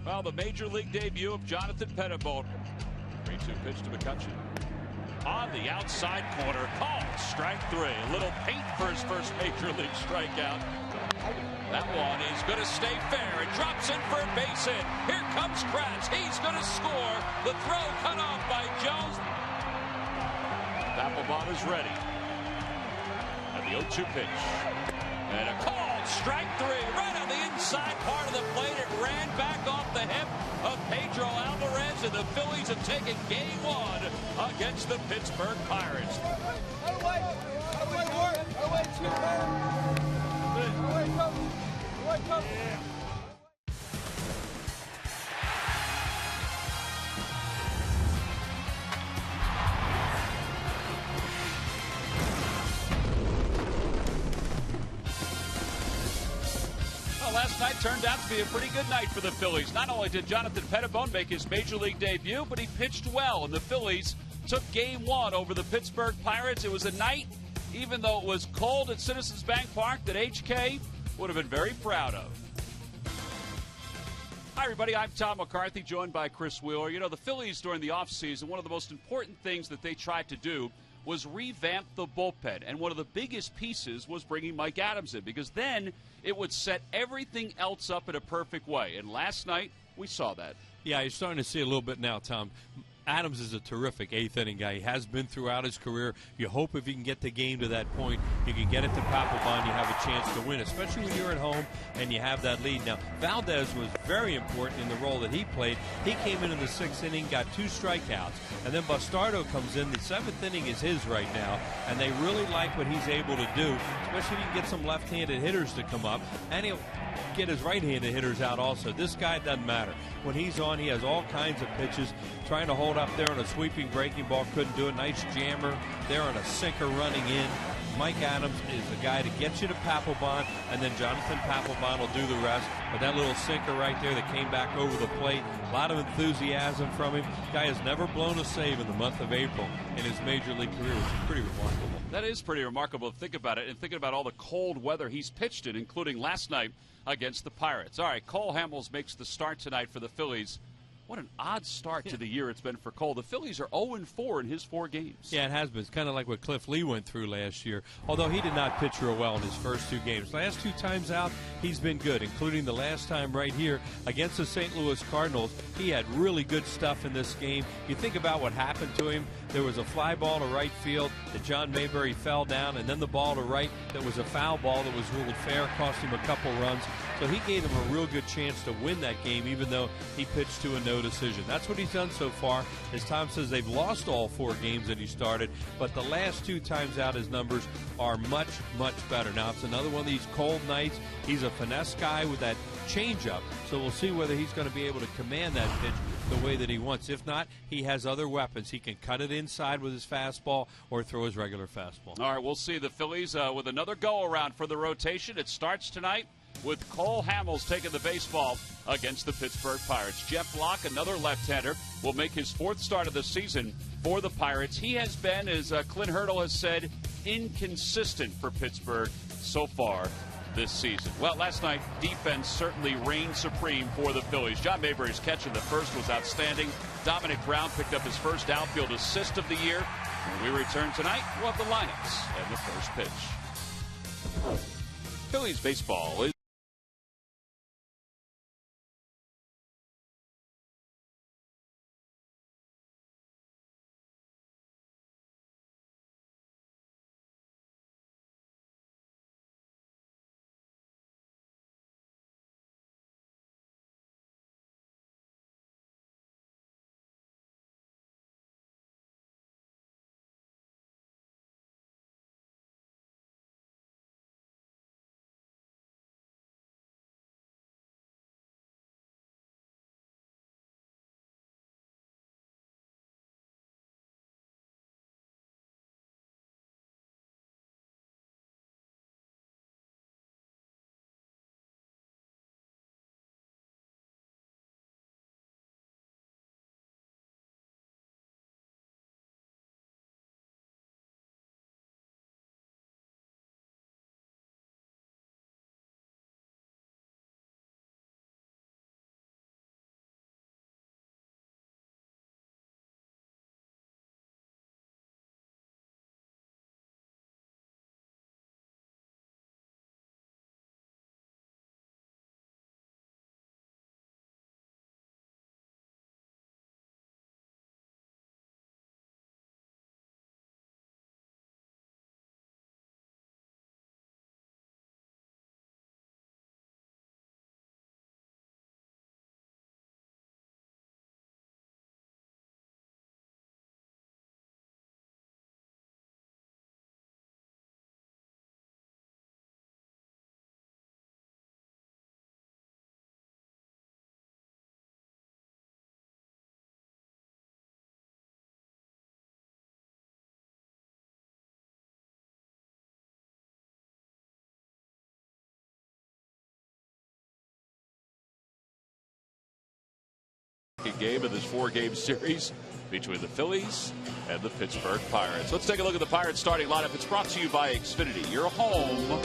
Well, the major league debut of Jonathan Pettibone. 3-2 pitch to McCutcheon. On the outside corner, called strike three. A little paint for his first major league strikeout. That one is going to stay fair. It drops in for a base hit. Here comes Kratz. He's going to score. The throw cut off by Jones. Papelbon is ready. And the 0-2 pitch. And a called strike three right on the inside part of the plate. It ran back off the hip of Pedro Alvarez, and the Phillies have taken game one against the Pittsburgh Pirates. Last night turned out to be a pretty good night for the Phillies. Not only did Jonathan Pettibone make his major league debut, but he pitched well, and the Phillies took game one over the Pittsburgh Pirates. It was a night, even though it was cold at Citizens Bank Park, that HK would have been very proud of. Hi, everybody. I'm Tom McCarthy, joined by Chris Wheeler. You know, the Phillies during the offseason, one of the most important things that they tried to do was revamp the bullpen. And one of the biggest pieces was bringing Mike Adams in, because then it would set everything else up in a perfect way. And last night, we saw that. Yeah, you're starting to see a little bit now, Tom. Adams is a terrific eighth-inning guy. He has been throughout his career. You hope if you can get the game to that point, you can get it to Papelbon, you have a chance to win, especially when you're at home and you have that lead. Now, Valdez was very important in the role that he played. He came in the sixth inning, got 2 strikeouts, and then Bastardo comes in. The seventh inning is his right now, and they really like what he's able to do, especially if you can get some left-handed hitters to come up, and he'll get his right-handed hitters out also. This guy doesn't matter. When he's on, he has all kinds of pitches. Trying to hold up there on a sweeping breaking ball, couldn't do it. Nice jammer there on a sinker running in. Mike Adams is the guy to get you to Papelbon, and then Jonathan Papelbon will do the rest. But that little sinker right there that came back over the plate, a lot of enthusiasm from him. Guy has never blown a save in the month of April in his major league career, which is pretty remarkable. That is pretty remarkable to think about it, and thinking about all the cold weather he's pitched in, including last night against the Pirates. All right, Cole Hamels makes the start tonight for the Phillies. What an odd start to the year it's been for Cole. The Phillies are 0-4 in his 4 games. Yeah, it has been. It's kind of like what Cliff Lee went through last year, although he did not pitch real well in his first 2 games. Last 2 times out, he's been good, including the last time right here against the St. Louis Cardinals. He had really good stuff in this game. You think about what happened to him. There was a fly ball to right field that John Mayberry fell down, and then the ball to right that was a foul ball that was ruled fair, cost him a couple runs. So he gave him a real good chance to win that game, even though he pitched to a no decision. That's what he's done so far. As Tom says, they've lost all 4 games that he started, but the last 2 times out, his numbers are much, much better. Now, it's another one of these cold nights. He's a finesse guy with that changeup, so we'll see whether he's going to be able to command that pitch the way that he wants. If not, he has other weapons. He can cut it inside with his fastball or throw his regular fastball. All right, we'll see the Phillies with another go-around for the rotation. It starts tonight with Cole Hamels taking the baseball against the Pittsburgh Pirates. Jeff Locke, another left-hander, will make his 4th start of the season for the Pirates. He has been, as Clint Hurdle has said, inconsistent for Pittsburgh so far this season. Well, last night, defense certainly reigned supreme for the Phillies. John Mayberry's catch in the first was outstanding. Dominic Brown picked up his first outfield assist of the year. When we return tonight, we'll have the lineups and the first pitch. Phillies baseball is second game of this 4-game series between the Phillies and the Pittsburgh Pirates. Let's take a look at the Pirates starting lineup. It's brought to you by Xfinity, your home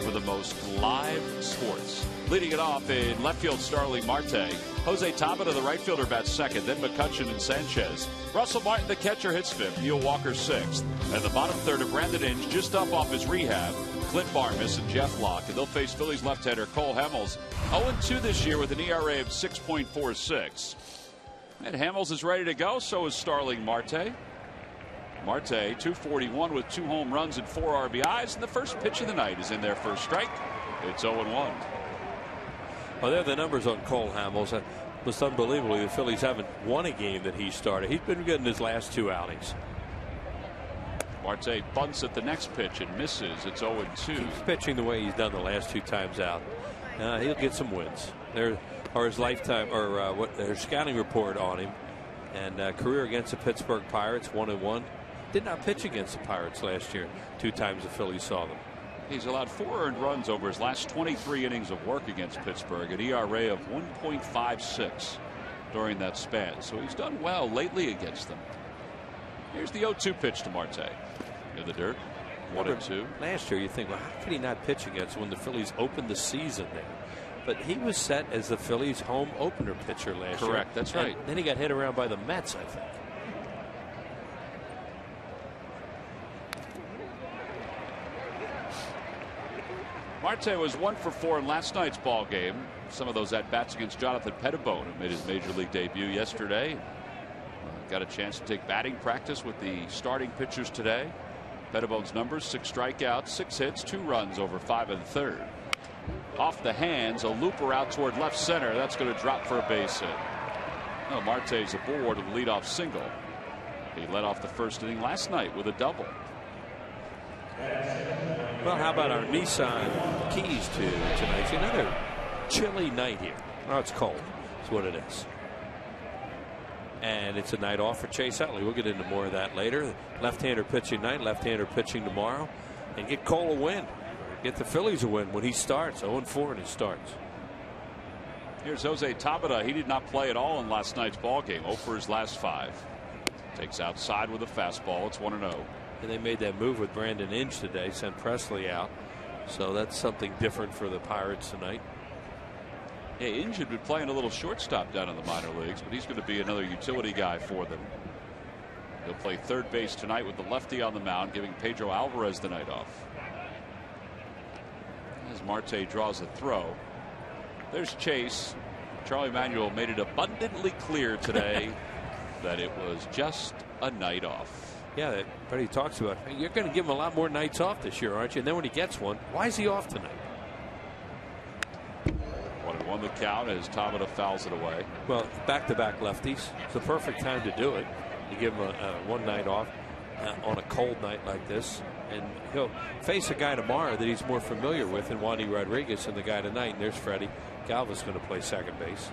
for the most live sports. Leading it off in left field, Starling Marte. Jose Tabata, the right fielder, bats second. Then McCutchen and Sanchez. Russell Martin, the catcher, hits fifth. Neil Walker sixth. And the bottom third of Brandon Inge, just up off his rehab. Clint Barnes and Jeff Locke. And they'll face Phillies left-hander Cole Hamels. 0-2 this year with an ERA of 6.46. And Hamels is ready to go. So is Starling Marte. Marte, 241 with 2 home runs and 4 RBIs. And the first pitch of the night is in their first strike. It's 0-1. Well, there are the numbers on Cole Hamels. Most unbelievably, the Phillies haven't won a game that he started. He's been good in his last 2 outings. Marte bunts at the next pitch and misses. It's 0-2. He's pitching the way he's done the last 2 times out. He'll get some wins. There are his lifetime or what their scouting report on him, and career against the Pittsburgh Pirates 1-1. Did not pitch against the Pirates last year. 2 times the Phillies saw them. He's allowed 4 earned runs over his last 23 innings of work against Pittsburgh, an ERA of 1.56 during that span. So he's done well lately against them. Here's the 0-2 pitch to Marte. In the dirt. 1-2. Last year, you think, well, how could he not pitch against when the Phillies opened the season there? But he was set as the Phillies' home opener pitcher last year. Correct. That's right. And then he got hit around by the Mets, I think. Marte was 1 for 4 in last night's ball game. Some of those at-bats against Jonathan Pettibone, who made his major league debut yesterday. Got a chance to take batting practice with the starting pitchers today. Pettibone's numbers: 6 strikeouts, 6 hits, 2 runs over 5 1/3. Off the hands, a looper out toward left center. That's going to drop for a base hit. Well, Marte's aboard with a leadoff single. He led off the first inning last night with a double. Well, how about our Nissan keys to tonight? It's another chilly night here. Oh, it's cold. That's what it is. And it's a night off for Chase Utley. We'll get into more of that later. Left-hander pitching night, left-hander pitching tomorrow. And get Cole a win. Get the Phillies a win when he starts. 0-4 in his starts. Here's Jose Tabata. He did not play at all in last night's ball game. 0 for his last 5. Takes outside with a fastball. It's 1-0. And they made that move with Brandon Inge today. Sent Presley out. So that's something different for the Pirates tonight. Yeah, Inge had been playing a little shortstop down in the minor leagues, but he's going to be another utility guy for them. He'll play third base tonight with the lefty on the mound, giving Pedro Alvarez the night off. As Marte draws a throw. There's Chase. Charlie Manuel made it abundantly clear today that it was just a night off. Yeah, but he talks about, you're going to give him a lot more nights off this year, aren't you? And then when he gets one, why is he off tonight? 1-1 the count as Tabata fouls it away. Well, back-to-back lefties. It's the perfect time to do it. You give him one night off on a cold night like this. And he'll face a guy tomorrow that he's more familiar with than Wandy Rodriguez and the guy tonight. And there's Freddie. Galvis going to play second base.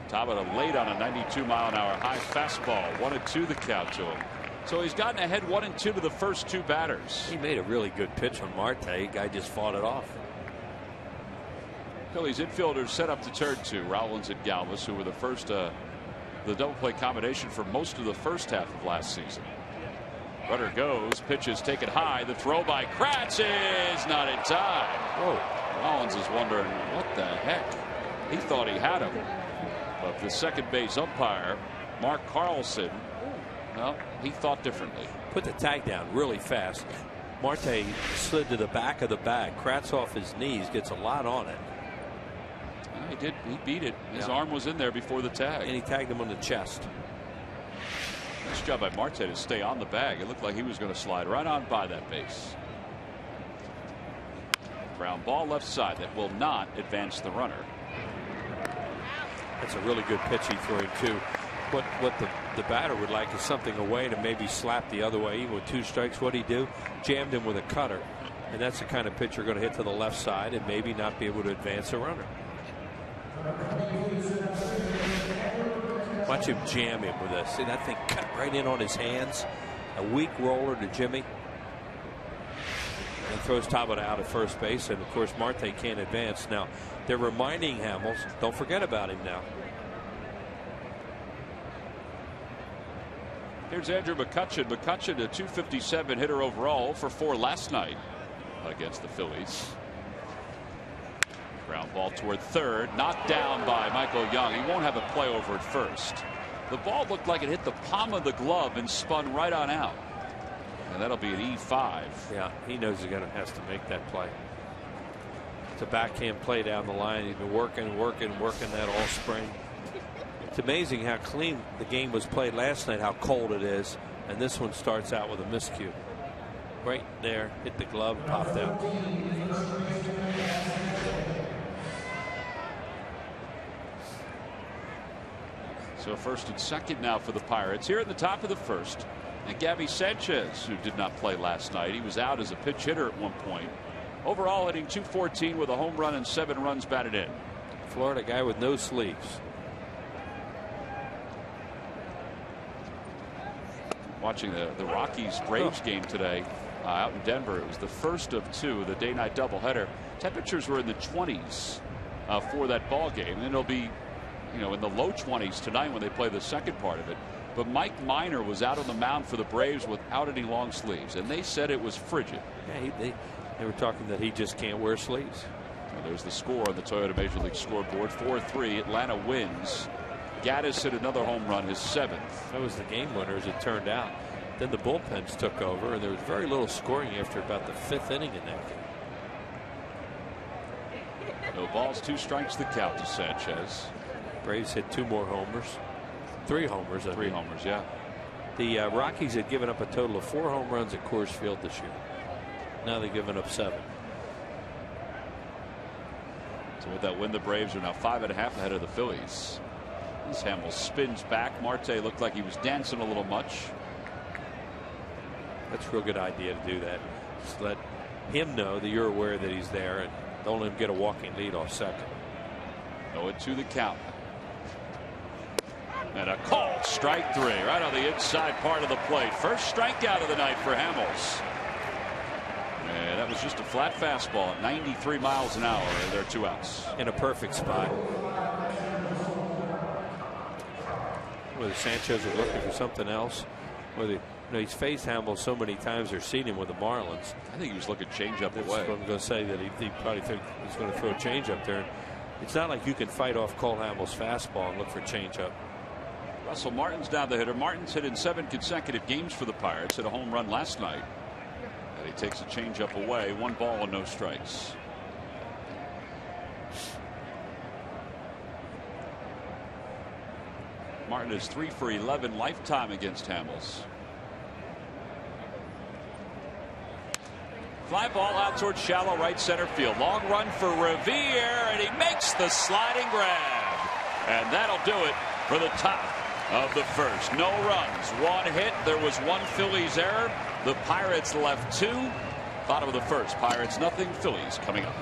Tabata late on a 92-mile-an-hour high fastball. 1-2 the count to him. So he's gotten ahead 1-2 to the first 2 batters. He made a really good pitch on Marte. Guy just fought it off. Phillies infielders set up to turn 2. Rollins and Galvis, who were the first the double play combination for most of the first half of last season. Runner goes, pitches taken high. The throw by Kratz is not in time. Whoa. Rollins is wondering what the heck. He thought he had him. But the second base umpire, Mark Carlson, well, he thought differently. Put the tag down really fast. Marte slid to the back of the bag. Kratz off his knees, gets a lot on it. He did. He beat it. His arm was in there before the tag. And he tagged him on the chest. Nice job by Marte to stay on the bag. It looked like he was going to slide right on by that base. Ground ball left side that will not advance the runner. That's a really good pitch he threw him too. What the batter would like is something away to maybe slap the other way. Even with 2 strikes, what'd he do? Jammed him with a cutter. And that's the kind of pitch you're going to hit to the left side and maybe not be able to advance a runner. Watch him jam him with this. See that thing cut right in on his hands. A weak roller to Jimmy. throws Tabata out at first base, and of course Marte can't advance. Now they're reminding Hamels, don't forget about him now. Here's Andrew McCutchen. McCutchen, a .257 hitter overall, for 4 last night against the Phillies. Ground ball toward third, knocked down by Michael Young. He won't have a play over at first. The ball looked like it hit the palm of the glove and spun right on out. And that'll be an E5. Yeah, he knows he has to make that play. It's a backhand play down the line. He's been working that all spring. It's amazing how clean the game was played last night, how cold it is. And this one starts out with a miscue. Right there, hit the glove, popped out. So first and second now for the Pirates here in the top of the first. And Gabby Sanchez, who did not play last night, he was out as a pinch hitter at one point. Overall hitting .214 with a home run and 7 runs batted in. Florida guy with no sleeves. Watching the Rockies Braves game today out in Denver. It was the first of 2, the day-night doubleheader. Temperatures were in the 20s for that ball game, and it'll be, in the low 20s tonight when they play the second part of it. But Mike Minor was out on the mound for the Braves without any long sleeves, and they said it was frigid. Yeah, they were talking that he just can't wear sleeves. And there's the score on the Toyota Major League scoreboard. 4-3. Atlanta wins. Gaddis hit another home run, his 7th. That was the game winner, as it turned out. Then the bullpens took over, and there was very little scoring after about the 5th inning in that game. No balls, 2 strikes the count to Sanchez. Braves hit 2 more homers. 3 homers. 3 homers, yeah. The Rockies had given up a total of 4 home runs at Coors Field this year. Now they've given up 7. So with that win, the Braves are now 5.5 ahead of the Phillies. As Hamels spins back. Marte looked like he was dancing a little much. That's a real good idea to do that. Just let him know that you're aware that he's there, and don't let him get a walking lead off second. 0-2 the count. And a call, strike 3, right on the inside part of the plate. First strikeout of the night for Hamels. And that was just a flat fastball at 93 miles an hour, and there are 2 outs. In a perfect spot. Whether Sanchez was looking for something else, whether he's faced Hamels so many times or seen him with the Marlins. I think he was looking changeup That's away. what I'm going to say, that he probably think he's going to throw a changeup there. It's not like you can fight off Cole Hamels' fastball and look for changeup. Russell Martin's down the hitter. Martin's hit in 7 consecutive games for the Pirates. Hit a home run last night. And he takes a changeup away. 1 ball and no strikes. Martin is 3 for 11 lifetime against Hamels. Fly ball out towards shallow right center field. Long run for Revere, and he makes the sliding grab. And that'll do it for the top of the first. No runs, 1 hit. There was 1 Phillies error. The Pirates left 2. Bottom of the first. Pirates nothing. Phillies coming up.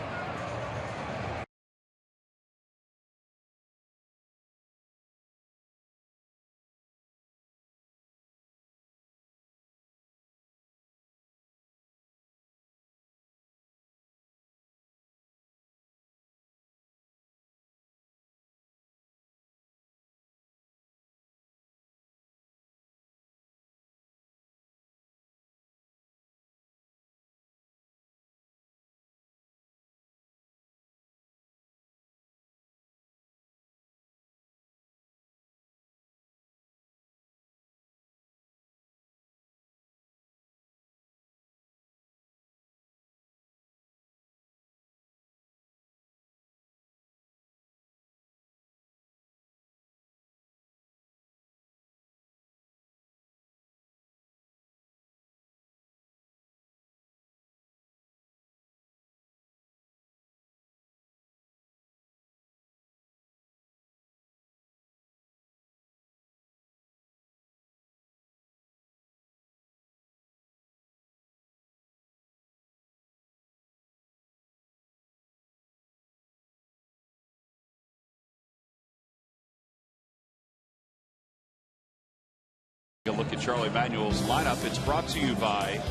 A look at Charlie Manuel's lineup. It's brought to you by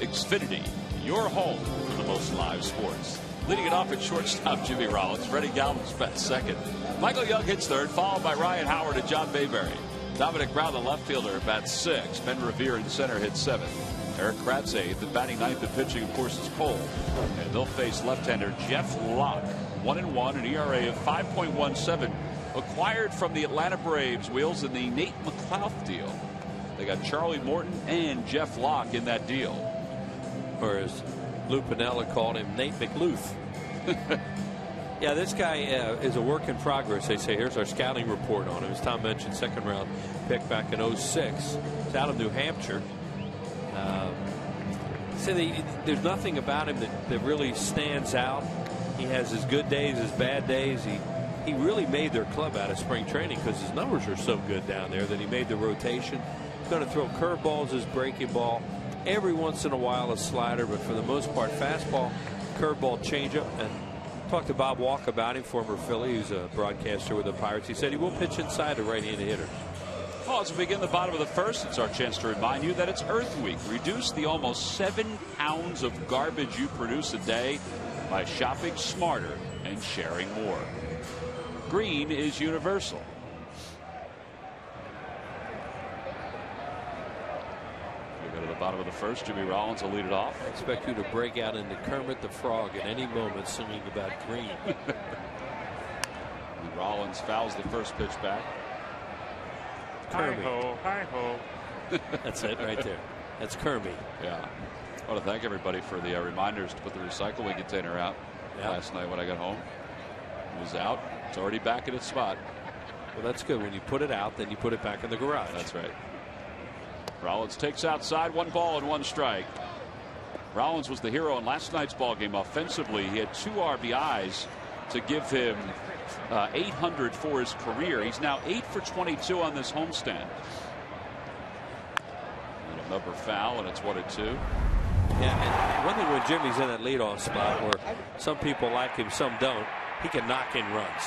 Xfinity. your home for the most live sports. Leading it off at shortstop, Jimmy Rollins. Freddie Galvis bats second. Michael Young hits third, followed by Ryan Howard and John Bayberry. Dominic Brown, the left fielder, bats sixth. Ben Revere in center hits seventh. Eric Kratz eighth. And batting ninth and pitching, of course, is Cole. And they'll face left-hander Jeff Locke. 1-1, an ERA of 5.17. Acquired from the Atlanta Braves. Wheels in the Nate McLouth deal. They got Charlie Morton and Jeff Locke in that deal. Or as Lou Piniella called him, Nate McLouth. Yeah, this guy is a work in progress. They say here's our scouting report on him. As Tom mentioned, second round pick back in 06. It's out of New Hampshire. There's nothing about him that really stands out. He has his good days, his bad days. He really made their club out of spring training because his numbers are so good down there that he made the rotation. He's going to throw curveballs, his breaking ball. Every once in a while a slider, but for the most part fastball, curveball, changeup. And talked to Bob Walk about him, former Philly, who's a broadcaster with the Pirates. He said he will pitch inside the right-handed hitters. Well, as we begin the bottom of the first, it's our chance to remind you that it's Earth Week. Reduce the almost 7 pounds of garbage you produce a day by shopping smarter and sharing more. Green is universal. We go to the bottom of the first. Jimmy Rollins will lead it off. I expect you to break out into Kermit the Frog at any moment singing about green. Rollins fouls the first pitch back. Kermit. Hi-ho, hi-ho. That's it right there. That's Kermit. Yeah. I want to thank everybody for the reminders to put the recycling container out last night when I got home. It was out. It's already back in its spot. Well, that's good. When you put it out, then you put it back in the garage. That's right. Rollins takes outside, 1 ball and 1 strike. Rollins was the hero in last night's ball game. Offensively, he had 2 RBIs to give him 800 for his career. He's now 8 for 22 on this homestand. And another foul, and it's 1-2. Yeah, and one thing when Jimmy's in that leadoff spot where some people like him, some don't, he can knock in runs.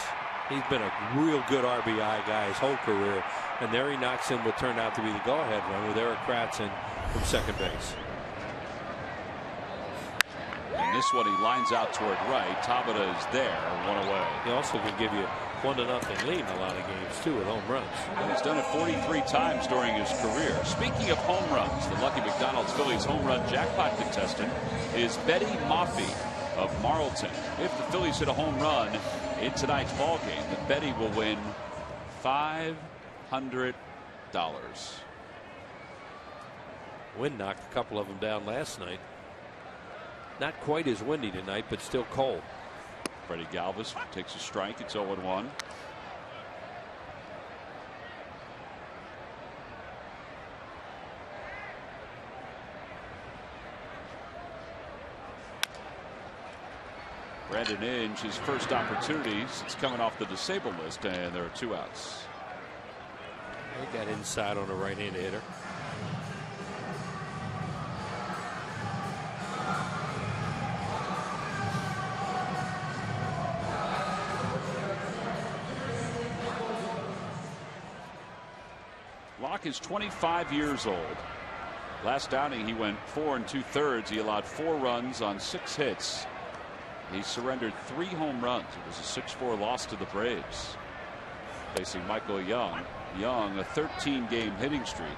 He's been a real good RBI guy his whole career. And there he knocks in what turned out to be the go-ahead run with Eric Kratz in from second base. And this one he lines out toward right. Tabata is there, 1 away. He also can give you 1-0 lead in a lot of games too with home runs. And he's done it 43 times during his career. Speaking of home runs, the Lucky McDonald's Phillies home run jackpot contestant is Betty Maupay of Marlton. If the Phillies hit a home run in tonight's ball game, then Betty will win $500. Wind knocked a couple of them down last night. Not quite as windy tonight, but still cold. Freddie Galvis takes a strike. It's 0-1. Brandon Inge, his first opportunity since coming off the disabled list, and there are 2 outs. They got inside on a right-handed hitter. Locke is 25 years old. Last outing he went 4 2/3. He allowed 4 runs on 6 hits. He surrendered 3 home runs. It was a 6-4 loss to the Braves. Facing Michael Young. Young, a 13-game hitting streak.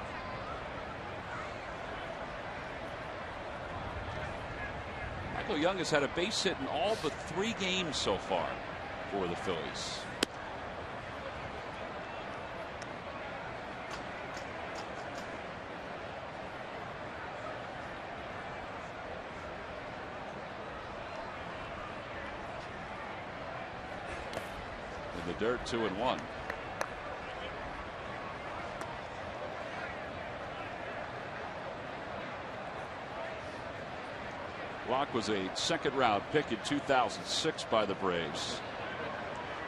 Michael Young has had a base hit in all but 3 games so far for the Phillies. In the dirt, 2-1. Locke was a second-round pick in 2006 by the Braves.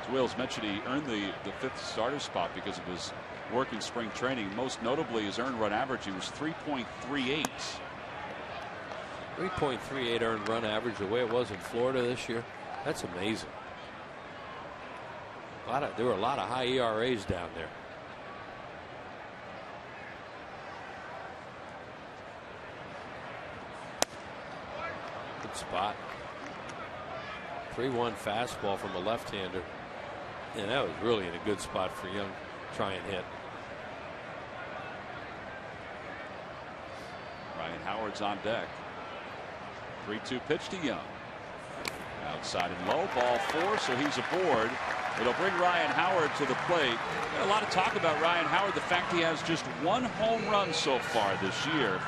As Wills mentioned, he earned the 5th starter spot because of his work in spring training. Most notably, his earned run average, he was 3.38. 3.38 earned run average the way it was in Florida this year. That's amazing. There were a lot of high ERAs down there. Good spot. 3-1 fastball from a left-hander. And that was really in a good spot for Young to try and hit. Ryan Howard's on deck. 3-2 pitch to Young. Outside and low, ball 4, so he's aboard. It'll bring Ryan Howard to the plate. A lot of talk about Ryan Howard, the fact he has just 1 home run so far this year.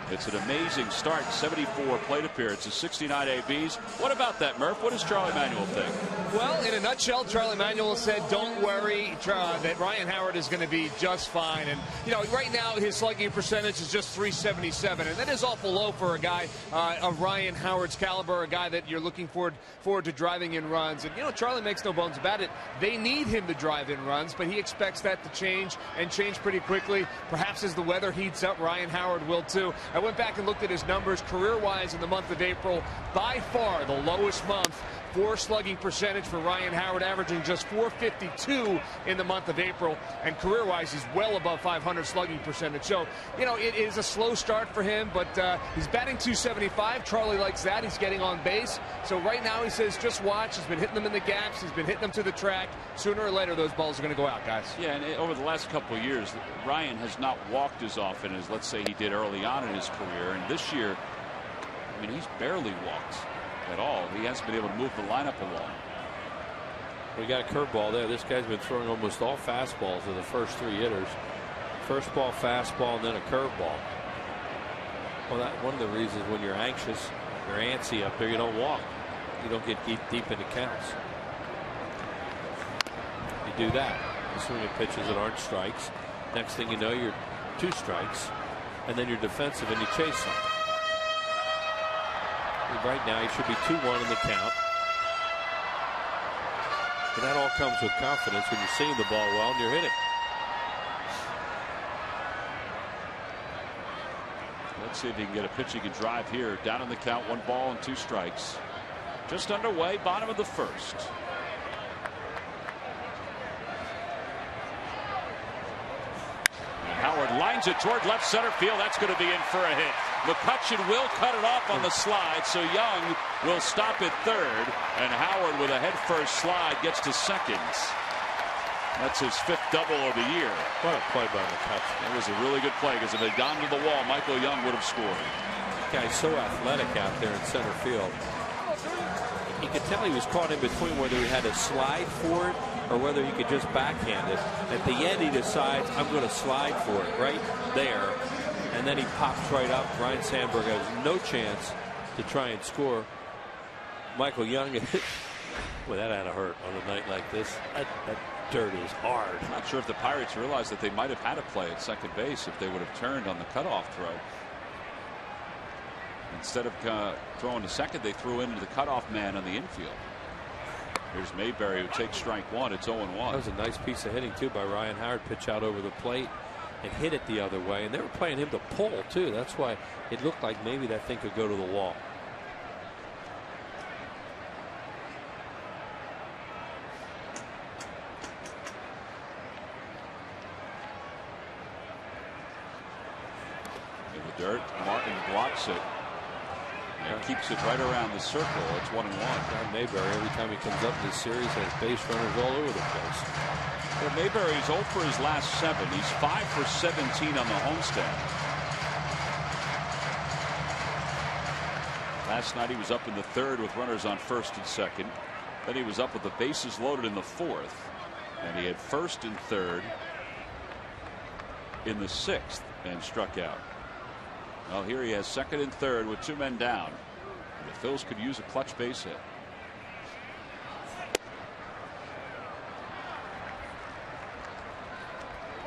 It's an amazing start. 74 plate appearances, 69 ABs. What about that, Murph? What does Charlie Manuel think? Well, in a nutshell, Charlie Manuel said, don't worry, that Ryan Howard is going to be just fine. And, you know, right now his slugging percentage is just .377, and that is awful low for a guy of Ryan Howard's caliber, a guy that you're looking forward to driving in runs. And, you know, Charlie makes no bones about it. They need him to drive in runs, but he expects that to change and change pretty quickly. Perhaps as the weather heats up, Ryan Howard will too. I went back and looked at his numbers career-wise in the month of April. By far the lowest month for slugging percentage for Ryan Howard, averaging just .452 in the month of April. And career-wise, he's well above .500 slugging percentage. So, you know, it is a slow start for him, but he's batting .275. Charlie likes that. He's getting on base. So right now he says, just watch. He's been hitting them in the gaps. He's been hitting them to the track. Sooner or later, those balls are going to go out, guys. Yeah, and over the last couple of years, Ryan has not walked as often as, let's say, he did early on in his career. And this year, I mean, he's barely walked at all. He hasn't been able to move the lineup along. We got a curveball there. This guy's been throwing almost all fastballs to the first 3 hitters. First ball, fastball, and then a curveball. Well, that one of the reasons when you're anxious, you're antsy up there, you don't walk. You don't get deep into counts. You do that. You swing at pitches that aren't strikes. Next thing you know, you're 2 strikes, and then you're defensive and you chase them. Right now, he should be 2-1 in the count. And that all comes with confidence when you're seeing the ball well and you're hitting. Let's see if he can get a pitch he can drive here. Down in the count, 1 ball and 2 strikes. Just underway, bottom of the first. Howard lines it toward left center field. That's going to be in for a hit. McCutchen will cut it off on the slide, so Young will stop at third, and Howard with a head-first slide gets to second. That's his 5th double of the year. What a play by McCutchen. It was a really good play, because if it had gone to the wall, Michael Young would have scored. That guy's so athletic out there in center field. You could tell he was caught in between whether he had to slide for it or whether he could just backhand it. At the end, he decides, I'm going to slide for it right there. And then he pops right up. Ryan Sandberg has no chance to try and score. Michael Young, well, that had to hurt on a night like this. That dirt is hard. I'm not sure if the Pirates realized that they might have had a play at second base if they would have turned on the cutoff throw. Instead of throwing to second, they threw into the cutoff man on the infield. Here's Mayberry, who takes strike 1. It's 0-1. That was a nice piece of hitting, too, by Ryan Howard. Pitch out over the plate and hit it the other way. And they were playing him to pull, too. That's why it looked like maybe that thing could go to the wall. In the dirt, Martin blocks it. And keeps it right around the circle. It's 1-1. John Mayberry, every time he comes up in this series, has base runners all over the place. Well, Mayberry's 0 for his last 7. He's 5 for 17 on the homestand. Last night he was up in the 3rd with runners on 1st and 2nd. Then he was up with the bases loaded in the 4th. And he had 1st and 3rd in the 6th and struck out. Well, here he has 2nd and 3rd with 2 men down. And the Phils could use a clutch base hit.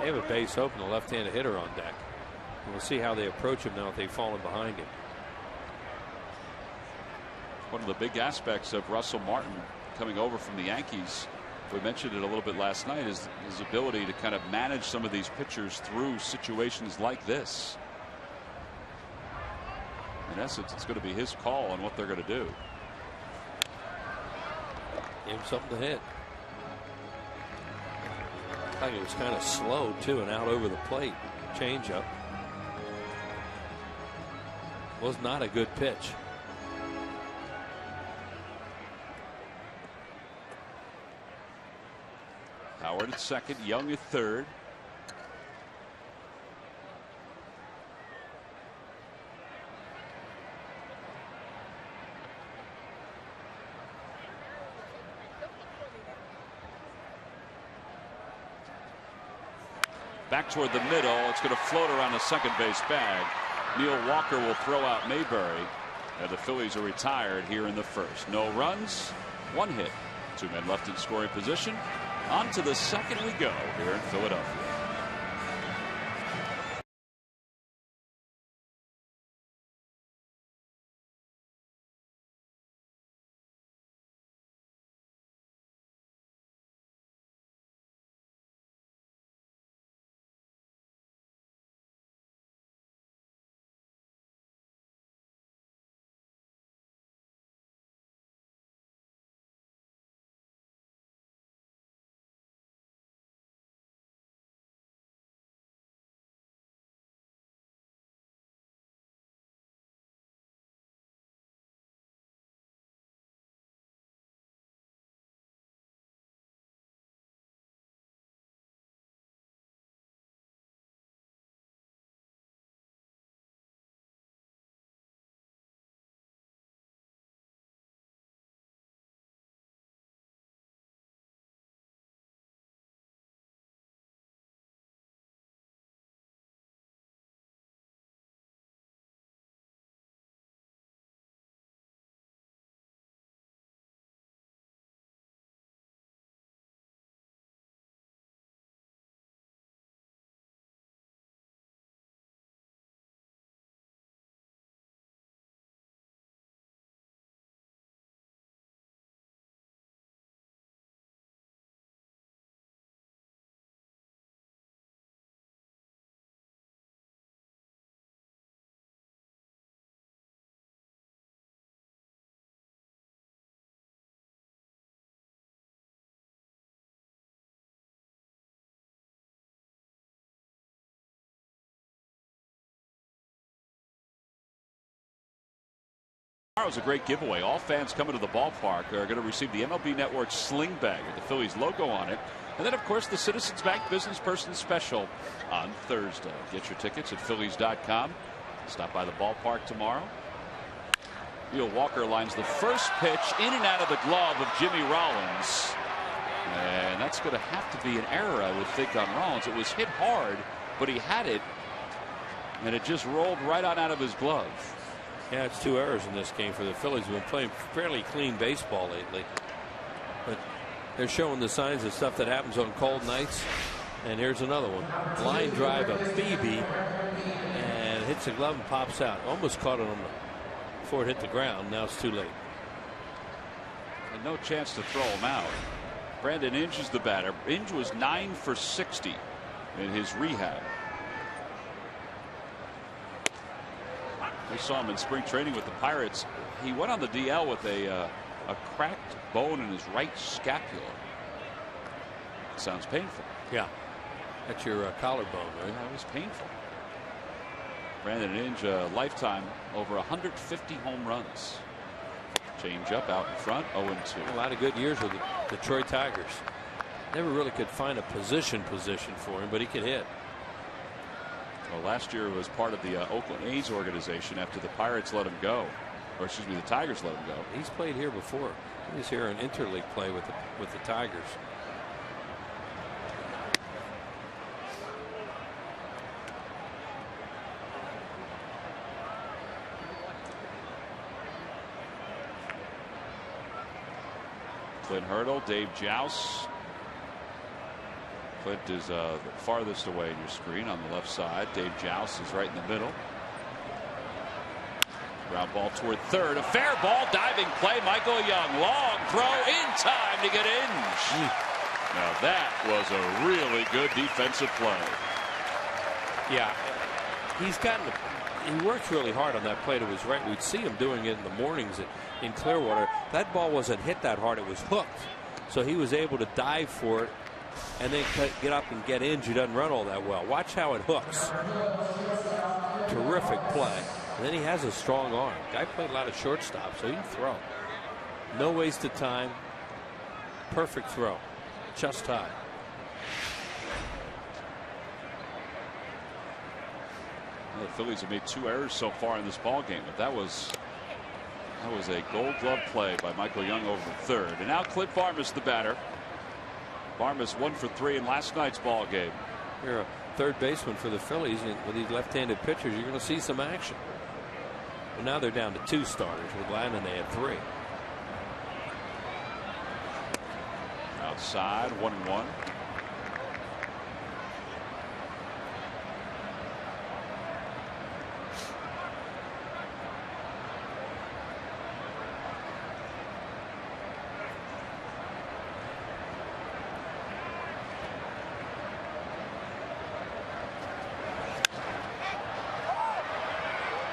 They have a base open, a left-handed hitter on deck. And we'll see how they approach him now if they've fallen behind him. One of the big aspects of Russell Martin coming over from the Yankees, we mentioned it a little bit last night, is his ability to kind of manage some of these pitchers through situations like this. In essence, it's going to be his call on what they're going to do. Give him something to hit. I think it was kind of slow, too, and out over the plate. Changeup. Was not a good pitch. Howard at second, Young at third. Back toward the middle. It's going to float around the second base bag. Neil Walker will throw out Mayberry. And the Phillies are retired here in the first. No runs, 1 hit. 2 men left in scoring position. On to the second we go here in Philadelphia. Tomorrow's a great giveaway. All fans coming to the ballpark are going to receive the MLB Network sling bag with the Phillies logo on it. And then, of course, the Citizens Bank Business Person Special on Thursday. Get your tickets at Phillies.com. Stop by the ballpark tomorrow. Neil Walker lines the first pitch in and out of the glove of Jimmy Rollins. And that's going to have to be an error, I would think, on Rollins. It was hit hard, but he had it, and it just rolled right on out of his glove. Yeah, it's 2 errors in this game for the Phillies, who have been playing fairly clean baseball lately. But they're showing the signs of stuff that happens on cold nights. And here's another one. Line drive of Phoebe, and hits the glove and pops out. Almost caught it before it hit the ground. Now it's too late. And no chance to throw him out. Brandon Inge is the batter. Inge was 9 for 60 in his rehab. We saw him in spring training with the Pirates. He went on the DL with a cracked bone in his right scapula. Sounds painful. Yeah. That's your collarbone, right? Yeah, it was painful. Brandon Inge, lifetime, over 150 home runs. Change up out in front, 0-2. A lot of good years with the Detroit Tigers. Never really could find a position for him, but he could hit. Well, last year was part of the Oakland A's organization after the Pirates let him go. Or excuse me, the Tigers let him go. He's played here before. He was here in interleague play with the Tigers. Clint Hurdle, Dave Jouse. Clint is the farthest away in your screen on the left side. Dave Jouse is right in the middle. Ground ball toward third. A fair ball, diving play. Michael Young, long throw in time to get Inge. Now that was a really good defensive play. Yeah, he works really hard on that play to his right. We'd see him doing it in the mornings in Clearwater. That ball wasn't hit that hard. It was hooked. So he was able to dive for it and then get up and get Inge, who doesn't run all that well. Watch how it hooks. Terrific play. And then he has a strong arm. Guy played a lot of shortstop, so he can throw. No waste of time. Perfect throw. Just high. Well, the Phillies have made 2 errors so far in this ball game, but that was a Gold Glove play by Michael Young over the third. And now Clint Varmus, the batter. Varmus 1 for 3 in last night's ball game. You're a third baseman for the Phillies, and with these left-handed pitchers, you're going to see some action. Well, now they're down to 2 starters. With Landon, they had 3. Outside, 1-1.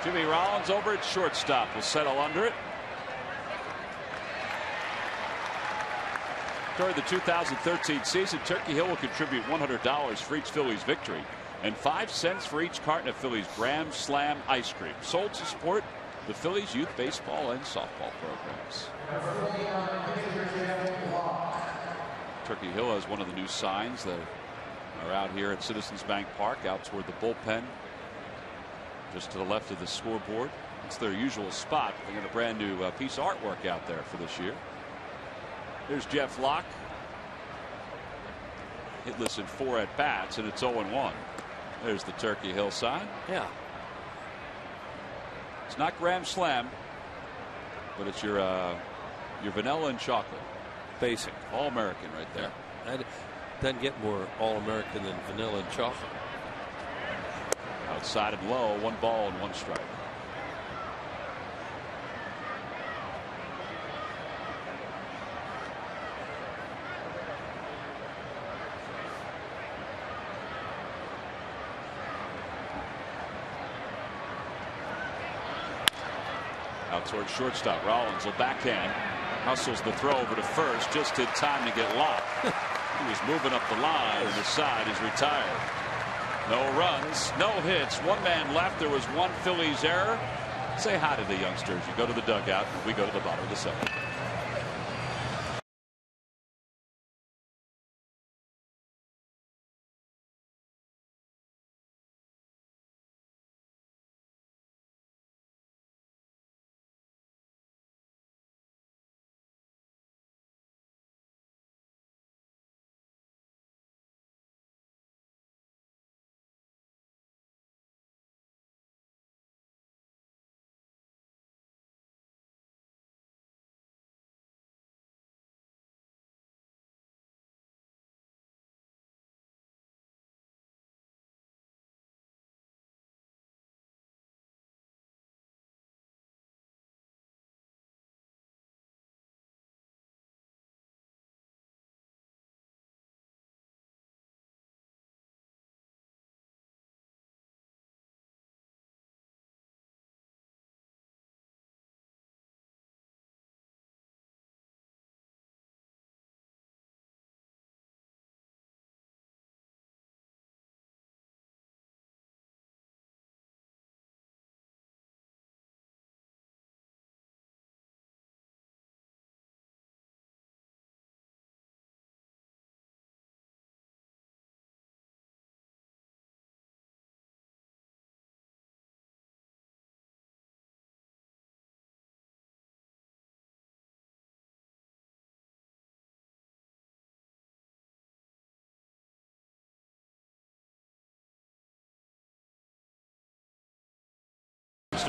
Jimmy Rollins over at shortstop will settle under it. During the 2013 season, Turkey Hill will contribute $100 for each Phillies victory and 5 cents for each carton of Phillies Grand Slam ice cream, sold to support the Phillies youth baseball and softball programs. Turkey Hill has one of the new signs that are out here at Citizens Bank Park, out toward the bullpen, just to the left of the scoreboard. It's their usual spot. They got a brand new piece of artwork out there for this year. There's Jeff Locke. Hitless in 4 at bats, and it's 0-1. There's the Turkey Hill sign. Yeah. It's not Grand Slam, but it's your vanilla and chocolate. Basic. All-American right there. That doesn't get more All-American than vanilla and chocolate. Outside and low, 1 ball and 1 strike. Out towards shortstop. Rollins will backhand. Hustles the throw over to first just in time to get locked. He was moving up the line, and the side is retired. No runs, no hits, 1 man left. There was 1 Phillies error. Say hi to the youngsters. You go to the dugout, and we go to the bottom of the 7th.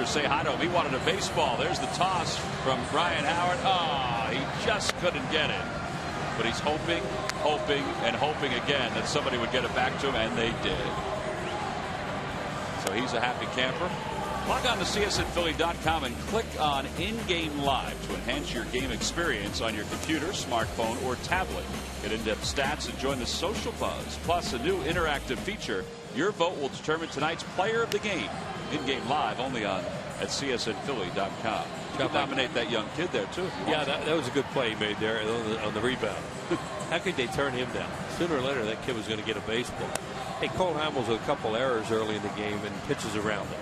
Say hi to him. He wanted a baseball. There's the toss from Ryan Howard. He just couldn't get it. But he's hoping, and hoping again that somebody would get it back to him, and they did. So he's a happy camper. Log on to csnphilly.com and click on In-Game Live to enhance your game experience on your computer, smartphone, or tablet. Get in-depth stats and join the social buzz. Plus, a new interactive feature. Your vote will determine tonight's player of the game. In-Game Live only at csnphilly.com. You can nominate that young kid there, too. Yeah, that was a good play he made there on the rebound. How could they turn him down? Sooner or later, that kid was going to get a baseball. Hey, Cole Hamels with a couple errors early in the game and pitches around him.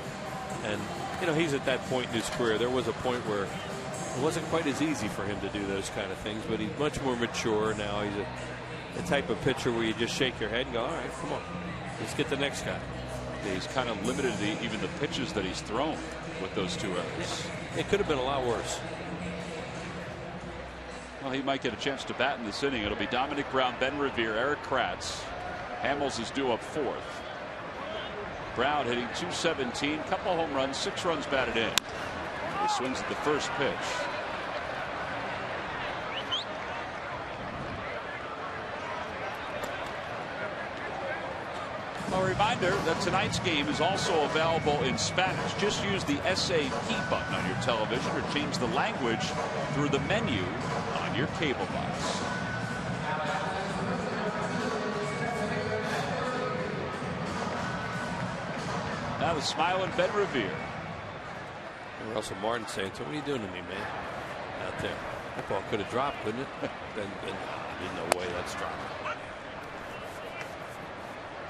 And, you know, he's at that point in his career. There was a point where it wasn't quite as easy for him to do those kind of things, but he's much more mature now. He's a type of pitcher where you just shake your head and go, all right, come on, let's get the next guy. He's kind of limited even the pitches that he's thrown with those 2 errors. Yeah. It could have been a lot worse. Well, he might get a chance to bat in this inning. It'll be Dominic Brown, Ben Revere, Eric Kratz. Hamels is due up 4th. Brown hitting .217, couple home runs, 6 runs batted in. He swings at the first pitch. A reminder that tonight's game is also available in Spanish. Just use the SAP button on your television or change the language through the menu on your cable box. Now the smiling Ben Revere. Russell Martin saying, "So what are you doing to me, man?" Out there. That ball could have dropped, couldn't it? There's no way that's dropped.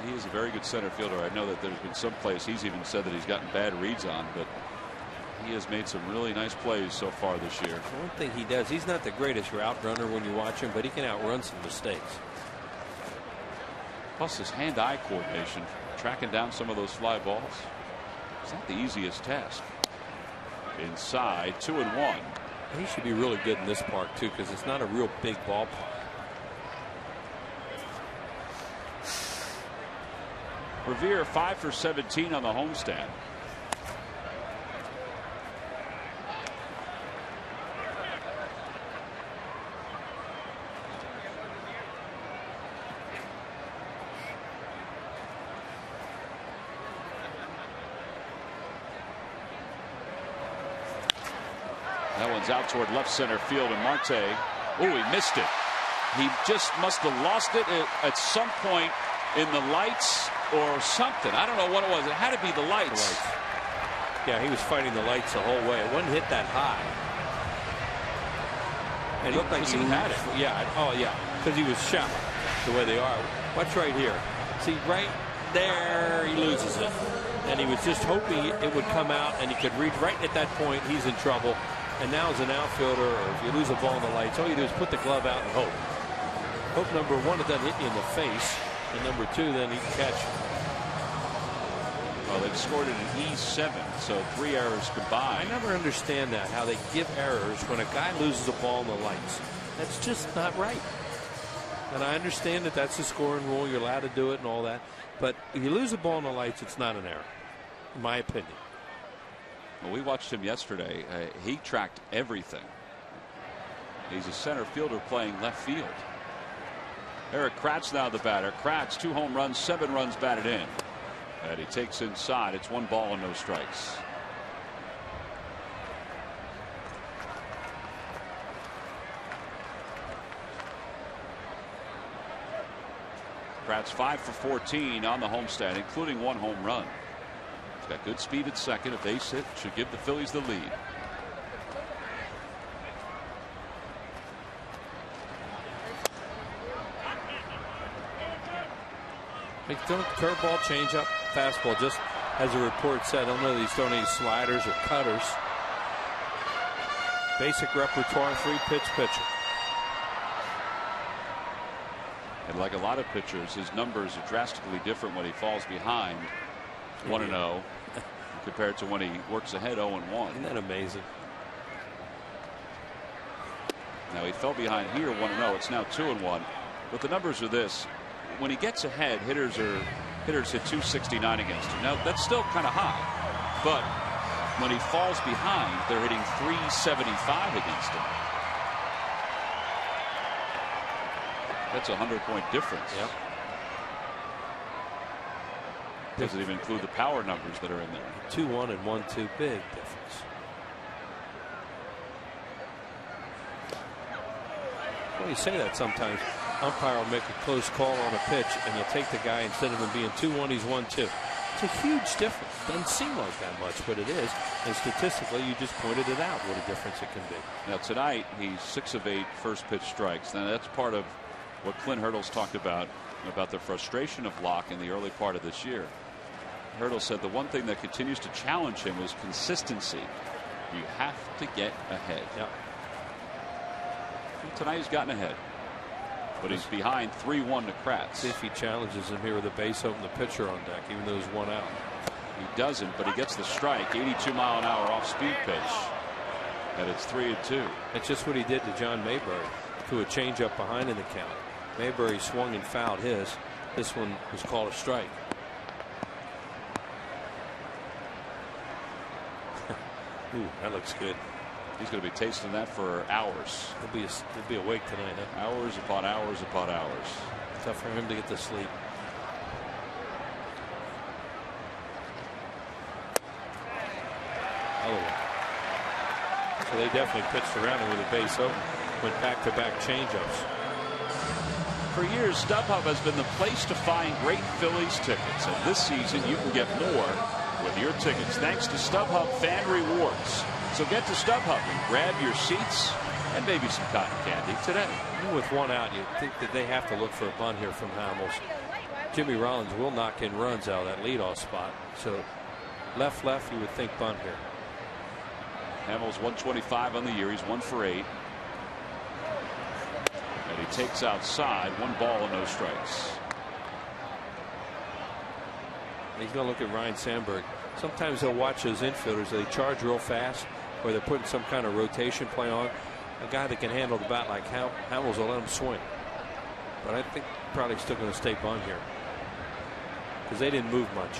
He is a very good center fielder. I know that there's been some plays he's even said that he's gotten bad reads on, but he has made some really nice plays so far this year. One thing he does, he's not the greatest route runner when you watch him, but he can outrun some mistakes. Plus his hand-eye coordination, tracking down some of those fly balls. It's not the easiest task. Inside, 2-1. He should be really good in this park too, because it's not a real big ballpark. Revere 5 for 17 on the homestand. That one's out toward left center field, and Marte, oh, he missed it. He just must have lost it at some point in the lights or something. I don't know what it was. It had to be the lights. Yeah, he was fighting the lights the whole way. It wasn't hit that high. And it looked like he had it. Yeah. Oh, yeah. Because he was shot the way they are. Watch right here. See, right there, he loses it. And he was just hoping it would come out and he could read right at that point. He's in trouble. And now as an outfielder, or if you lose a ball in the lights, all you do is put the glove out and hope. Hope number one, it doesn't hit you in the face. And number two, then he can catch. Well, they've scored it in E7, so 3 errors combined. I never understand that, how they give errors when a guy loses a ball in the lights. That's just not right. And I understand that that's the scoring rule. You're allowed to do it and all that. But if you lose a ball in the lights, it's not an error, in my opinion. Well, we watched him yesterday. He tracked everything. He's a center fielder playing left field. Eric Kratz now the batter. Kratz 2 home runs, 7 runs batted in. And he takes inside. It's 1 ball and no strikes. Kratz 5 for 14 on the homestand, including 1 home run. He's got good speed at second. A base hit should give the Phillies the lead. He's throwing curveball, changeup, fastball. Just as the report said, I don't know that he's throwing any sliders or cutters. Basic repertoire, 3-pitch pitcher. And like a lot of pitchers, his numbers are drastically different when he falls behind 1-0 compared to when he works ahead 0-1. Isn't that amazing? Now he fell behind here 1-0. It's now 2-1. But the numbers are this. When he gets ahead, hitters hit 269 against him. Now that's still kind of high, but when he falls behind, they're hitting 375 against him. That's a 100-point difference. Yep. Doesn't even include the power numbers that are in there. 2-1 and 1-2, big difference. Well, you say that sometimes. Umpire will make a close call on a pitch, and you'll take the guy instead of him being 2-1, he's 1-2. It's a huge difference. Doesn't seem like that much, but it is. And statistically, you just pointed it out what a difference it can be. Now tonight, he's 6 of 8 first pitch strikes. Now that's part of what Clint Hurdle's talked about the frustration of Locke in the early part of this year. Hurdle said the one thing that continues to challenge him is consistency. You have to get ahead. Yep. And tonight he's gotten ahead. but he's behind 3-1 to Kratz. See if he challenges him here with a base open, the pitcher on deck, even though there's one out. He doesn't, but he gets the strike. 82-mile-an-hour off-speed pitch, and it's 3-2. That's just what he did to John Mayberry, threw a changeup behind in the count. Mayberry swung and fouled his. This one was called a strike. Ooh, that looks good. He's going to be tasting that for hours. He'll be awake tonight, huh? Hours upon hours upon hours. Tough for him to get to sleep. So they definitely pitched around him with a base open. Went back-to-back changeups. For years, StubHub has been the place to find great Phillies tickets, and this season you can get more with your tickets thanks to StubHub Fan Rewards. So get to StubHub and grab your seats and maybe some cotton candy today. Even with one out, you think that they have to look for a bunt here from Hamels. Jimmy Rollins will knock in runs out of that leadoff spot. So left, you would think bunt here. Hamels 125 on the year. He's 1 for 8. And he takes outside. 1 ball and no strikes. He's going to look at Ryan Sandberg. Sometimes they'll watch those infielders. They charge real fast, or they're putting some kind of rotation play on. A guy that can handle the bat like Hamels will let him swing. But I think probably still going to stay bunt here because they didn't move much.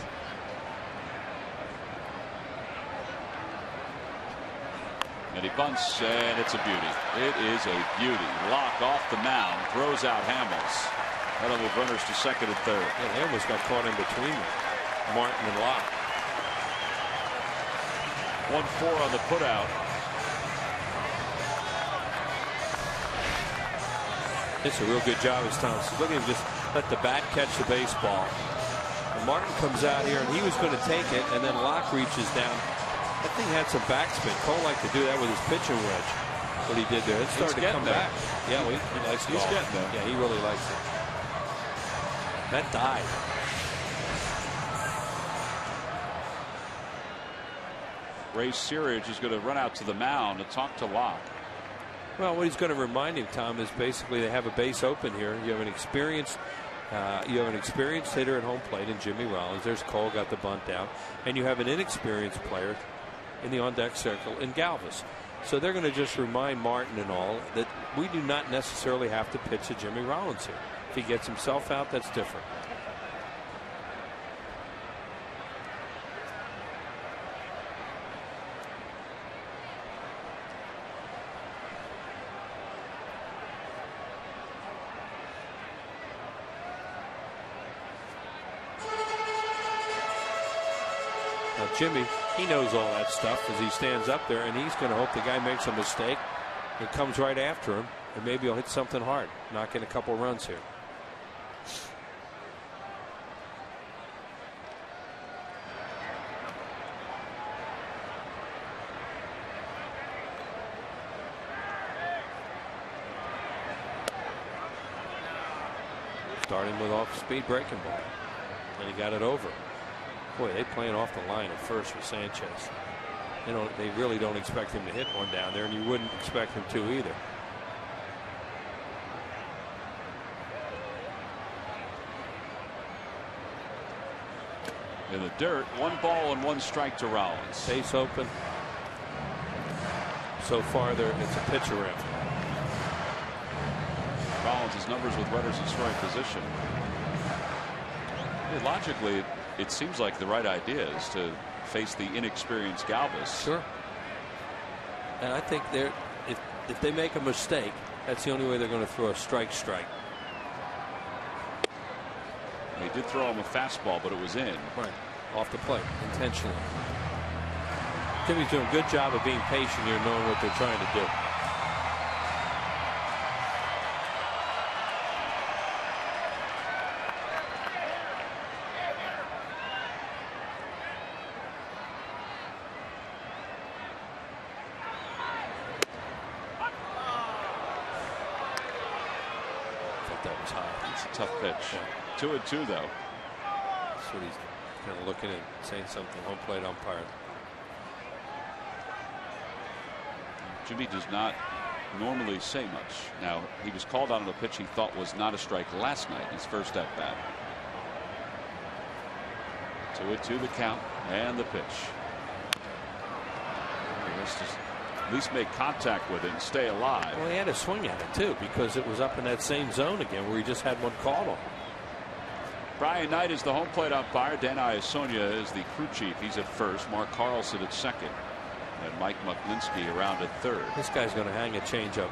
And he bunts, and it's a beauty. It is a beauty. Locke off the mound, throws out Hamels. That'll move runners to second and third. Yeah, they almost got caught in between them, Martin and Locke. 1-4 on the putout. It's a real good job as Thompson. Look at him just let the bat catch the baseball. And Martin comes out here, and he was going to take it, and then Locke reaches down. That thing had some backspin. Cole liked to do that with his pitching wedge. What he did there. It started to come back. Yeah, well, he likes golf. He's getting there. Yeah, he really likes it. That died. Ray Searage is going to run out to the mound to talk to Locke. Well, what he's going to remind him, Tom, is basically they have a base open here. You have an experienced hitter at home plate in Jimmy Rollins. There's Cole, got the bunt down, and you have an inexperienced player in the on-deck circle in Galvis. So they're going to just remind Martin and all that we do not necessarily have to pitch to Jimmy Rollins here. If he gets himself out, that's different. Now Jimmy, he knows all that stuff as he stands up there, and he's going to hope the guy makes a mistake and comes right after him, and maybe he'll hit something hard, knock in a couple runs here. Starting with off-speed breaking ball, and he got it over. Boy, they playing off the line at first with Sanchez. They really don't expect him to hit one down there, and you wouldn't expect him to either. In the dirt, 1 ball and 1 strike to Rollins. Base open. So far, it's a pitch around. Rollins' numbers with runners in scoring position. Logically, it seems like the right idea is to face the inexperienced Galvis. Sure. And I think if they make a mistake, that's the only way they're going to throw a strike. They did throw him a fastball, but it was in. Right. Off the plate, intentionally. Jimmy's doing a good job of being patient here, knowing what they're trying to do. That was high. It's a tough pitch. 2-2 though. That's what he's kind of looking and saying something. Home plate umpire. Jimmy does not normally say much. Now, he was called out on a pitch he thought was not a strike last night, his first at bat. 2-2 the count and the pitch. Let's just at least make contact with it and stay alive. Well, he had a swing at it too because it was up in that same zone again where he just had one called on. Brian Knight is the home plate umpire. Dan Iasonia is the crew chief. He's at first. Mark Carlson at second. And Mike Muklinski around at third. This guy's going to hang a changeup,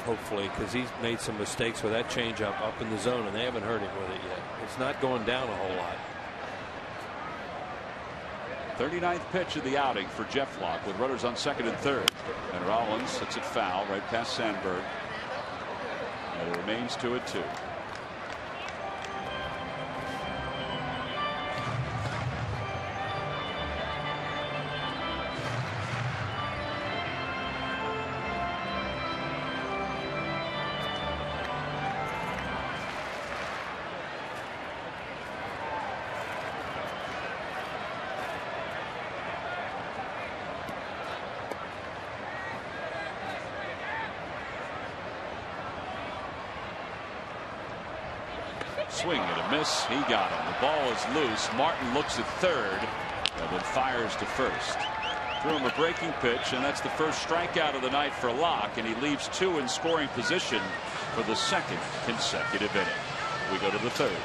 hopefully, because he's made some mistakes with that changeup up in the zone, and they haven't hurt him with it yet. It's not going down a whole lot. 39th pitch of the outing for Jeff Locke with runners on second and third. And Rollins hits it foul right past Sandberg. And it remains 2-2. Swing and a miss. He got him. The ball is loose. Martin looks at third and then fires to first. Threw him a breaking pitch, and that's the first strikeout of the night for Locke, and he leaves two in scoring position for the second consecutive inning. We go to the third.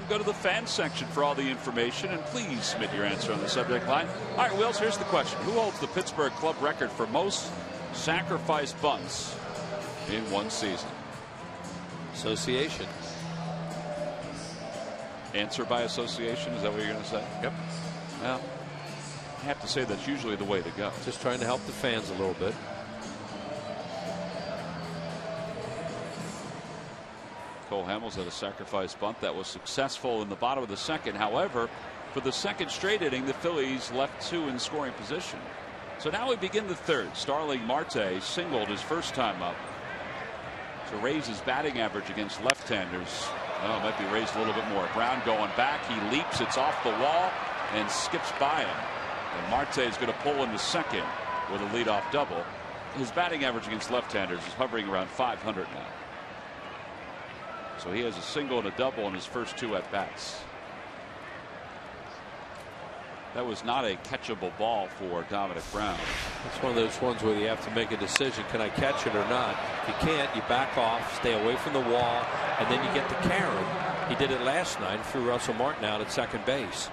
Go to the fan section for all the information, and please submit your answer on the subject line. All right, Wills, here's the question. Who holds the Pittsburgh club record for most sacrifice bunts in one season? Association. Answer by association? Is that what you're going to say? Yep. Well, I have to say that's usually the way to go. Just trying to help the fans a little bit. Cole Hamels had a sacrifice bunt that was successful in the bottom of the second. However, for the second straight inning, the Phillies left two in scoring position. So now we begin the third. Starling Marte singled his first time up to raise his batting average against left-handers. Oh, it might be raised a little bit more. Brown going back. He leaps. It's off the wall and skips by him. And Marte is going to pull into second with a leadoff double. His batting average against left-handers is hovering around 500 now. So he has a single and a double in his first two at bats. That was not a catchable ball for Dominic Brown. It's one of those ones where you have to make a decision. Can I catch it or not? If you can't, you back off, stay away from the wall, and then you get to Karen. He did it last night and threw Russell Martin out at second base.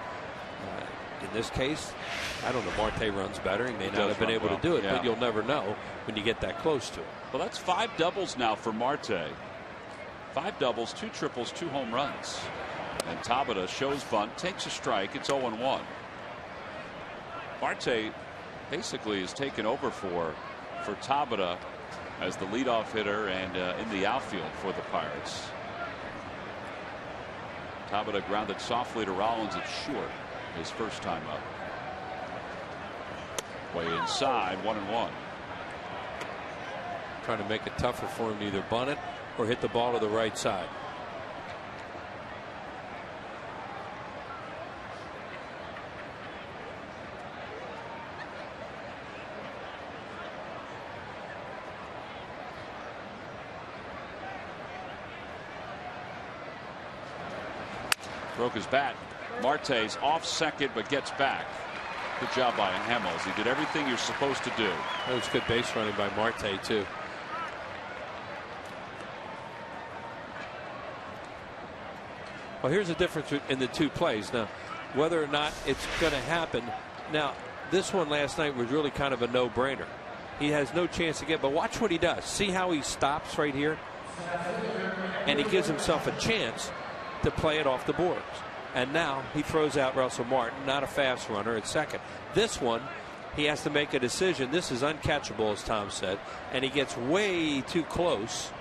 In this case, I don't know. Marte runs better. He may not have been able to do it, but you'll never know when you get that close to it. Well, that's 5 doubles now for Marte. 5 doubles, 2 triples, 2 home runs. And Tabata shows bunt, takes a strike. It's 0-1. Marte basically is taken over for Tabata as the leadoff hitter and in the outfield for the Pirates. Tabata grounded softly to Rollins at short his first time up. Way inside, 1-1. Trying to make it tougher for him to either bunt it or hit the ball to the right side. Broke his bat. Marte's off second but gets back. Good job by Hamels. He did everything you're supposed to do. That was good base running by Marte too. Well, here's the difference in the two plays. Now, whether or not it's going to happen. Now, this one last night was really kind of a no-brainer. He has no chance to get, but watch what he does. See how he stops right here? And he gives himself a chance to play it off the boards. And now he throws out Russell Martin, not a fast runner at second. This one, he has to make a decision. This is uncatchable, as Tom said, and he gets way too close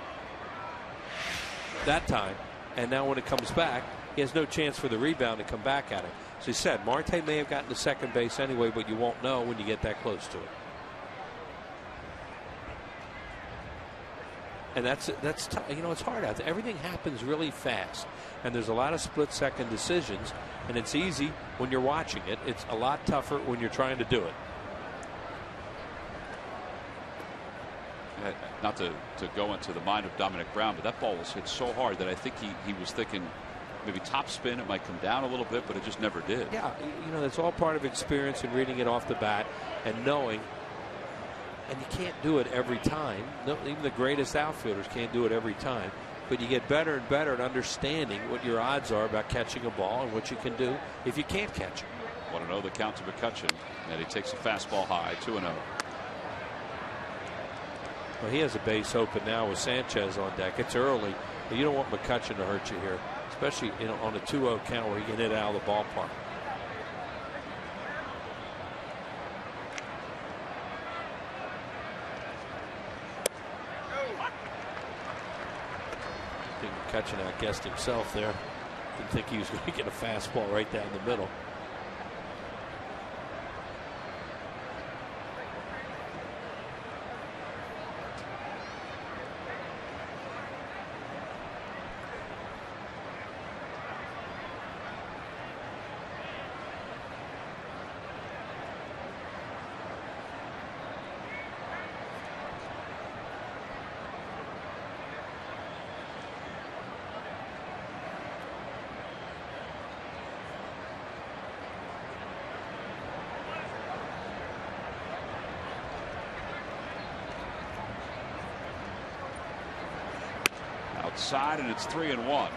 that time. And now when it comes back, he has no chance for the rebound to come back at him. As he said, Marte may have gotten to second base anyway, but you won't know when you get that close to it. And that's you know, it's hard out there. Everything happens really fast, and there's a lot of split-second decisions, and it's easy when you're watching it. It's a lot tougher when you're trying to do it. Not to go into the mind of Dominic Brown, but that ball was hit so hard that I think he was thinking maybe top spin, it might come down a little bit, but it just never did. Yeah, you know, that's all part of experience and reading it off the bat and knowing. And you can't do it every time. No, even the greatest outfielders can't do it every time. But you get better and better at understanding what your odds are about catching a ball and what you can do if you can't catch it. 1-0 the count to McCutchen, and he takes a fastball high, 2-0. Well, he has a base open now with Sanchez on deck. It's early, but you don't want McCutchen to hurt you here, especially on a 2-0 count where he can hit it out of the ballpark. McCutchen outguessed himself there. Didn't think he was going to get a fastball right down the middle. Outside, and it's 3-1.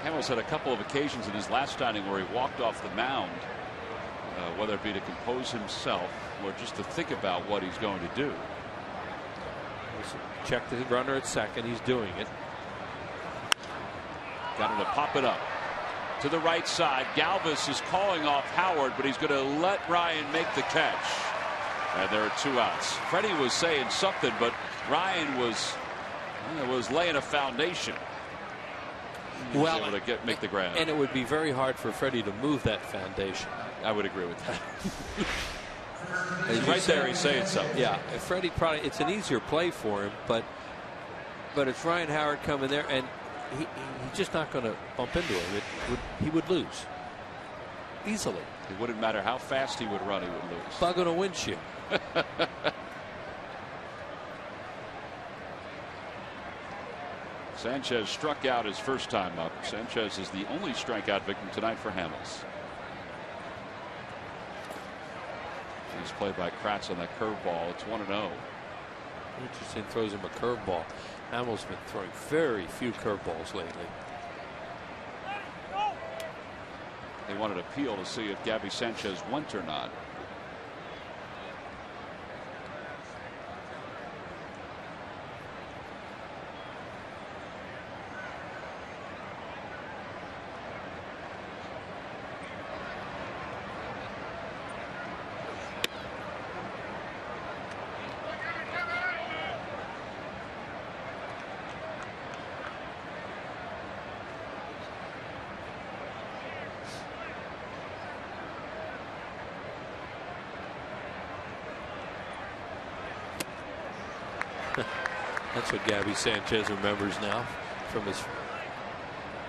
Hamels had a couple of occasions in his last outing where he walked off the mound, whether it be to compose himself or just to think about what he's going to do. Check the runner at second. He's doing it. Got him to pop it up to the right side. Galvis is calling off Howard, but he's going to let Ryan make the catch. And there are 2 outs. Freddie was saying something, but Ryan was laying a foundation. He was able to make the grab. And it would be very hard for Freddie to move that foundation. I would agree with that. He's right there. He's saying something. Yeah, Freddie probably, it's an easier play for him, but it's Ryan Howard coming there, and he's just not going to bump into him. He would lose easily. It wouldn't matter how fast he would run, he would lose. Bug on a windshield. Sanchez struck out his first time up. Sanchez is the only strikeout victim tonight for Hamels. He's played by Kratz on that curveball. It's 1-0. Interesting, throws him a curveball. Hamels been throwing very few curveballs lately. They wanted to appeal to see if Gabby Sanchez went or not. That's what Gabby Sanchez remembers now from his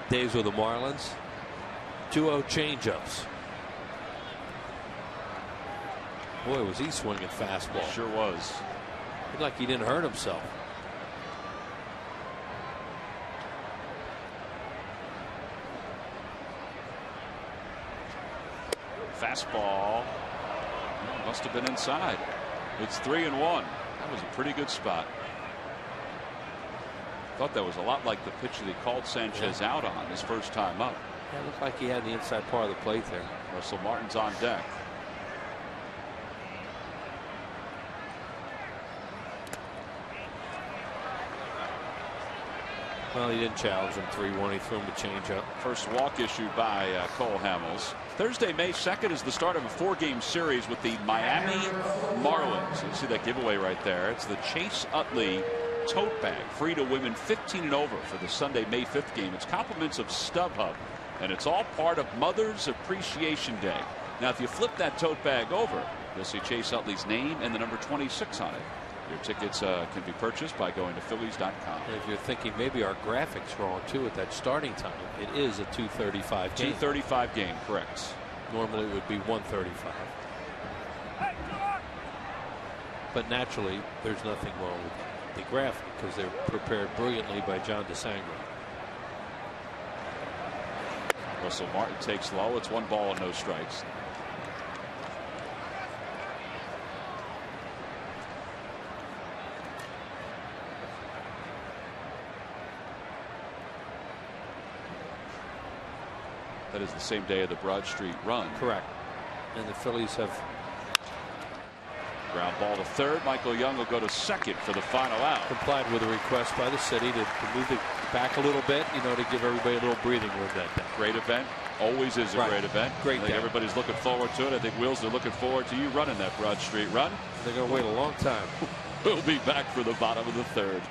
days with the Marlins. 2-0 changeups. Boy, was he swinging fastball. Sure was. Looked like he didn't hurt himself. Fastball. Must have been inside. It's 3-1. That was a pretty good spot. Thought that was a lot like the pitch that he called Sanchez out on his first time up. Yeah, it looked like he had the inside part of the plate there. Russell Martin's on deck. Well, he didn't challenge him 3-1. He threw him a changeup. First walk issued by Cole Hamels. Thursday, May 2nd is the start of a 4-game series with the Miami Marlins. You see that giveaway right there. It's the Chase Utley tote bag, free to women 15 and over for the Sunday, May 5th game. It's compliments of StubHub, and it's all part of Mother's Appreciation Day. Now, if you flip that tote bag over, you'll see Chase Utley's name and the number 26 on it. Your tickets can be purchased by going to Phillies.com. And if you're thinking maybe our graphics wrong too at that starting time, it is a 2:35 game. 2:35 game, correct. Normally it would be 1:35. But naturally, there's nothing wrong with the graphic because they're prepared brilliantly by John DeSangre. Russell Martin takes low. It's 1 ball and no strikes. That is the same day of the Broad Street run. Correct. And the Phillies have ground ball to third. Michael Young will go to second for the final out. Complied with a request by the city to move it back a little bit, you know, to give everybody a little breathing room that day. Great event. Always is a great event. Great day. Everybody's looking forward to it. I think Wheels are looking forward to you running that Broad Street run. They're going to wait a long time. We'll be back for the bottom of the third.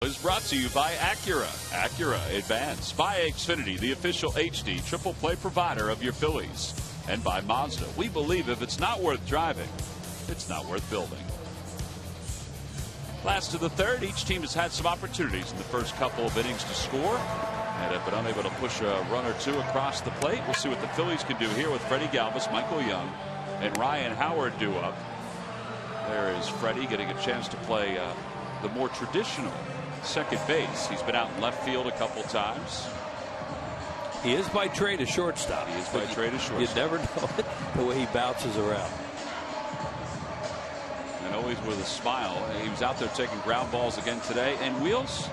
Is brought to you by Acura. Acura Advance. By Xfinity, the official HD triple play provider of your Phillies. And by Mazda. We believe if it's not worth driving, it's not worth building. Last to the third, each team has had some opportunities in the first couple of innings to score and have been unable to push a run or two across the plate. We'll see what the Phillies can do here with Freddie Galvis, Michael Young, and Ryan Howard due up. There is Freddie getting a chance to play the more traditional second base. He's been out in left field a couple times. He is by trade a shortstop. He is by trade a shortstop. You never know the way he bounces around. And always with a smile. He was out there taking ground balls again today. And Wheels,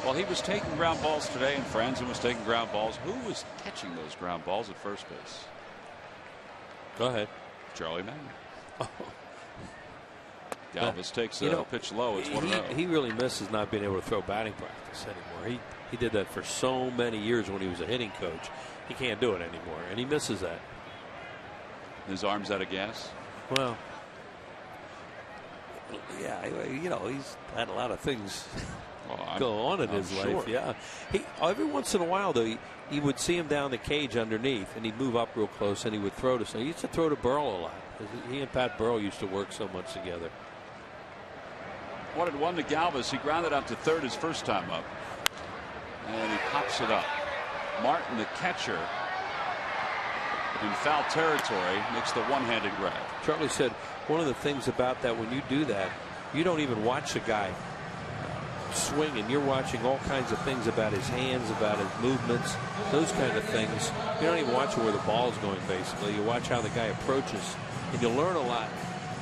well, he was taking ground balls today, and Franzen was taking ground balls. Who was catching those ground balls at first base? Go ahead. Charlie Manning. Oh. Galvis takes a pitch low. It's 1-0. He really misses not being able to throw batting practice anymore. He did that for so many years when he was a hitting coach. He can't do it anymore, and he misses that. His arm's out of gas. Well, yeah, you know, he's had a lot of things go on in his life. Yeah, every once in a while though, you would see him down the cage underneath, and he'd move up real close, and he would throw to. So he used to throw to Burrell a lot. He and Pat Burrell used to work so much together. 1-1 to Galvis. He grounded out to third his first time up, and he pops it up. Martin, the catcher, in foul territory, makes the one-handed grab. Charlie said one of the things about that, when you do that, you don't even watch a guy swing, and you're watching all kinds of things about his hands, about his movements, those kind of things. You don't even watch where the ball's going, basically. You watch how the guy approaches, and you learn a lot.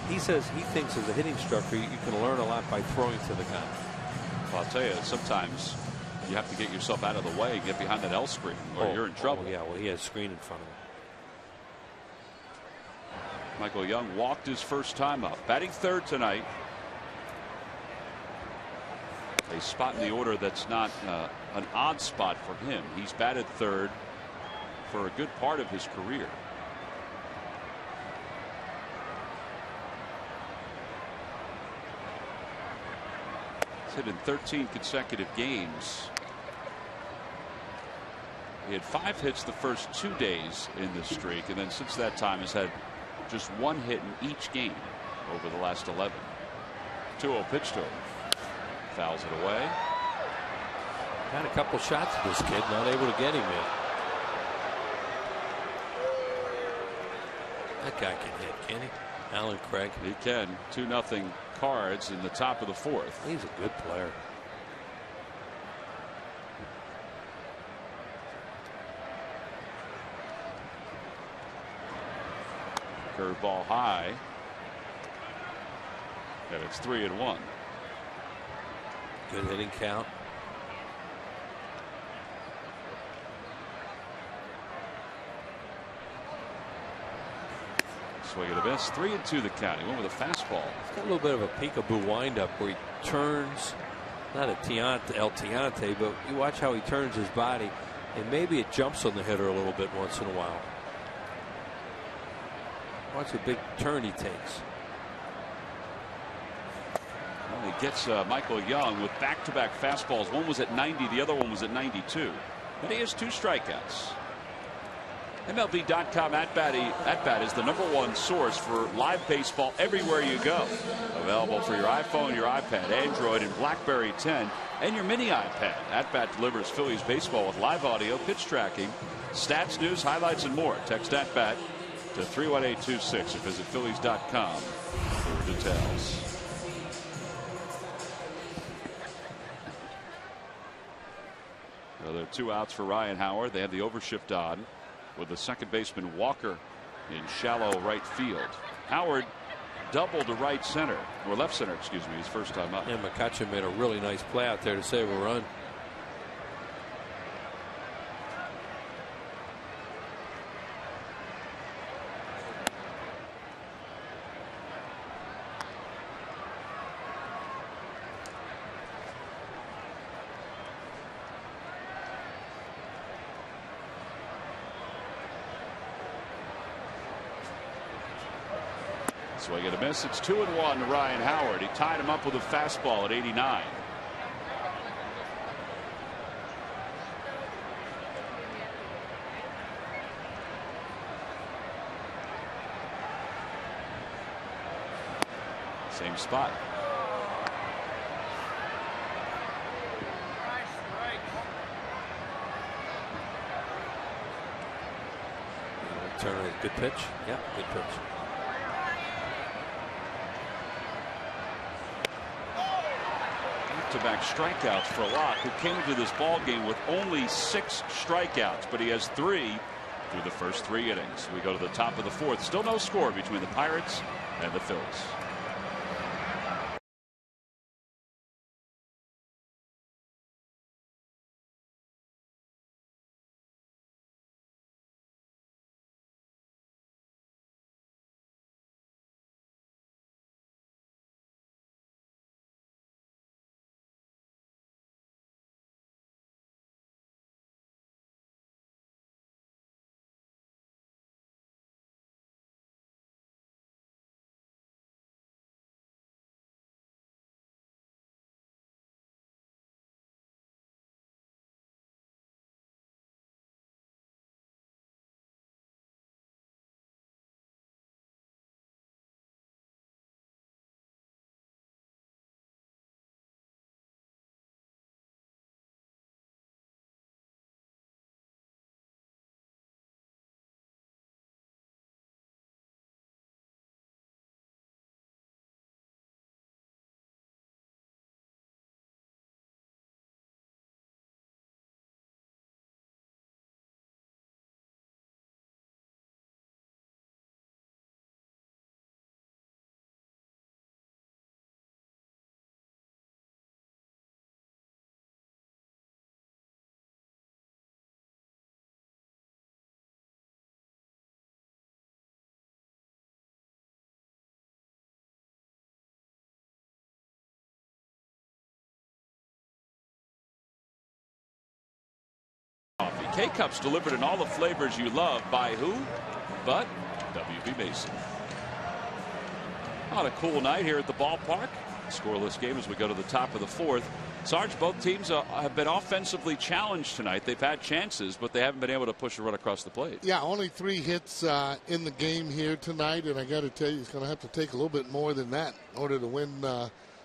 He says he thinks as a hitting instructor you can learn a lot by throwing to the guy. Well, I'll tell you, sometimes you have to get yourself out of the way, get behind that L screen, or you're in trouble. Yeah, well, he has a screen in front of him. Michael Young walked his first time up, batting third tonight. A spot in the order that's not an odd spot for him. He's batted third for a good part of his career. He's hit in 13 consecutive games. He had 5 hits the first 2 days in this streak, and then since that time has had just 1 hit in each game over the last 11. 2-0 pitch to him. Fouls it away. Had a couple shots at this kid, not able to get him yet. That guy can hit, can he? Alan Craig. He can. 2-0 Cards in the top of the 4th. He's a good player. Curveball high. And it's 3-1. Good hitting count. Swing and a miss. 3-2 the count. He went with a fastball. He's got a little bit of a peekaboo windup where he turns, not a El Tiante, but you watch how he turns his body, and maybe it jumps on the hitter a little bit once in a while. Watch the big turn he takes. Well, he gets Michael Young with back-to-back fastballs. One was at 90, the other one was at 92. And he has 2 strikeouts. MLB.com at bat is the #1 source for live baseball everywhere you go. Available for your iPhone, your iPad, Android, and BlackBerry 10, and your mini iPad. At Bat delivers Phillies baseball with live audio, pitch tracking, stats, news, highlights, and more. Text at bat to 31826 or visit Phillies.com for details. Well, there are 2 outs for Ryan Howard. They have the overshift on with the second baseman Walker in shallow right field. Howard doubled to right center, or left center, excuse me, his first time up. And McCutcheon made a really nice play out there to save a run. Swing and a miss. It's 2-1 to Ryan Howard. He tied him up with a fastball at 89. Same spot. Turner, good pitch. Yeah, good pitch. Back strikeouts for Locke, who came to this ball game with only 6 strikeouts, but he has 3 through the first 3 innings. We go to the top of the 4th. Still no score between the Pirates and the Phillies. K-Cups delivered in all the flavors you love. By who? But W.B. Mason. On a cool night here at the ballpark. Scoreless game as we go to the top of the fourth. Sarge, both teams have been offensively challenged tonight. They've had chances, but they haven't been able to push a run across the plate. Yeah, only 3 hits in the game here tonight, and I got to tell you, it's going to have to take a little bit more than that in order to win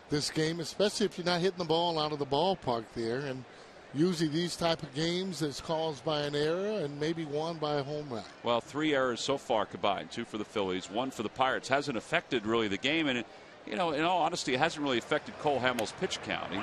this game, especially if you're not hitting the ball out of the ballpark there. And usually these type of games is caused by an error and maybe won by a home run. Well, 3 errors so far combined, 2 for the Phillies, 1 for the Pirates. Hasn't affected really the game, and in all honesty, it hasn't really affected Cole Hamels' pitch count. He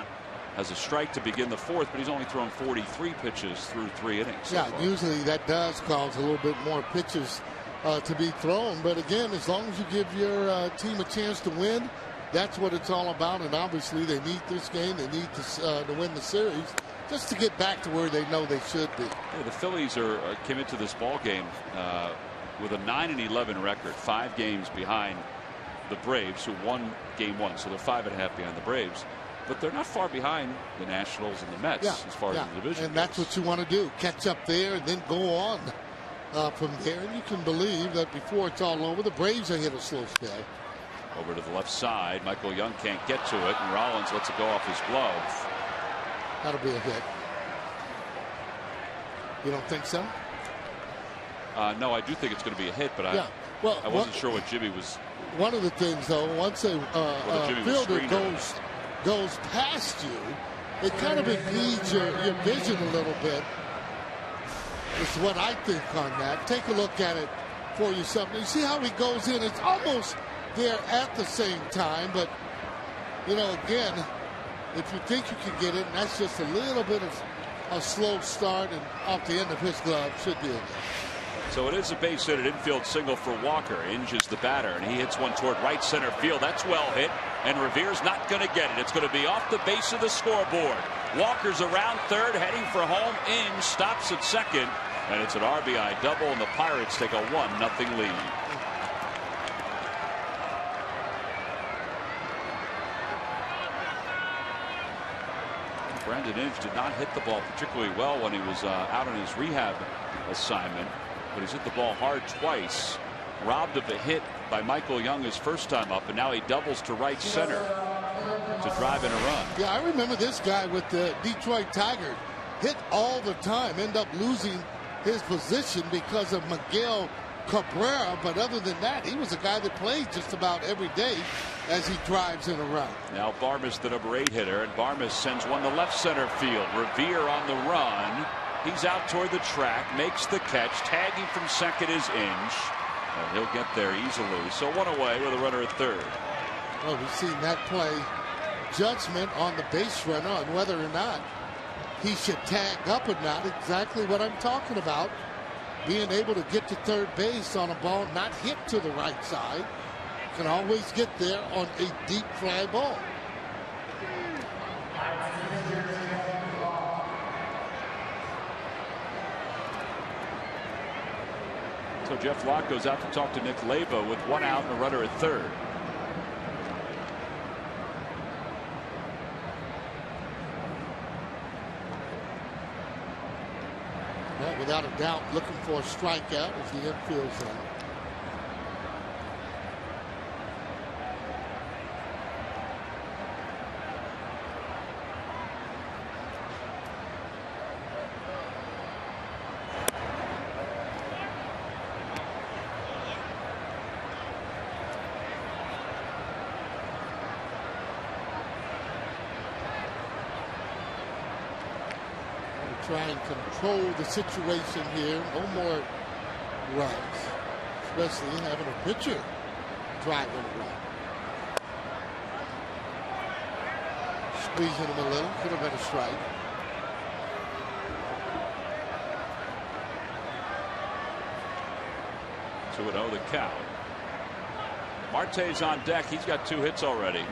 has a strike to begin the fourth, but he's only thrown 43 pitches through 3 innings. So yeah, usually that does cause a little bit more pitches to be thrown. But again, as long as you give your team a chance to win, that's what it's all about. And obviously, they need this game. They need to win the series just to get back to where they know they should be. Yeah, the Phillies came into this ball game with a 9-11 record, 5 games behind the Braves, who won game 1, so they're 5.5 behind the Braves. But they're not far behind the Nationals and the Mets as far as the division and that's goes. what you want to do, catch up there and then go on from there. And you can believe that before it's all over, the Braves are hit a slow spell. Over to the left side, Michael Young can't get to it, and Rollins lets it go off his glove. That'll be a hit. You don't think so? No, I do think it's going to be a hit, but I wasn't sure what Jimmy was. One of the things, though, once a fielder goes past you, it kind of impedes your vision a little bit. Is what I think on that. Take a look at it for yourself. You see how he goes in? It's almost there at the same time, but again, if you think you can get it, and that's just a little bit of a slow start, and off the end of his glove should be it. So it is a base hit, an infield single for Walker. Inge is the batter, and he hits one toward right center field. That's well hit, and Revere's not going to get it. It's going to be off the base of the scoreboard. Walker's around third, heading for home. Inge stops at second, and it's an RBI double, and the Pirates take a 1-0 lead. Brandon Inge did not hit the ball particularly well when he was out on his rehab assignment, but he's hit the ball hard twice. Robbed of a hit by Michael Young his first time up, and now he doubles to right center to drive in a run. Yeah, I remember this guy with the Detroit Tigers. Hit all the time, end up losing his position because of Miguel Cabrera, but other than that, he was a guy that played just about every day as he drives in a run. Now Barmes, the number 8 hitter, and Barmes sends one to left center field. Revere on the run. He's out toward the track, makes the catch. Tagging from second is Inge, and he'll get there easily. So 1 away with a runner at third. Well, we've seen that play judgment on the base runner on whether or not he should tag up or not. Exactly what I'm talking about. Being able to get to third base on a ball not hit to the right side. Can always get there on a deep fly ball. So Jeff Locke goes out to talk to Nick Leyba with 1 out and a runner at third. Well, without a doubt, looking for a strikeout as the infield zone. Try and control the situation here. No more runs, especially having a pitcher driving a run. Squeezing him a little, could have been a strike. So 2-0 the count. Marte's on deck. He's got 2 hits already.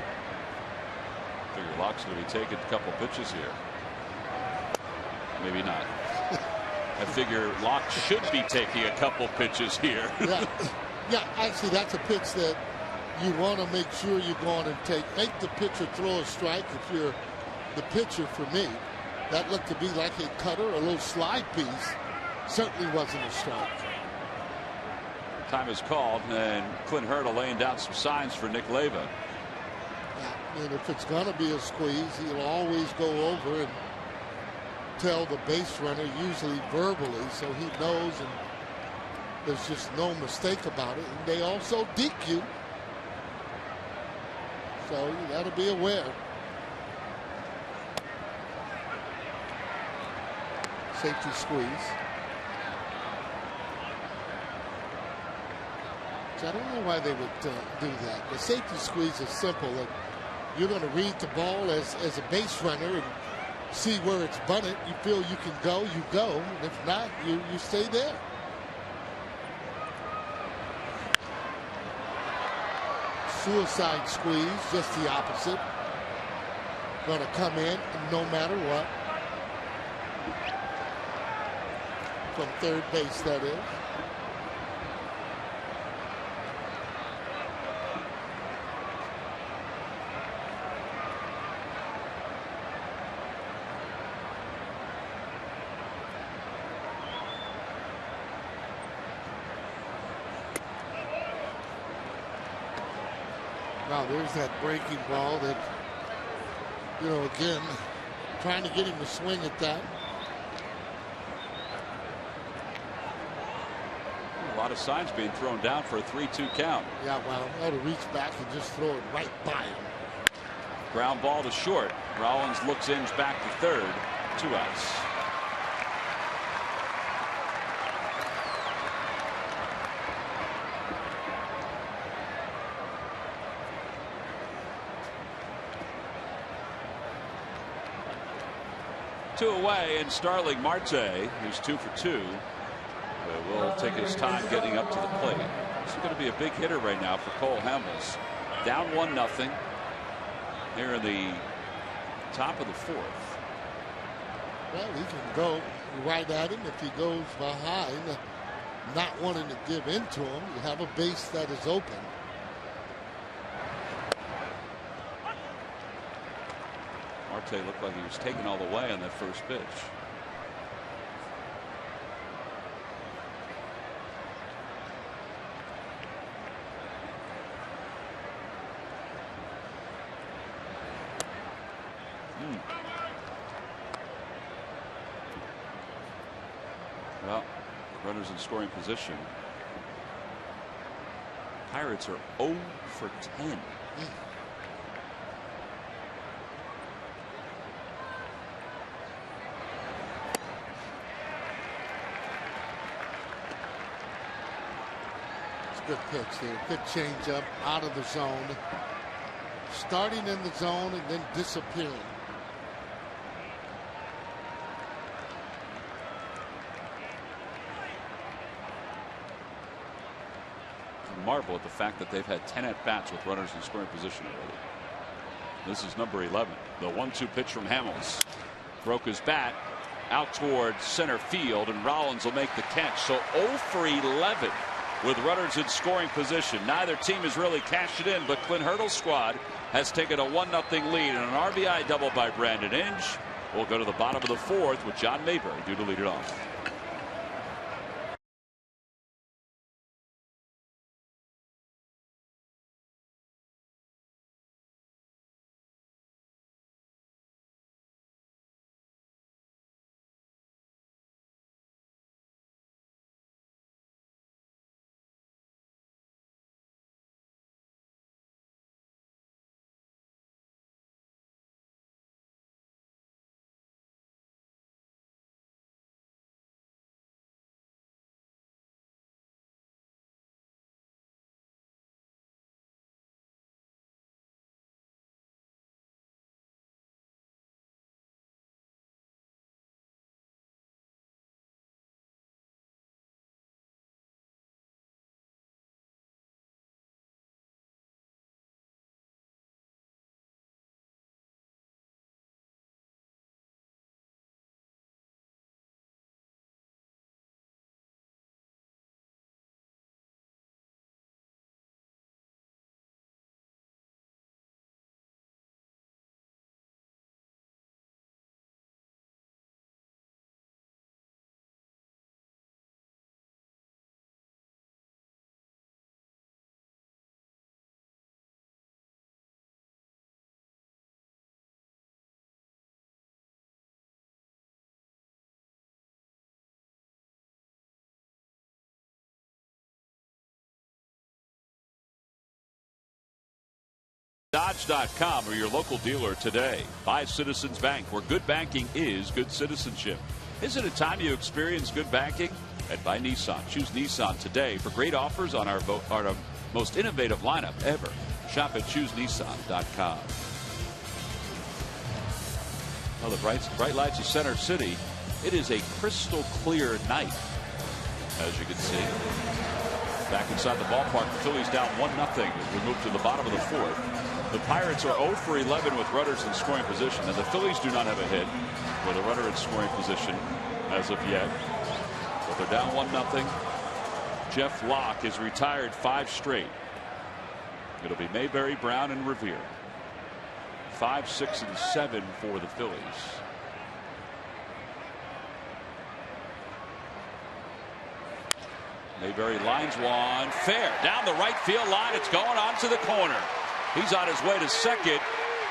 Figure Locke's going to be taking a couple pitches here. Maybe not. I figure Locke should be taking a couple pitches here. Yeah, actually, that's a pitch that you want to make sure you're going to make the pitcher throw a strike. If you're the pitcher, for me, that looked to be like a cutter, a little slide piece certainly wasn't a strike. Time is called, and Clint Hurdle laying down some signs for Nick Leva. Yeah, and if it's going to be a squeeze, he'll always go over and tell the base runner, usually verbally, so he knows, and there's just no mistake about it. And they also DQ, so you got to be aware. Safety squeeze. So I don't know why they would do that. The safety squeeze is simple. Like, you're going to read the ball as a base runner and see where it's bunted. You feel you can go, you go. And if not, you stay there. Suicide squeeze, just the opposite. Going to come in no matter what. From third base, that is. Wow, there's that breaking ball that, you know, again, trying to get him to swing at that. A lot of signs being thrown down for a 3-2 count. Yeah, well, ought to reach back and just throw it right by him. Ground ball to short. Rollins looks in back to third. 2 outs. Two away, and Starling Marte, who's 2 for 2, will take his time getting up to the plate. This is going to be a big hitter right now for Cole Hamels. Down 1-0 here in the top of the 4th. Well, he can go right at him if he goes behind, not wanting to give in to him. You have a base that is open. Marte looked like he was taken all the way on that first pitch. Well, runners in scoring position. Pirates are 0 for 10. Good pitch there. Good change up out of the zone. Starting in the zone and then disappearing. I marvel at the fact that they've had 10 at-bats with runners in scoring position already. This is number 11. The 1-2 pitch from Hamels. Broke his bat out towards center field, and Rollins will make the catch. So 0 for 11. With runners in scoring position. Neither team has really cashed it in, but Clint Hurdle's squad has taken a 1-0 lead, and an RBI double by Brandon Inge. We'll go to the bottom of the 4th with John Mayberry due to lead it off. DodgeDodge.com or your local dealer today. Buy Citizens Bank, where good banking is good citizenship. Isn't it time you experience good banking? And by Nissan. Choose Nissan today for great offers on our most innovative lineup ever. Shop at ChooseNissan.com. Well, the bright lights of Center City. It is a crystal clear night, as you can see. Back inside the ballpark, the Phillies down 1-0 as we move to the bottom of the fourth. The Pirates are 0 for 11 with runners in scoring position, and the Phillies do not have a hit with a runner in scoring position as of yet. But they're down 1-0. Jeff Locke is retired 5 straight. It'll be Mayberry, Brown, and Revere. 5, 6, and 7 for the Phillies. Mayberry lines one fair down the right field line. It's going on to the corner. He's on his way to second.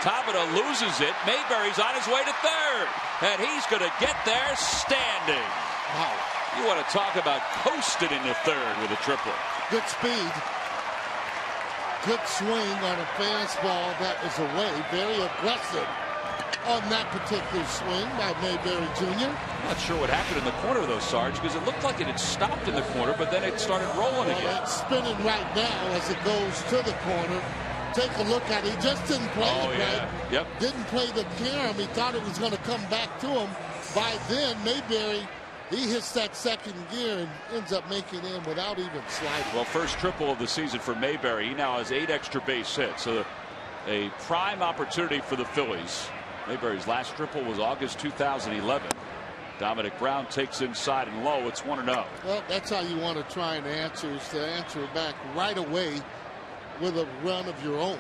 Tabata loses it. Mayberry's on his way to third, and he's going to get there standing. Wow. You want to talk about coasting into third with a triple. Good speed. Good swing on a fastball that was away. Very aggressive on that particular swing by Mayberry Jr. Not sure what happened in the corner of those, Sarge, because it looked like it had stopped in the corner, but then it started rolling again. It's spinning right now as it goes to the corner. Take a look at it. He just didn't play it right. Yep. Didn't play the carom. He thought it was going to come back to him. By then, Mayberry, he hits that second gear and ends up making in without even sliding. Well, first triple of the season for Mayberry. He now has 8 extra base hits. So a prime opportunity for the Phillies. Mayberry's last triple was August 2011. Dominic Brown takes inside and low. It's 1-0. Well, that's how you want to try and answer, is to answer it back right away with a run of your own.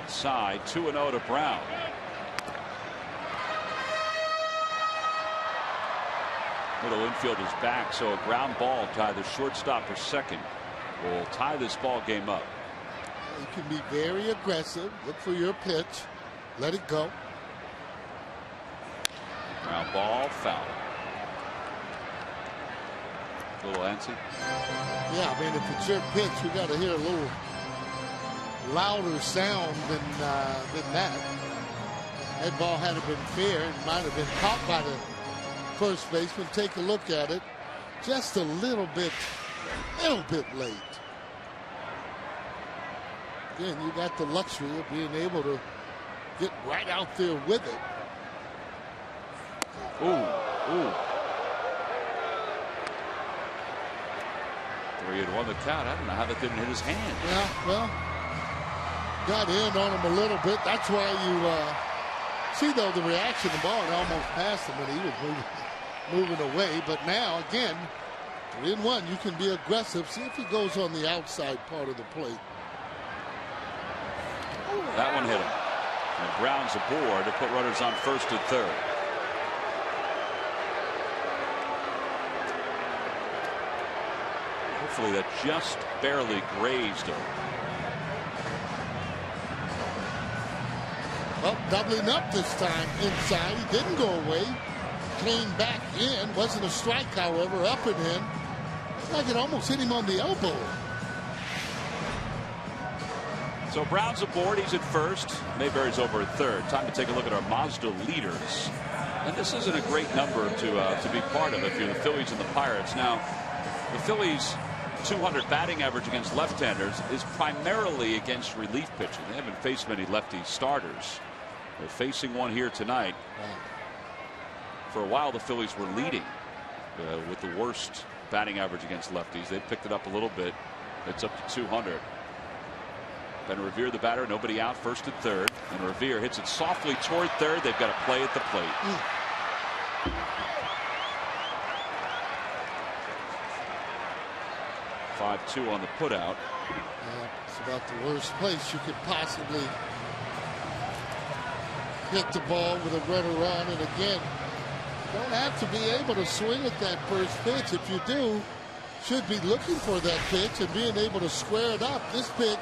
Inside, 2-0 to Brown. Middle infield is back, so a ground ball to either shortstop or second will tie this ball game up. You can be very aggressive. Look for your pitch. Let it go. Ground ball, foul. A little antsy. Yeah, I mean, if it's your pitch, you got to hear a little louder sound than that. That ball had been fair. It might have been caught by the first baseman. Take a look at it. Just a little bit late. Again, you got the luxury of being able to get right out there with it. Ooh. 3-1 the count. I don't know how that didn't hit his hand. Yeah, well, got in on him a little bit. That's why you see, though, the reaction. The ball had almost passed him when he was moving away. But now, again, 3-1, you can be aggressive. See if he goes on the outside part of the plate. That one hit him. And Brown's aboard to put runners on first and third. Hopefully that just barely grazed him. Well, doubling up this time inside. He didn't go away. Came back in. Wasn't a strike, however. Up and in. It's like it almost hit him on the elbow. So Brown's aboard. He's at first. Mayberry's over at third. Time to take a look at our Mazda leaders. And this isn't a great number to be part of if you're the Phillies and the Pirates. Now, the Phillies' 200 batting average against left-handers is primarily against relief pitching. They haven't faced many lefty starters. They're facing one here tonight. For a while, the Phillies were leading with the worst batting average against lefties. They picked it up a little bit. It's up to 200. Ben Revere, the batter, nobody out, first and third. And Revere hits it softly toward third. They've got to play at the plate. 5-2 on the putout. It's about the worst place you could possibly hit the ball with a runner on. And again, you don't have to be able to swing at that first pitch. If you do, should be looking for that pitch and being able to square it up. This pitch,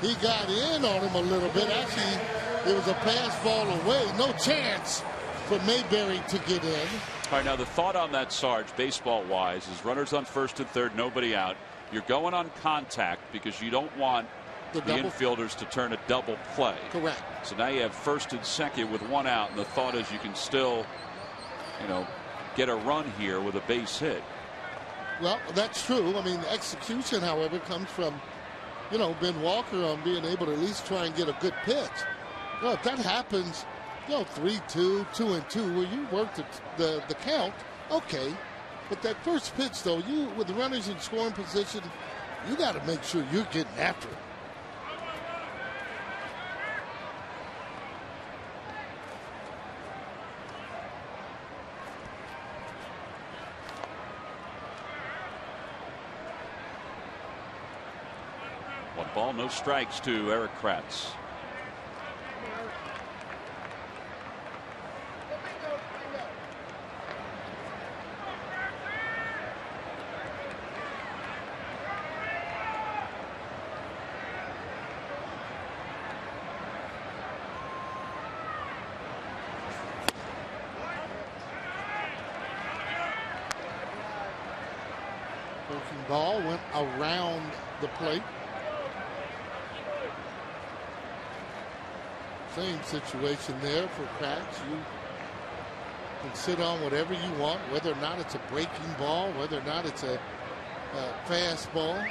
he got in on him a little bit. Actually, it was a pass ball away. No chance for Mayberry to get in. All right, now the thought on that, Sarge, baseball-wise, is runners on first and third, nobody out. You're going on contact because you don't want the infielders to turn a double play. Correct. So now you have first and second with one out, and the thought is you can still, get a run here with a base hit. Well, that's true. I mean, the execution, however, comes from, Ben Walker on being able to at least try and get a good pitch. If that happens, 3-2, 2-2, where you work the count, okay. But that first pitch, though, with the runners in scoring position, you got to make sure you're getting after it. One ball, no strikes to Eric Kratz. Broken ball went around the plate. Same situation there for Kratz. You can sit on whatever you want, whether or not it's a breaking ball, whether or not it's a fastball.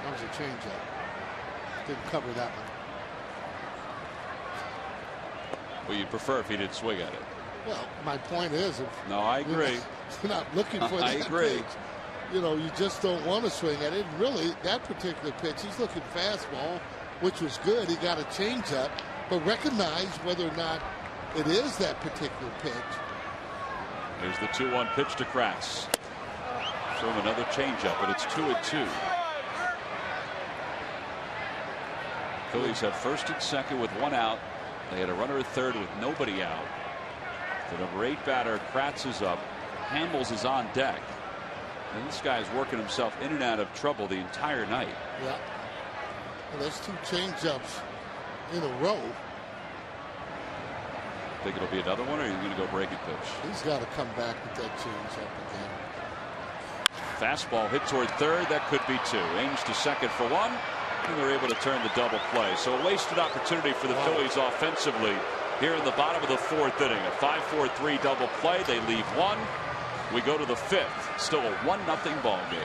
That was a changeup. Didn't cover that one. Well, you'd prefer if he didn't swing at it. Well, my point is, no, I agree. You're not looking for that. I agree. Pitch. You just don't want to swing at it. And really, that particular pitch, he's looking fastball, which was good. He got a changeup, but recognize whether or not it is that particular pitch. Here's the 2-1 pitch to Kratz. Show him another changeup, but it's 2-2. Phillies have first and second with one out. They had a runner at third with nobody out. The number 8 batter, Kratz, is up. Hamels is on deck. And this guy's working himself in and out of trouble the entire night. Yeah. Well, there's 2 changeups in a row. Think it'll be another one, or are you going to go break and pitch? He's got to come back with that changeup again. Fastball hit toward third. That could be 2. Ames to second for 1. And they're able to turn the double play. So a wasted opportunity for the Phillies offensively here in the bottom of the 4th inning. A 5-4-3 double play. They leave 1. We go to the 5th. Still a 1-0 ball game.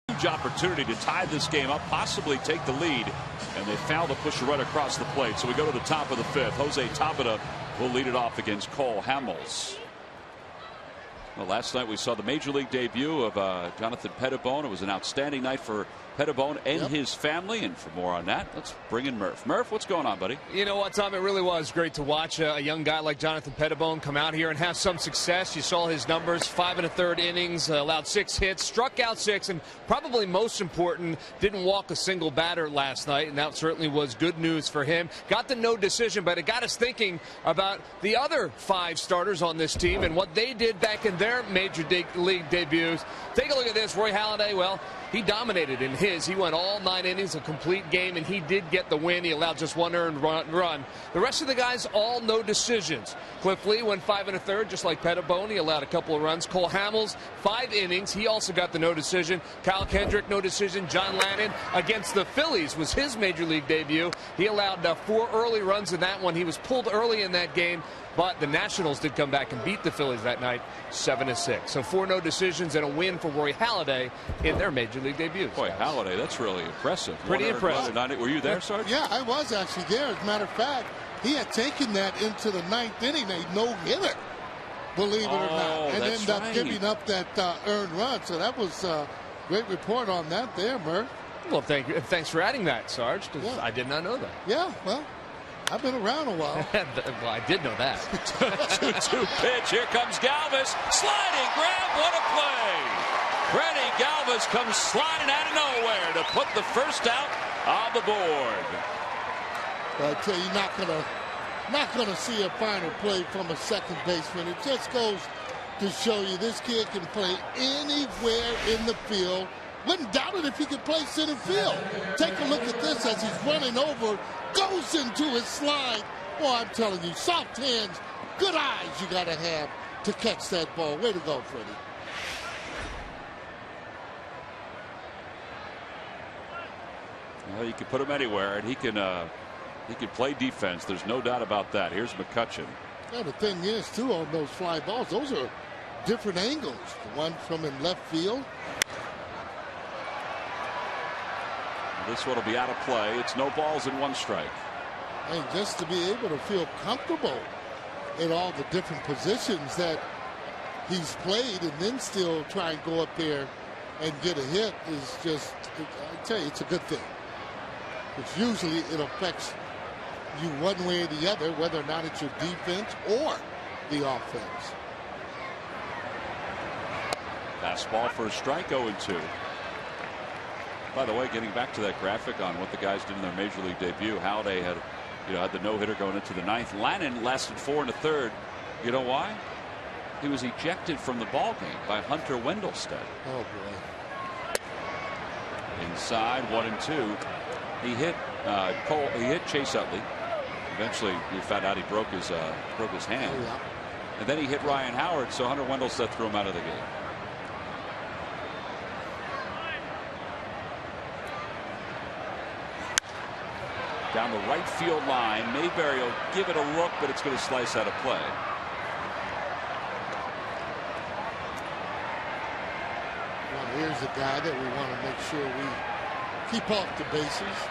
Huge opportunity to tie this game up, possibly take the lead, and they foul to push the run across the plate. So we go to the top of the 5th. Jose Tabata will lead it off against Cole Hamels. Well, last night we saw the Major League debut of Jonathan Pettibone. It was an outstanding night for Pettibone and his family. And for more on that, let's bring in Murph. Murph, what's going on, buddy? You know what, Tom? It really was great to watch a young guy like Jonathan Pettibone come out here and have some success. You saw his numbers, 5 1/3 innings, allowed 6 hits, struck out 6, and probably most important, didn't walk a single batter last night, and that certainly was good news for him. Got the no decision, but it got us thinking about the other 5 starters on this team and what they did back in their Major League debuts. Take a look at this. Roy Halladay, well, he dominated in his. He went all 9 innings, a complete game, and he did get the win. He allowed just 1 earned run. The rest of the guys, all no decisions. Cliff Lee went 5 1/3, just like Pettibone. He allowed a couple of runs. Cole Hamels, 5 innings. He also got the no decision. Kyle Kendrick, no decision. John Lannon against the Phillies was his Major League debut. He allowed 4 early runs in that one. He was pulled early in that game, but the Nationals did come back and beat the Phillies that night 7-6. So 4 no decisions and a win for Roy Halladay in their Major League debuts. Boy, Halladay, that's really impressive. Pretty impressive. Were you there, Sarge? Yeah, I was actually there. As a matter of fact, he had taken that into the 9th inning, a no-hitter, believe it or not, and ended up giving up that earned run. So that was a great report on that there, Murph. Well, thank you. Thanks for adding that, Sarge, because I did not know that. Yeah, well, I've been around a while. Well, I did know that. 2-2 pitch. Here comes Galvis. Sliding grab. What a play. Freddie Galvis comes sliding out of nowhere to put the first out on the board. I tell you, not gonna see a final play from a second baseman. It just goes to show you this kid can play anywhere in the field. Wouldn't doubt it if he could play center field. Take a look at this as he's running over, goes into his slide. Boy, I'm telling you, soft hands, good eyes you gotta have to catch that ball. Way to go, Freddie. Well, you can put him anywhere, and he can play defense. There's no doubt about that. Here's McCutchen. Yeah, the thing is, too, on those fly balls, those are different angles. The one from in left field. This one will be out of play. It's no balls and 1 strike. And just to be able to feel comfortable in all the different positions that he's played and then still try and go up there and get a hit is just, I tell you, it's a good thing. Because usually it affects you one way or the other, whether or not it's your defense or the offense. Fastball for a strike, 0-2. By the way, getting back to that graphic on what the guys did in their Major League debut, Halladay had the no-hitter going into the 9th. Lannon lasted 4 1/3. You know why? He was ejected from the ball game by Hunter Wendelstedt. Oh boy! Inside 1-2. He hit Cole. He hit Chase Utley. Eventually, we found out he broke his hand. Oh, yeah. And then he hit Ryan Howard. So Hunter Wendelstedt threw him out of the game. Down the right field line, Mayberry will give it a look, but it's going to slice out of play. Well, here's a guy that we want to make sure we keep off the bases.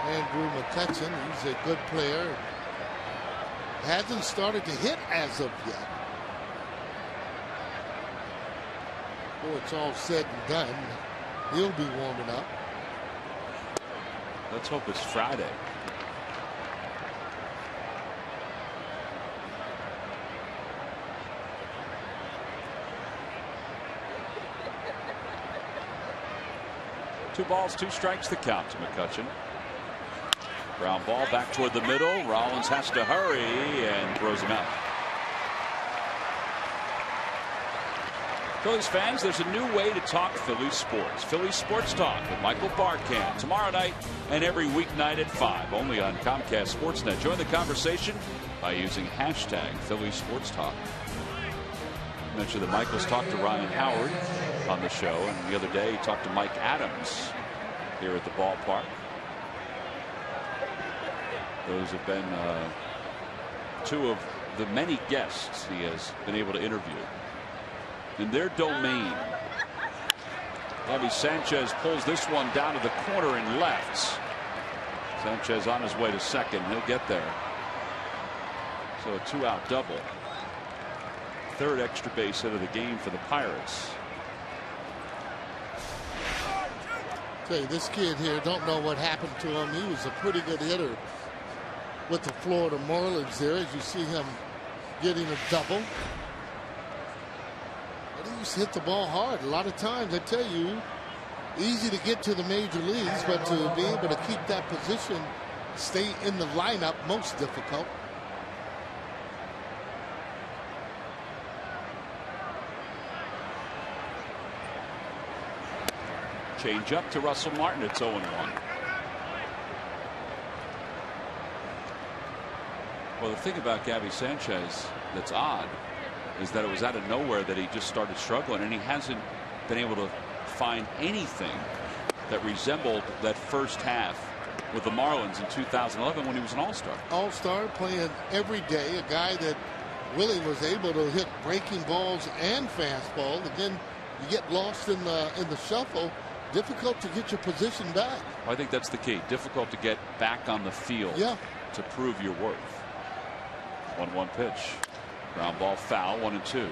Andrew McCutchen, he's a good player. Hasn't started to hit as of yet. Before it's all said and done, he'll be warming up. Let's hope it's Friday. Two balls, 2 strikes, the count to McCutchen. Ground ball back toward the middle. Rollins has to hurry and throws him out. Phillies fans, there's a new way to talk Phillies sports. Phillies Sports Talk with Michael Barkan tomorrow night and every weeknight at 5, only on Comcast Sportsnet. Join the conversation by using hashtag Phillies Sports Talk. I mentioned that Michael's talked to Ryan Howard on the show, and the other day he talked to Mike Adams here at the ballpark. Those have been 2 of the many guests he has been able to interview in their domain. Sanchez pulls this one down to the corner and left. Sanchez on his way to second. He'll get there. So a 2-out double. third extra base hit of the game for the Pirates. Okay, this kid here, don't know what happened to him. He was a pretty good hitter with the Florida Marlins there, as you see him getting a double. But he used to hit the ball hard. A lot of times, I tell you, easy to get to the major leagues, but to be able to keep that position, stay in the lineup, most difficult. Change up to Russell Martin. It's 0-1. Well, the thing about Gabby Sanchez that's odd is that it was out of nowhere that he just started struggling, and he hasn't been able to find anything that resembled that first half with the Marlins in 2011 when he was an all-star. All-star, playing every day, a guy that really was able to hit breaking balls and fastball. Again, you get lost in the shuffle. Difficult to get your position back. Well, I think that's the key. Difficult to get back on the field to prove your worth. 1-1 pitch. Ground ball foul, 1-2.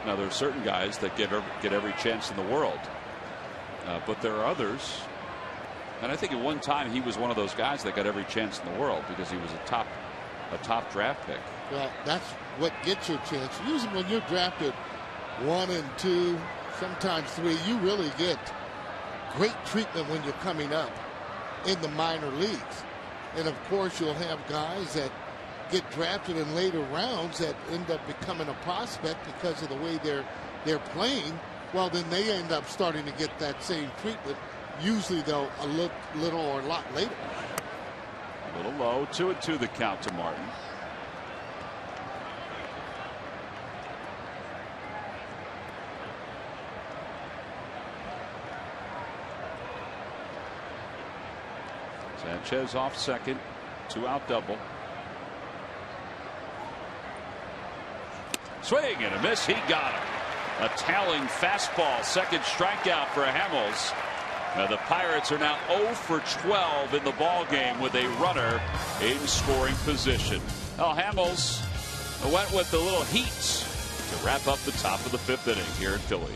Now, there are certain guys that get every chance in the world. But there are others. And I think at one time he was one of those guys that got every chance in the world because he was a top draft pick. Well, that's what gets you a chance. Usually when you're drafted 1 and 2, sometimes 3, you really get great treatment when you're coming up in the minor leagues. And of course, you'll have guys that get drafted in later rounds that end up becoming a prospect because of the way they're playing. Well, then they end up starting to get that same treatment, usually though a little or a lot later. A little low. 2-2 the count to Martin. Sanchez off second, 2-out double. Swing and a miss. He got him. A tailing fastball. Second strikeout for Hamels. Now the Pirates are now 0 for 12 in the ball game with a runner in scoring position. Well, Hamels went with the little heat to wrap up the top of the 5th inning here in Philly.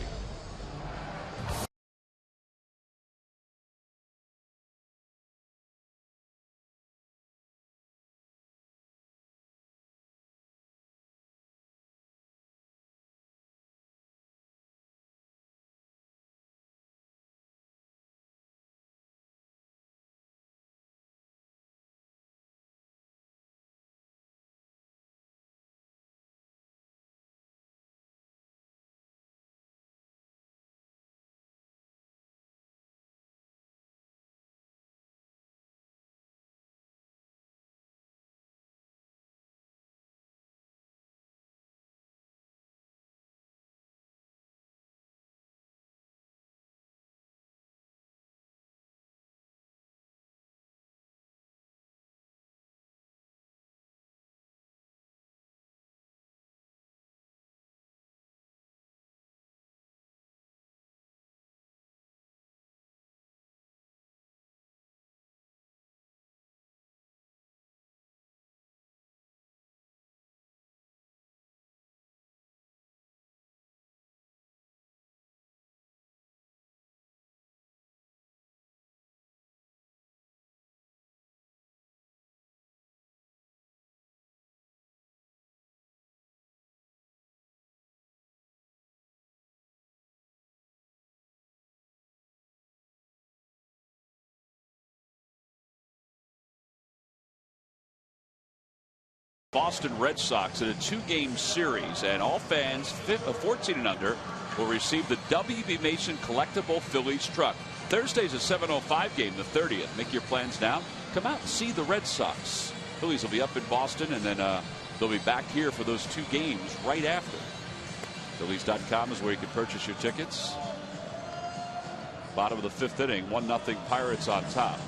Boston Red Sox in a 2-game series, and all fans 14 and under will receive the W.B. Mason collectible Phillies truck. Thursday's a 7:05 game, the 30th. Make your plans now. Come out and see the Red Sox. Phillies will be up in Boston, and then they'll be back here for those 2 games right after. Phillies.com is where you can purchase your tickets. Bottom of the 5th inning, 1-0 Pirates on top.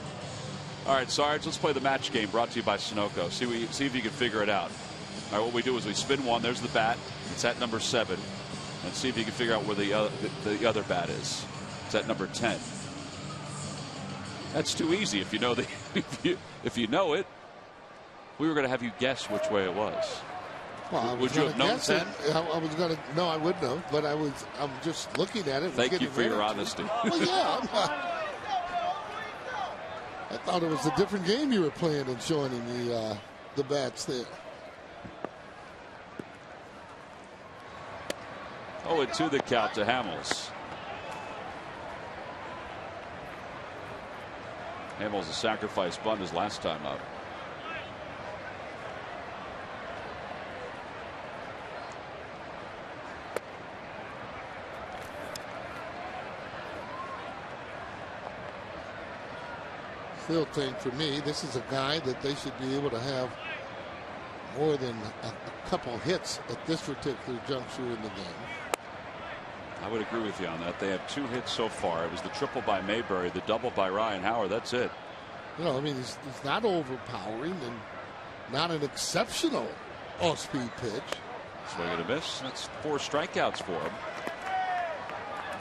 All right, Sarge, let's play the match game brought to you by Sunoco. See if you can figure it out. All right, what we do is we spin one. There's the bat. It's at number 7. And see if you can figure out where the other bat is. It's at number 10. That's too easy if you know if you know it. We were going to have you guess which way it was. Well, would you have known then? I was going to. No, I wouldn't have. But I'm just looking at it. Thank you for your honesty. Well, yeah. I thought it was a different game you were playing and showing me the bats there. 0-2 the count to Hamels. Hamels a sacrifice bunt his last time up. Still think for me, this is a guy that they should be able to have more than a couple hits at this particular juncture in the game. I would agree with you on that. They have 2 hits so far. It was the triple by Mayberry, the double by Ryan Howard. That's it. You know, I mean, he's not overpowering and not an exceptional off-speed pitch. Swing and a miss. That's 4 strikeouts for him.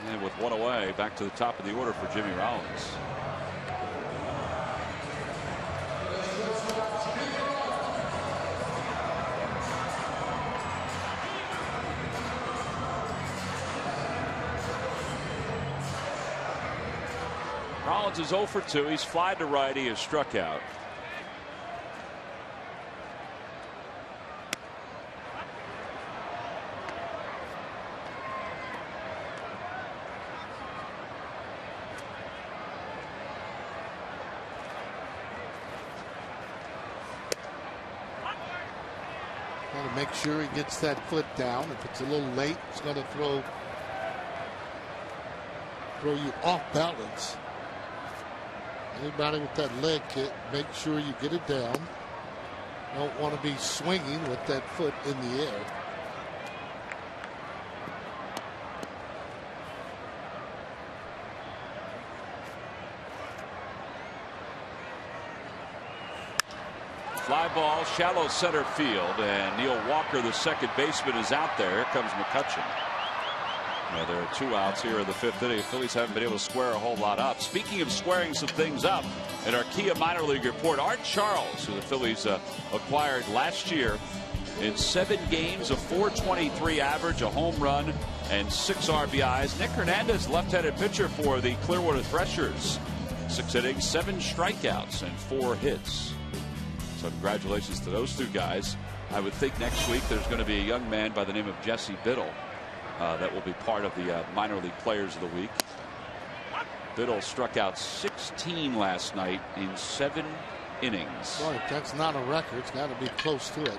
And with 1 away, back to the top of the order for Jimmy Rollins. Rollins is 0 for 2. He's flied to right. He has struck out. Got to make sure he gets that foot down. If it's a little late, it's going to throw you off balance. Anybody with that leg kick, make sure you get it down. Don't want to be swinging with that foot in the air. Fly ball, shallow center field, and Neil Walker, the second baseman, is out there. Here comes McCutchen. Now, there are 2 outs here in the 5th inning. The Phillies haven't been able to square a whole lot up. Speaking of squaring some things up, in our Kia minor league report, Art Charles, who the Phillies acquired last year, in 7 games, a .423 average, a home run, and 6 RBIs. Nick Hernandez, left-handed pitcher for the Clearwater Threshers. 6 innings, 7 strikeouts, and 4 hits. So congratulations to those 2 guys. I would think next week there's going to be a young man by the name of Jesse Biddle that will be part of the minor league players of the week. Biddle struck out 16 last night in 7 innings. Boy, if that's not a record, it's got to be close to it.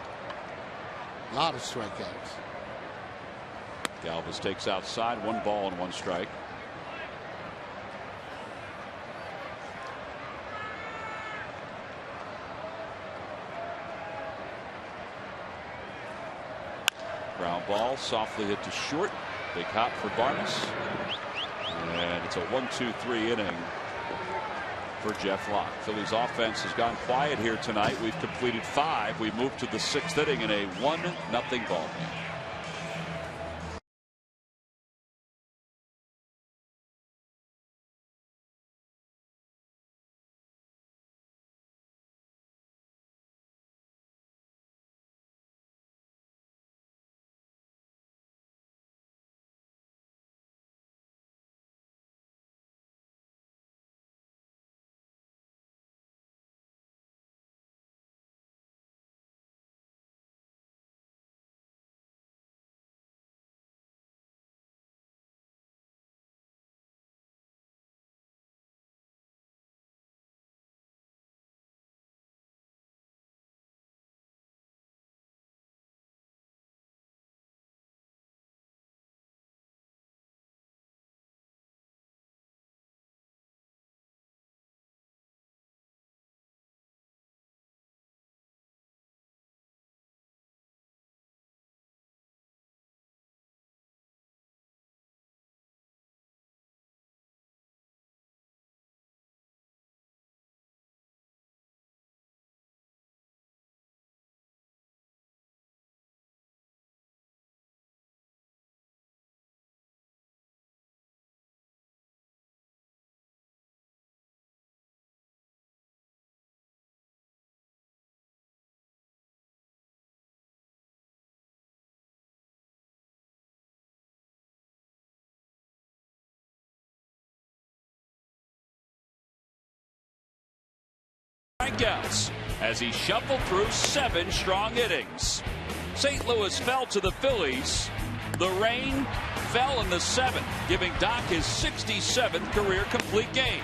A lot of strikeouts. Galvis takes outside, 1 ball and 1 strike. Ground ball softly hit to short. Big hop for Barnes. And it's a 1-2-3 inning for Jeff Locke. Phillies offense has gone quiet here tonight. We've completed 5. We've moved to the 6th inning in a 1-0 ball game. strikeouts as he shuffled through 7 strong innings. St. Louis fell to the Phillies. The rain fell in the 7th, giving Doc his 67th career complete game.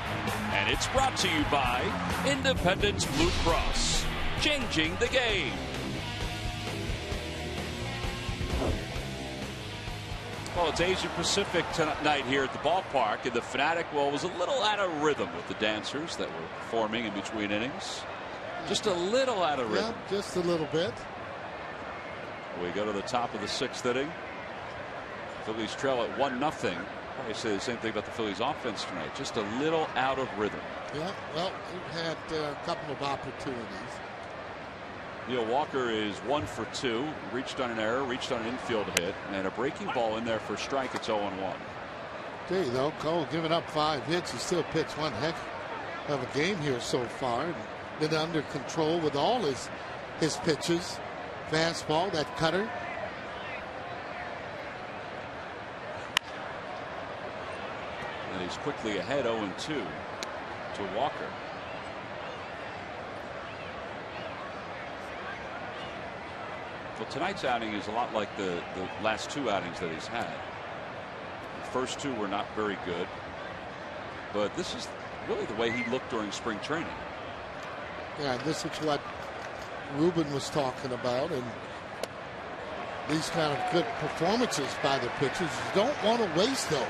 And it's brought to you by Independence Blue Cross, changing the game. Well, it's Asia Pacific tonight here at the ballpark, and the Fanatic, well, was a little out of rhythm with the dancers that were performing in between innings. Just a little out of rhythm. Yeah, just a little bit. We go to the top of the 6th inning. Phillies trail at 1-0. I say the same thing about the Phillies offense tonight. Just a little out of rhythm. Yeah, well, we've had a couple of opportunities. Neil Walker is 1 for 2. Reached on an error, reached on an infield hit, and a breaking ball in there for a strike. It's 0-1. There you go. Cole giving up 5 hits. He still pitched one heck of a game here so far. And been under control with all his pitches. Fastball, that cutter. And he's quickly ahead 0-2 to Walker. Well, tonight's outing is a lot like the last 2 outings that he's had. The first 2 were not very good, but this is really the way he looked during spring training. Yeah, this is what Ruben was talking about, and these kind of good performances by the pitchers, you don't want to waste those.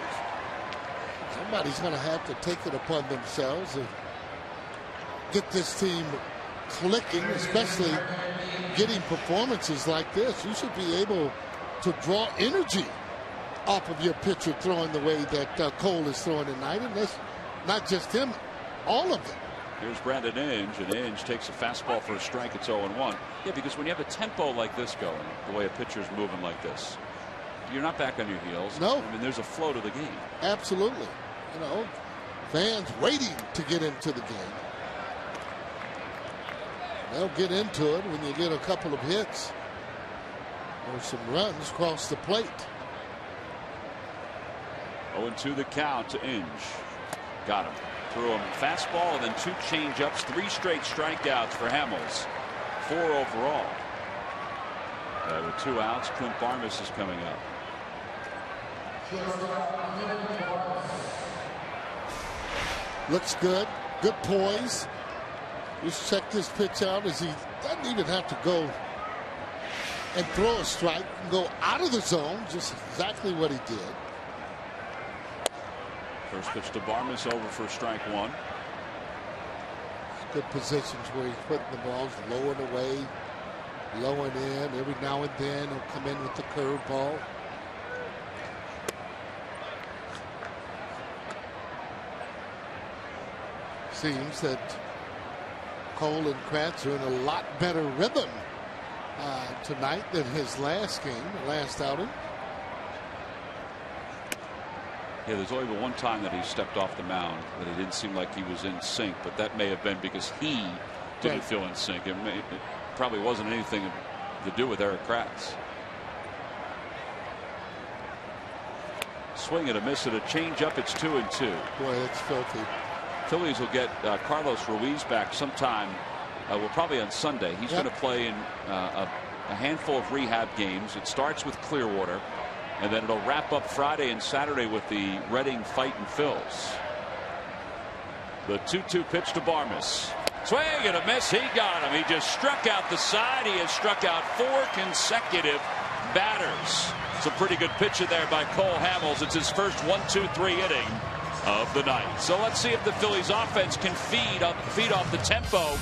Somebody's going to have to take it upon themselves and get this team clicking, especially getting performances like this. You should be able to draw energy off of your pitcher throwing the way that Cole is throwing tonight, and that's not just him, all of them. Here's Brandon Inge, and Inge takes a fastball for a strike. It's 0-1. Yeah, because when you have a tempo like this going, the way a pitcher's moving like this, you're not back on your heels. No. I mean, there's a flow to the game. Absolutely. You know, fans waiting to get into the game. They'll get into it when you get a couple of hits or some runs across the plate. 0-2 the count to Inge. Got him. Threw him fastball and then 2 changeups, 3 straight strikeouts for Hamels. 4 overall. With 2 outs, Clint Barmes is coming up. Looks good. Good poise. Just check this pitch out as he doesn't even have to go and throw a strike and go out of the zone. Just exactly what he did. First pitch to Barmes over for strike 1. Good positions where he's putting the balls low and away, low and in. Every now and then he'll come in with the curveball. Seems that Cole and Kratz are in a lot better rhythm tonight than his last game, last outing. Yeah, there's only been one time that he stepped off the mound that he didn't seem like he was in sync, but that may have been because he didn't feel in sync. It probably wasn't anything to do with Erik Kratz. Swing and a miss at a changeup. It's 2-2. Boy, that's filthy. Phillies will get Carlos Ruiz back sometime. Well, probably on Sunday. He's going to play in a handful of rehab games. It starts with Clearwater, and then it'll wrap up Friday and Saturday with the Reading Fightin' Phils. The 2-2 pitch to Barmes. Swing and a miss. He got him. He just struck out the side. He has struck out 4 consecutive batters. It's a pretty good pitch in there by Cole Hamels. It's his first 1-2-3 inning of the night. So let's see if the Phillies offense can feed off the tempo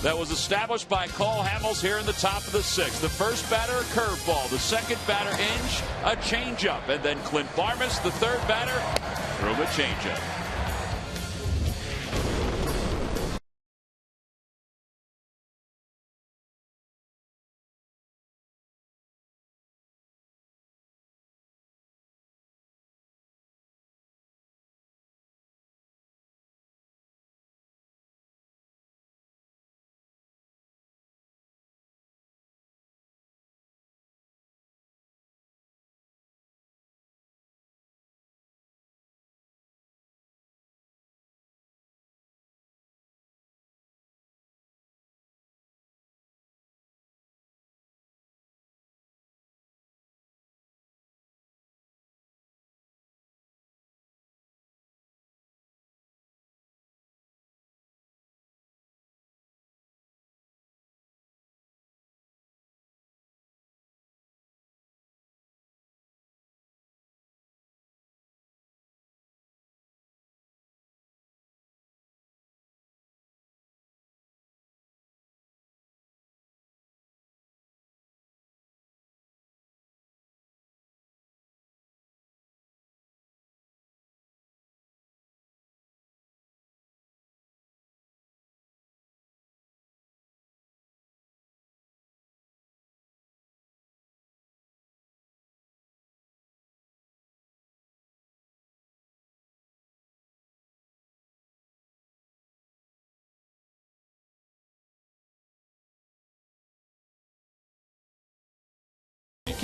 that was established by Cole Hamels here in the top of the 6th. The first batter, a curveball. The second batter, Inge, a changeup. And then Clint Barmes, the third batter, threw him a changeup.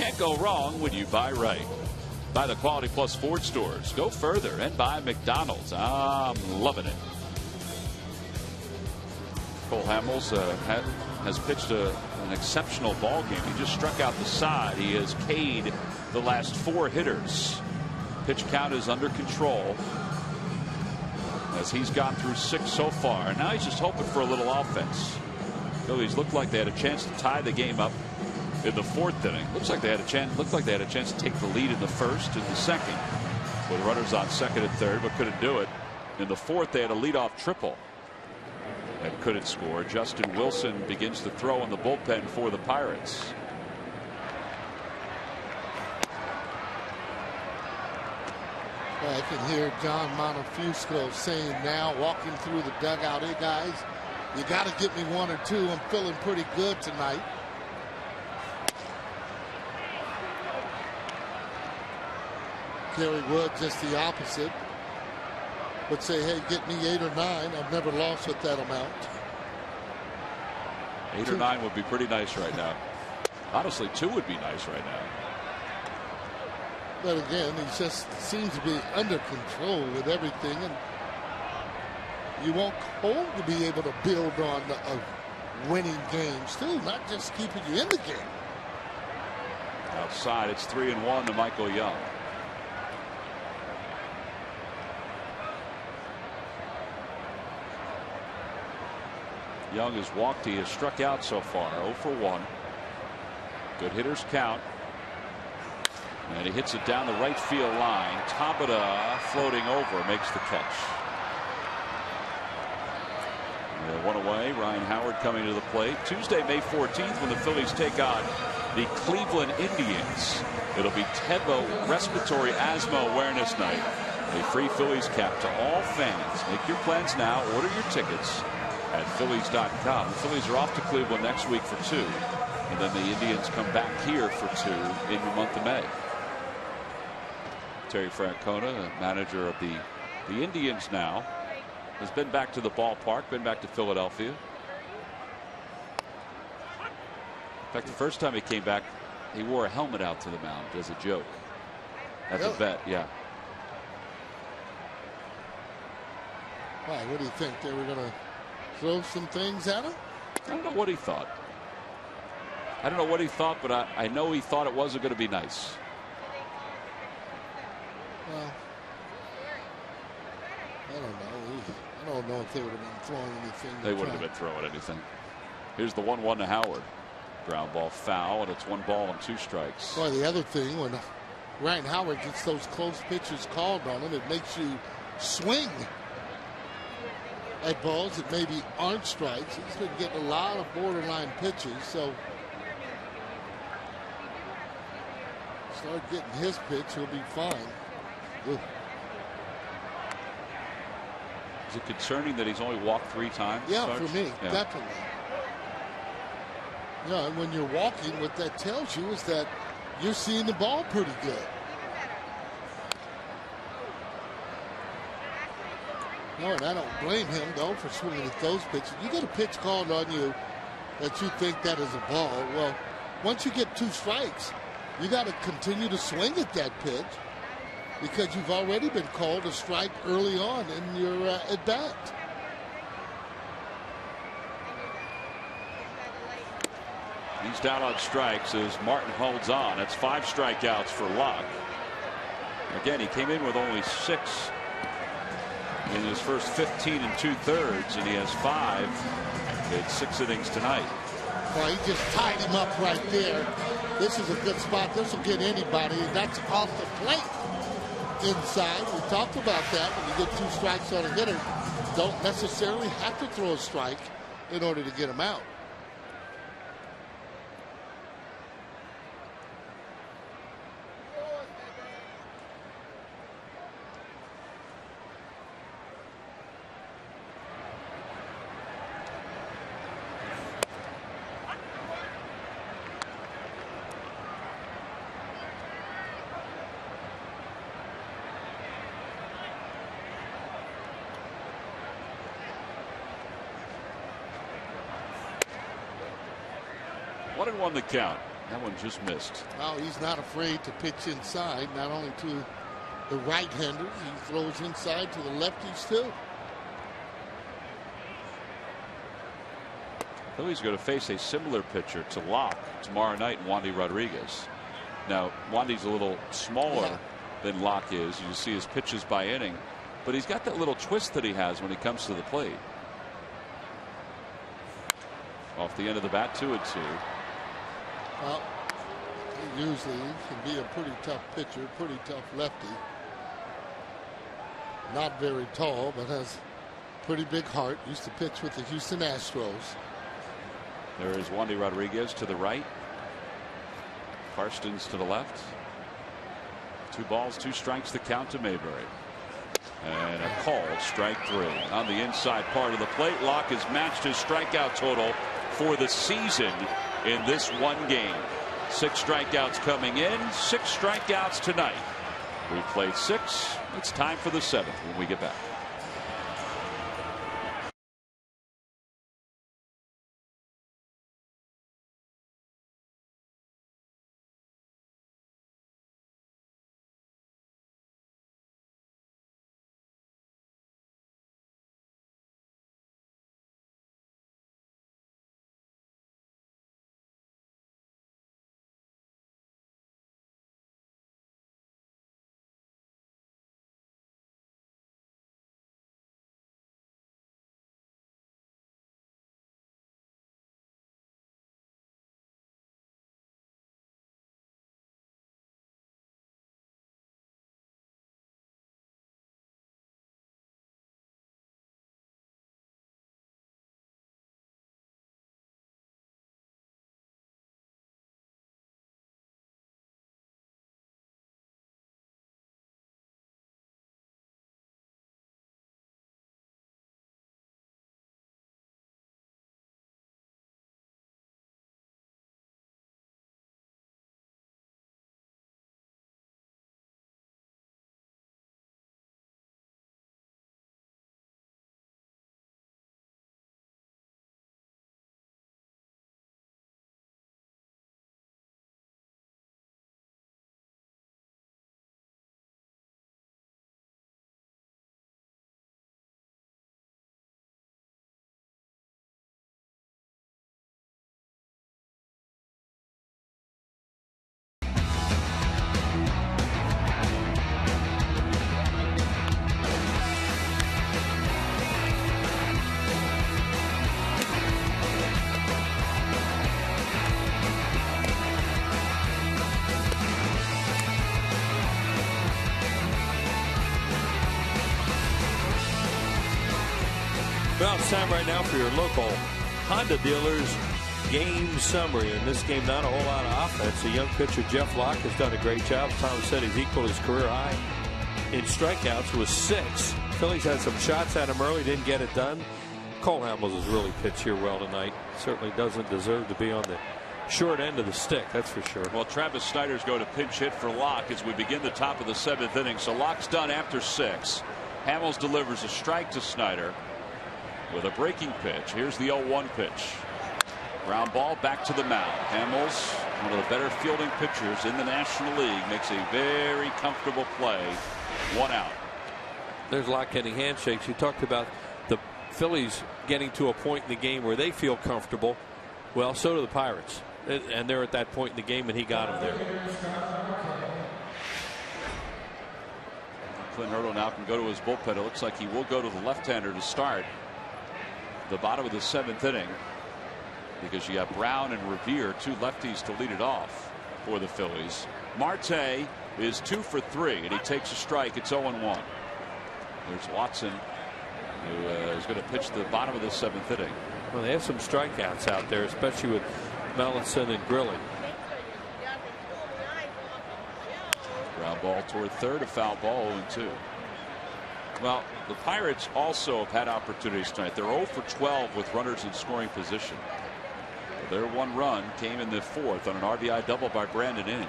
can't go wrong when you buy right. Buy the Quality Plus Ford stores. Go further and buy McDonald's. I'm loving it. Cole Hamels has pitched an exceptional ball game. He just struck out the side. He has K'd the last 4 hitters. Pitch count is under control as he's gone through 6 so far. And now he's just hoping for a little offense. Phillies looked like they had a chance to tie the game up in the 4th inning. Looked like they had a chance to take the lead in the 1st and the 2nd with runners on 2nd and 3rd, but couldn't do it. In the 4th, they had a leadoff triple and couldn't score. Justin Wilson begins to throw in the bullpen for the Pirates. Well, I can hear John Montefusco saying now, walking through the dugout, hey guys, you got to get me 1 or 2. I'm feeling pretty good tonight. Kerry Wood just the opposite. Would say, hey, get me 8 or 9. I've never lost with that amount. 8 or 9 would be pretty nice right now. Honestly, 2 would be nice right now. But again, he just seems to be under control with everything, and you want Cole to be able to build on winning games too, not just keeping you in the game. Outside, it's 3-1 to Michael Young. Young has walked. He has struck out so far. 0 for 1. Good hitters count. And he hits it down the right field line. Tabata floating over makes the catch. And 1 away. Ryan Howard coming to the plate. Tuesday, May 14th, when the Phillies take on the Cleveland Indians. It'll be TEBA Respiratory Asthma Awareness Night. A free Phillies cap to all fans. Make your plans now. Order your tickets at Phillies.com. The Phillies are off to Cleveland next week for 2. And then the Indians come back here for 2 in the month of May. Terry Francona, the manager of the Indians now, has been back to the ballpark, been back to Philadelphia. In fact, the first time he came back, he wore a helmet out to the mound as a joke. At the vet, yeah. Why, what do you think? They were going to throw some things at him? I don't know what he thought. I don't know what he thought, but I know he thought it wasn't going to be nice. Well, I don't know. I don't know if they would have been throwing anything. They wouldn't have been throwing anything. Here's the 1-1 to Howard. Ground ball foul, and it's 1 ball and 2 strikes. Well, the other thing, when Ryan Howard gets those close pitches called on him, it makes you swing at balls that maybe aren't strikes. He's been getting a lot of borderline pitches, so start getting his pitch, he'll be fine. Ooh. Is it concerning that he's only walked 3 times? Yeah, for me, definitely. Yeah, and when you're walking, what that tells you is that you're seeing the ball pretty good. No, and I don't blame him, though, for swinging at those pitches. You get a pitch called on you that you think that is a ball. Well, once you get 2 strikes, you got to continue to swing at that pitch because you've already been called a strike early on in your at bat. He's down on strikes as Martin holds on. That's 5 strikeouts for Locke. Again, he came in with only 6 in his first 15 2/3, and he has 5 in 6 innings tonight. Well, he just tied him up right there. This is a good spot. This will get anybody. That's off the plate inside. We talked about that. When you get 2 strikes on a hitter, don't necessarily have to throw a strike in order to get him out. One and 1 the count. That one just missed. Well, he's not afraid to pitch inside, not only to the right-handers, he throws inside to the lefties too. Phillies going to face a similar pitcher to Locke tomorrow night, Wandy Rodriguez. Now, Wandy's a little smaller than Locke is. You see his pitches by inning, but he's got that little twist that he has when he comes to the plate. Off the end of the bat, 2-2. Well, he usually can be a pretty tough pitcher, pretty tough lefty. Not very tall, but has pretty big heart. Used to pitch with the Houston Astros. There is Wandy Rodriguez to the right. Karstens to the left. 2 balls, 2 strikes, the count to Mayberry. And a called strike 3 on the inside part of the plate. Locke has matched his strikeout total for the season in this one game. 6 strikeouts coming in, 6 strikeouts tonight. We've played 6. It's time for the 7th when we get back. Well, it's time right now for your local Honda dealers game summary. In this game, not a whole lot of offense. The young pitcher Jeff Locke has done a great job. Tom said he's equaled his career high in strikeouts with 6. Phillies had some shots at him early, didn't get it done. Cole Hamels has really pitched here well tonight. Certainly doesn't deserve to be on the short end of the stick, that's for sure. Well, Travis Snyder's going to pinch hit for Locke as we begin the top of the 7th inning. So Locke's done after 6. Hamels delivers a strike to Snyder with a breaking pitch. Here's the 0-1 pitch. Ground ball back to the mound. Hamels, one of the better fielding pitchers in the National League, makes a very comfortable play. 1 out. There's Locke getting handshakes. You talked about the Phillies getting to a point in the game where they feel comfortable. Well, so do the Pirates. And they're at that point in the game, and he got them there. Clint Hurdle now can go to his bullpen. It looks like he will go to the left-hander to start the bottom of the 7th inning, because you have Brown and Revere, 2 lefties to lead it off for the Phillies. Marte is 2 for 3, and he takes a strike. It's 0-1. There's Watson, who is going to pitch the bottom of the 7th inning. Well, they have some strikeouts out there, especially with Mellison and Grilling. Ground ball toward third, a foul ball, 0-2. Well, the Pirates also have had opportunities tonight. They're 0 for 12 with runners in scoring position. Their 1 run came in the 4th on an RBI double by Brandon Inge.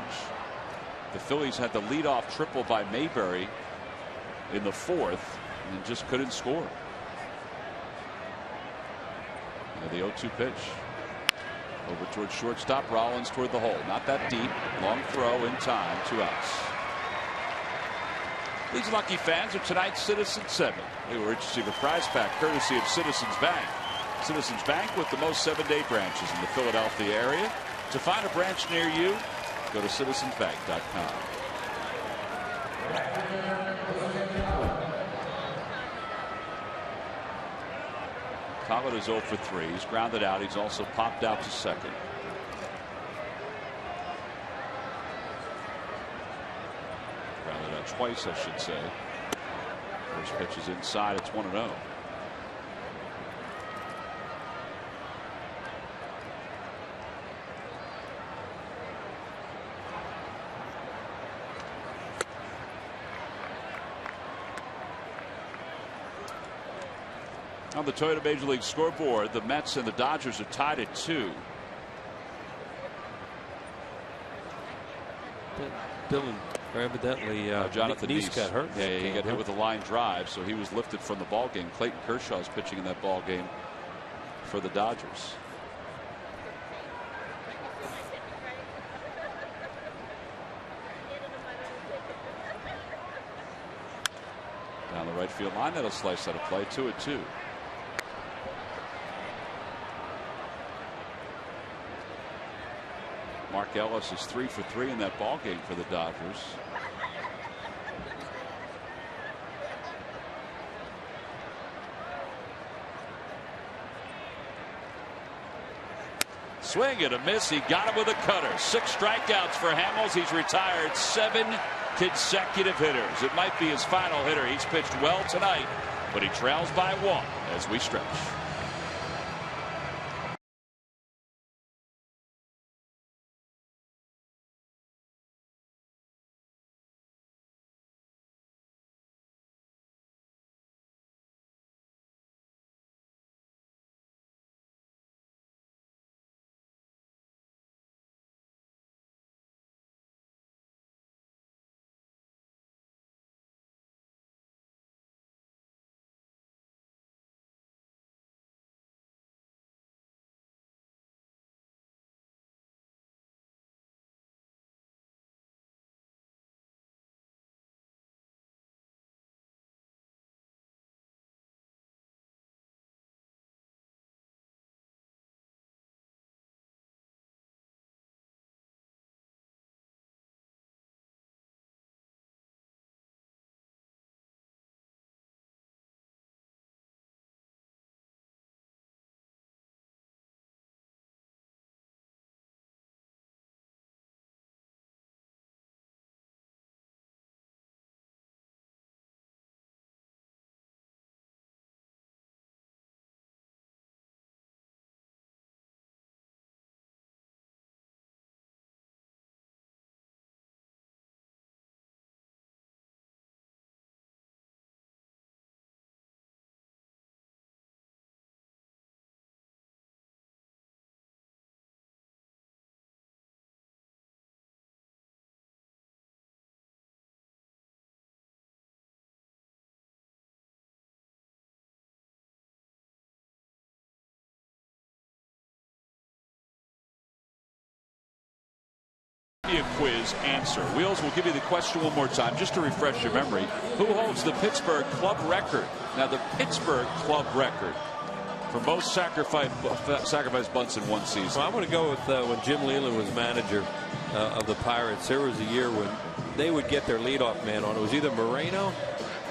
The Phillies had the leadoff triple by Mayberry in the 4th and just couldn't score. The 0-2 pitch. Over towards shortstop. Rollins toward the hole. Not that deep. Long throw in time. 2 outs. These lucky fans are tonight's Citizens 7. They were interested in a prize pack courtesy of Citizens Bank. Citizens Bank with the most 7-day branches in the Philadelphia area. To find a branch near you, go to citizensbank.com. Collett is 0 for 3. He's grounded out. He's also popped out to second. Grounded out twice, I should say. First pitch is inside. It's 1-0. On the Toyota Major League scoreboard, the Mets and the Dodgers are tied at 2. Dylan, evidently, Jonathan Nice got hurt. Yeah, he got hit with a line drive, so he was lifted from the ball game. Clayton Kershaw is pitching in that ball game for the Dodgers. Down the right field line, that'll slice out of play. 2-2. Mark Ellis is 3 for 3 in that ball game for the Dodgers. Swing and a miss. He got him with a cutter. 6 strikeouts for Hamels. He's retired 7 consecutive hitters. It might be his final hitter. He's pitched well tonight, but he trails by 1 as we stretch. Quiz answer. Wheels will give you the question one more time just to refresh your memory. Who holds the Pittsburgh club record? Now, the Pittsburgh club record for most sacrifice bunts in one season. Well, I'm going to go with when Jim Leland was manager of the Pirates. There was a year when they would get their leadoff man on. It was either Moreno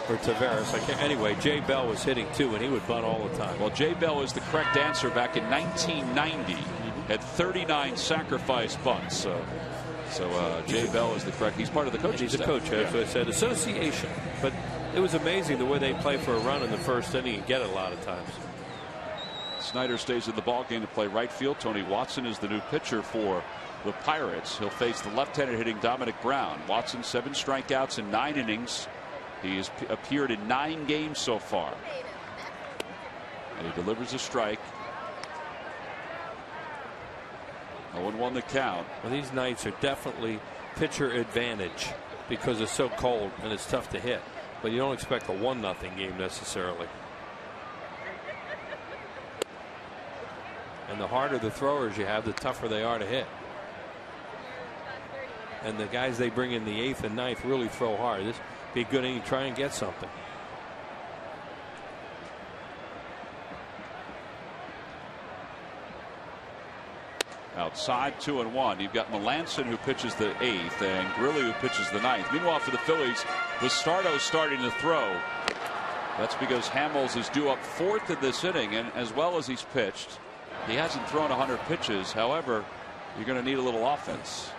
or Taveras. Anyway, Jay Bell was hitting too, and he would bunt all the time. Well, Jay Bell is the correct answer. Back in 1990, had 39 sacrifice bunts. So Jay Bell is the correct. He's part of the coaching staff. He's a coach, as I said. Association. But it was amazing the way they play for a run in the first inning and get it a lot of times. Snyder stays in the ball game to play right field. Tony Watson is the new pitcher for the Pirates. He'll face the left-handed hitting Dominic Brown. Watson 7 strikeouts in 9 innings. He has appeared in 9 games so far. And he delivers a strike. 0-1 the count. Well, these nights are definitely pitcher advantage because it's so cold and it's tough to hit. But you don't expect a 1-0 game necessarily. And the harder the throwers you have, the tougher they are to hit. And the guys they bring in the 8th and 9th really throw hard. This would be a good inning to try and get something. Outside 2-1. You've got Melanson who pitches the 8th and Grilli who pitches the 9th. Meanwhile, for the Phillies, Bastardo starting to throw. That's because Hamels is due up 4th in this inning, and as well as he's pitched, he hasn't thrown 100 pitches. However, you're going to need a little offense.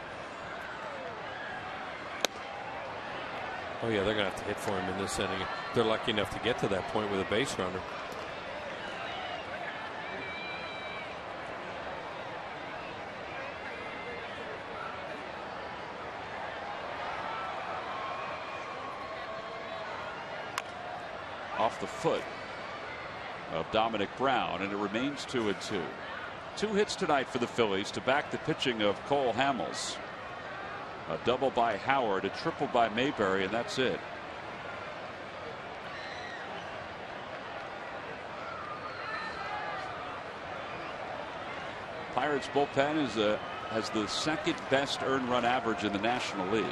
Oh yeah, they're going to have to hit for him in this inning. They're lucky enough to get to that point with a base runner. Off the foot of Dominic Brown, and it remains 2-2. 2 hits tonight for the Phillies to back the pitching of Cole Hamels. A double by Howard, a triple by Mayberry, and that's it. Pirates bullpen has the 2nd best earned run average in the National League.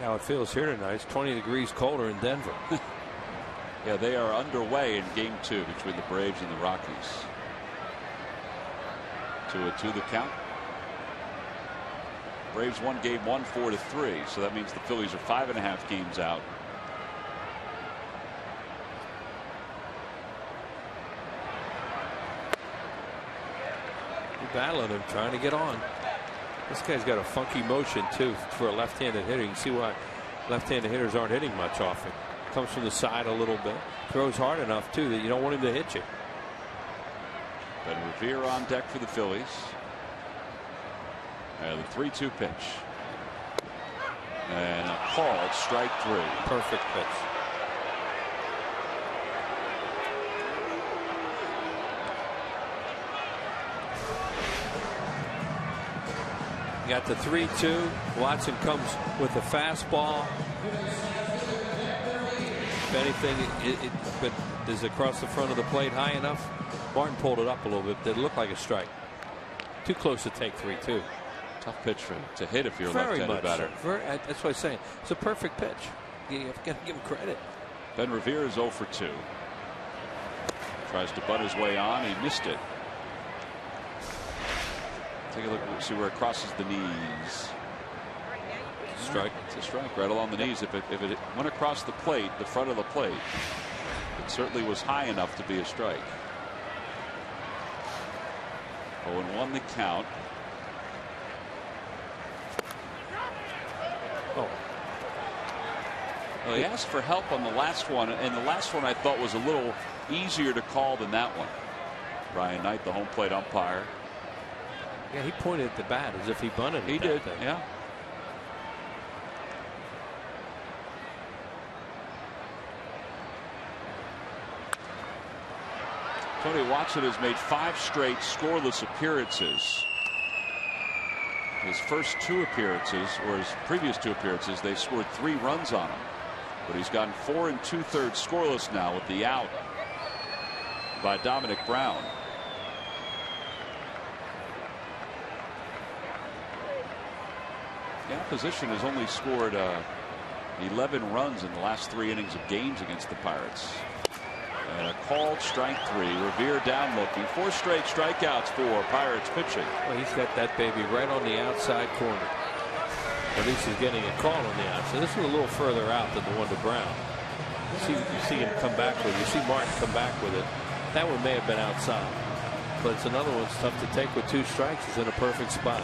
How it feels here tonight. It's 20 degrees colder in Denver. Yeah, they are underway in game 2 between the Braves and the Rockies. 2-2 the count. Braves won game 1 4-3, so that means the Phillies are 5.5 games out. You're battling him, trying to get on. This guy's got a funky motion too for a left-handed hitter. You can see why left-handed hitters aren't hitting much often. Comes from the side a little bit. Throws hard enough too that you don't want him to hit you. Ben Revere on deck for the Phillies. And the 3-2 pitch. And a called strike 3. Perfect pitch. Got the 3-2. Watson comes with a fastball. If anything, but is it across the front of the plate high enough? Martin pulled it up a little bit. It looked like a strike. Too close to take 3-2. Tough pitch for him to hit if you're a Very left-handed batter. So. That's what I'm saying. It's a perfect pitch. You have to give him credit. Ben Revere is 0 for 2. Tries to butt his way on. He missed it. Take a look, see where it crosses the knees. Strike. It's a strike right along the knees. If it went across the plate, the front of the plate, it certainly was high enough to be a strike. 0-1 the count. Oh. Well, he asked for help on the last one, and the last one I thought was a little easier to call than that one. Brian Knight, the home plate umpire. Yeah, he pointed at the bat as if he bunted it. He did, yeah. Tony Watson has made 5 straight scoreless appearances. His first 2 appearances, or his previous 2 appearances, they scored 3 runs on him. But he's gotten 4 2/3 scoreless now with the out by Dominic Brown. The opposition has only scored 11 runs in the last 3 innings of games against the Pirates. And a called strike 3. Revere down looking. 4 straight strikeouts for Pirates pitching. Well, he's got that baby right on the outside corner. At least he's getting a call on the outside. This is a little further out than the one to Brown. You see him come back with it. You see Martin come back with it. That one may have been outside. But it's another one that's tough to take with 2 strikes. It's in a perfect spot.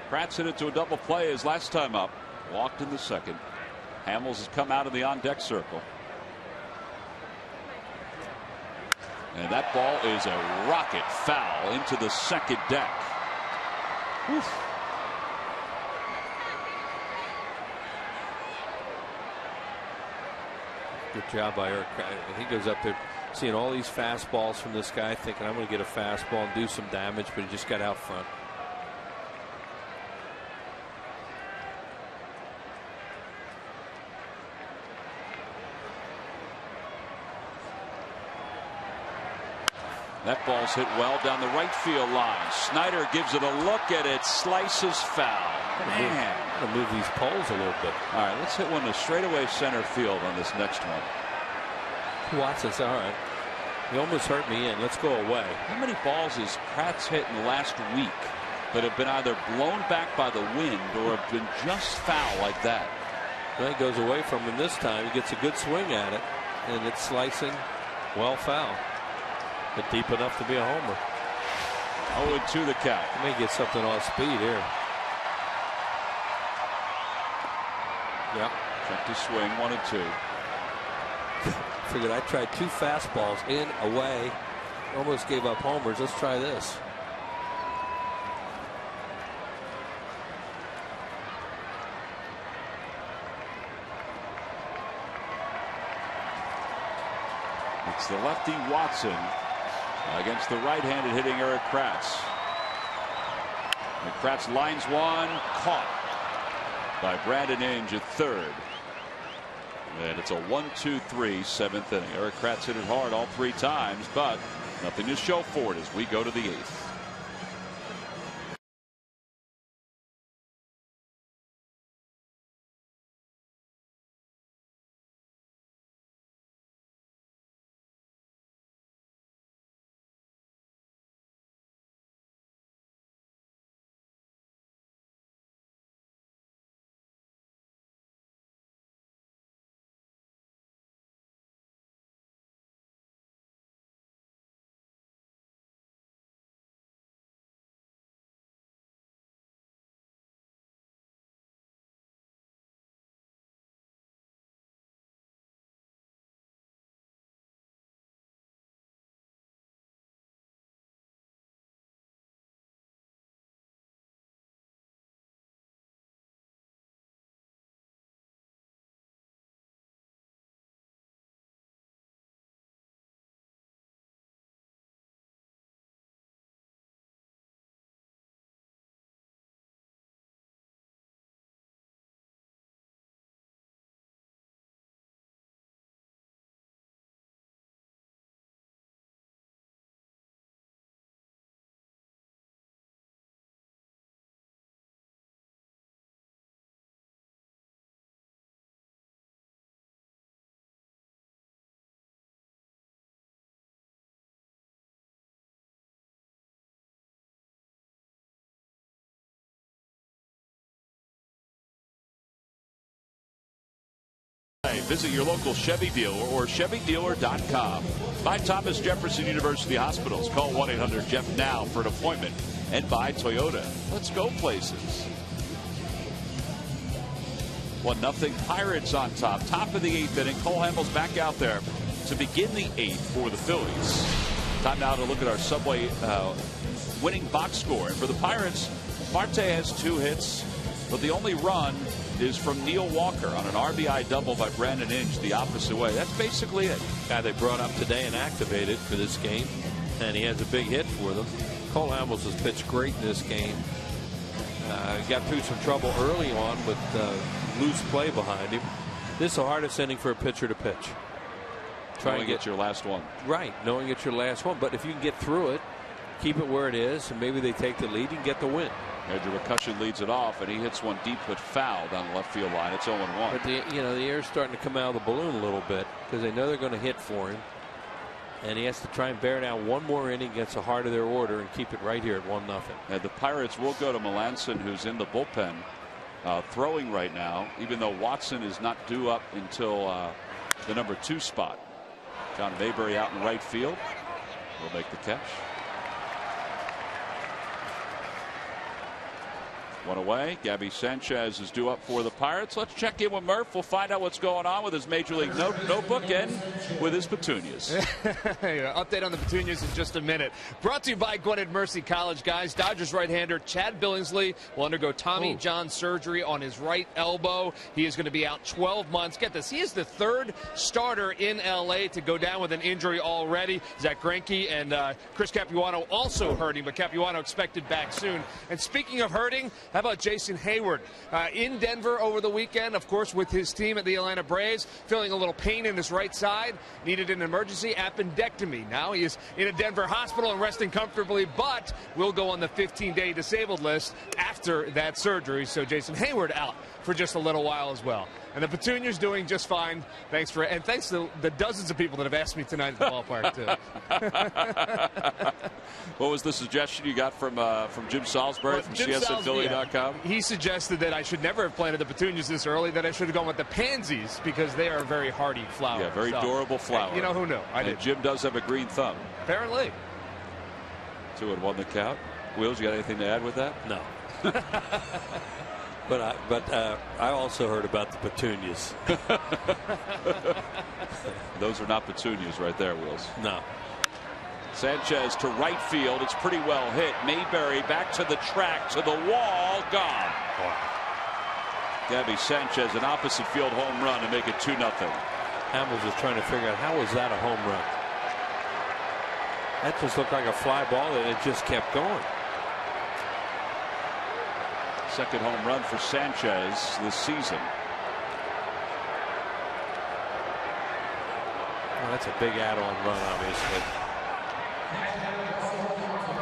Pratt's hit it to a double play his last time up. Walked in the second. Hamels has come out of the on-deck circle. And that ball is a rocket foul into the second deck. Oof. Good job by Eric. He goes up there seeing all these fastballs from this guy, thinking I'm going to get a fastball and do some damage, but he just got out front. That ball's hit well down the right field line. Snyder gives it a look and it slices foul. Man. I'm going to move these poles a little bit. All right, let's hit one to straightaway center field on this next one. Watson says, all right, you almost hurt me in. Let's go away. How many balls has Kratz hit in the last week that have been either blown back by the wind or have been just foul like that? Well, he goes away from him this time. He gets a good swing at it, and it's slicing well foul. But deep enough to be a homer. 0-2 the count. He may get something off speed here. Yep. Check to swing 1-2. Figured I tried 2 fastballs in, away. Almost gave up homers. Let's try this. It's the lefty Watson against the right-handed hitting Eric Kratz. And Kratz lines one, caught by Brandon Inge at third. And it's a 1-2-3 7th inning. Eric Kratz hit it hard all 3 times, but nothing to show for it as we go to the 8th. Visit your local Chevy dealer or ChevyDealer.com. By Thomas Jefferson University Hospitals. Call 1-800-JEFF now for an appointment. And by Toyota. Let's go places. 1-0 Pirates on top. Top of the 8th inning. Cole Hamels back out there to begin the 8th for the Phillies. Time now to look at our Subway winning box score. And for the Pirates, Marte has 2 hits, but the only run is from Neil Walker on an RBI double by Brandon Inge the opposite way. That's basically it. Guy they brought up today and activated for this game, and he has a big hit for them. Cole Hamels has pitched great in this game. He got through some trouble early on with loose play behind him. This is the hardest inning for a pitcher to pitch. Try and get your last one. Right, knowing it's your last one. But if you can get through it, keep it where it is, and maybe they take the lead and get the win. Andrew McCutcheon leads it off, and he hits one deep but foul down the left field line. It's 0-1. But the air's starting to come out of the balloon a little bit because they know they're going to hit for him, and he has to try and bear down one more inning against the heart of their order and keep it right here at 1-0. And the Pirates will go to Melanson, who's in the bullpen, throwing right now, even though Watson is not due up until the number 2 spot. John Mayberry out in right field will make the catch. One away. Gabby Sanchez is due up for the Pirates. Let's check in with Murph. We'll find out what's going on with his Major League notebook and with his petunias. Update on the petunias in just a minute. Brought to you by Gwinnett Mercy College, guys. Dodgers right-hander Chad Billingsley will undergo Tommy John surgery on his right elbow. He is going to be out 12 months. Get this. He is the third starter in L.A. to go down with an injury already. Zach Greinke and Chris Capuano also hurting, but Capuano expected back soon. And speaking of hurting, how about Jason Hayward in Denver over the weekend, of course, with his team at the Atlanta Braves, feeling a little pain in his right side, needed an emergency appendectomy. Now he is in a Denver hospital and resting comfortably, but will go on the 15-day disabled list after that surgery. So Jason Hayward out for just a little while as well. And the Petunia's doing just fine. Thanks to the dozens of people that have asked me tonight at the ballpark too. What was the suggestion you got from Jim Salisbury from CSNPhilly.com? Yeah, he suggested that I should never have planted the petunias this early, that I should have gone with the pansies because they are a very hardy flower. Yeah, very durable flower. You know who knew? I did. Jim does have a green thumb. Apparently. 2-1 the count. Wheels, you got anything to add with that? No. But I also heard about the petunias. Those are not petunias right there, Wheels. No. Sanchez to right field. It's pretty well hit. Mayberry back to the track, to the wall. Gone. Wow. Gabby Sanchez, an opposite field home run to make it 2-0. Hamels is trying to figure out how was that a home run. That just looked like a fly ball and it just kept going. Second home run for Sanchez this season. Well, that's a big add-on run, obviously.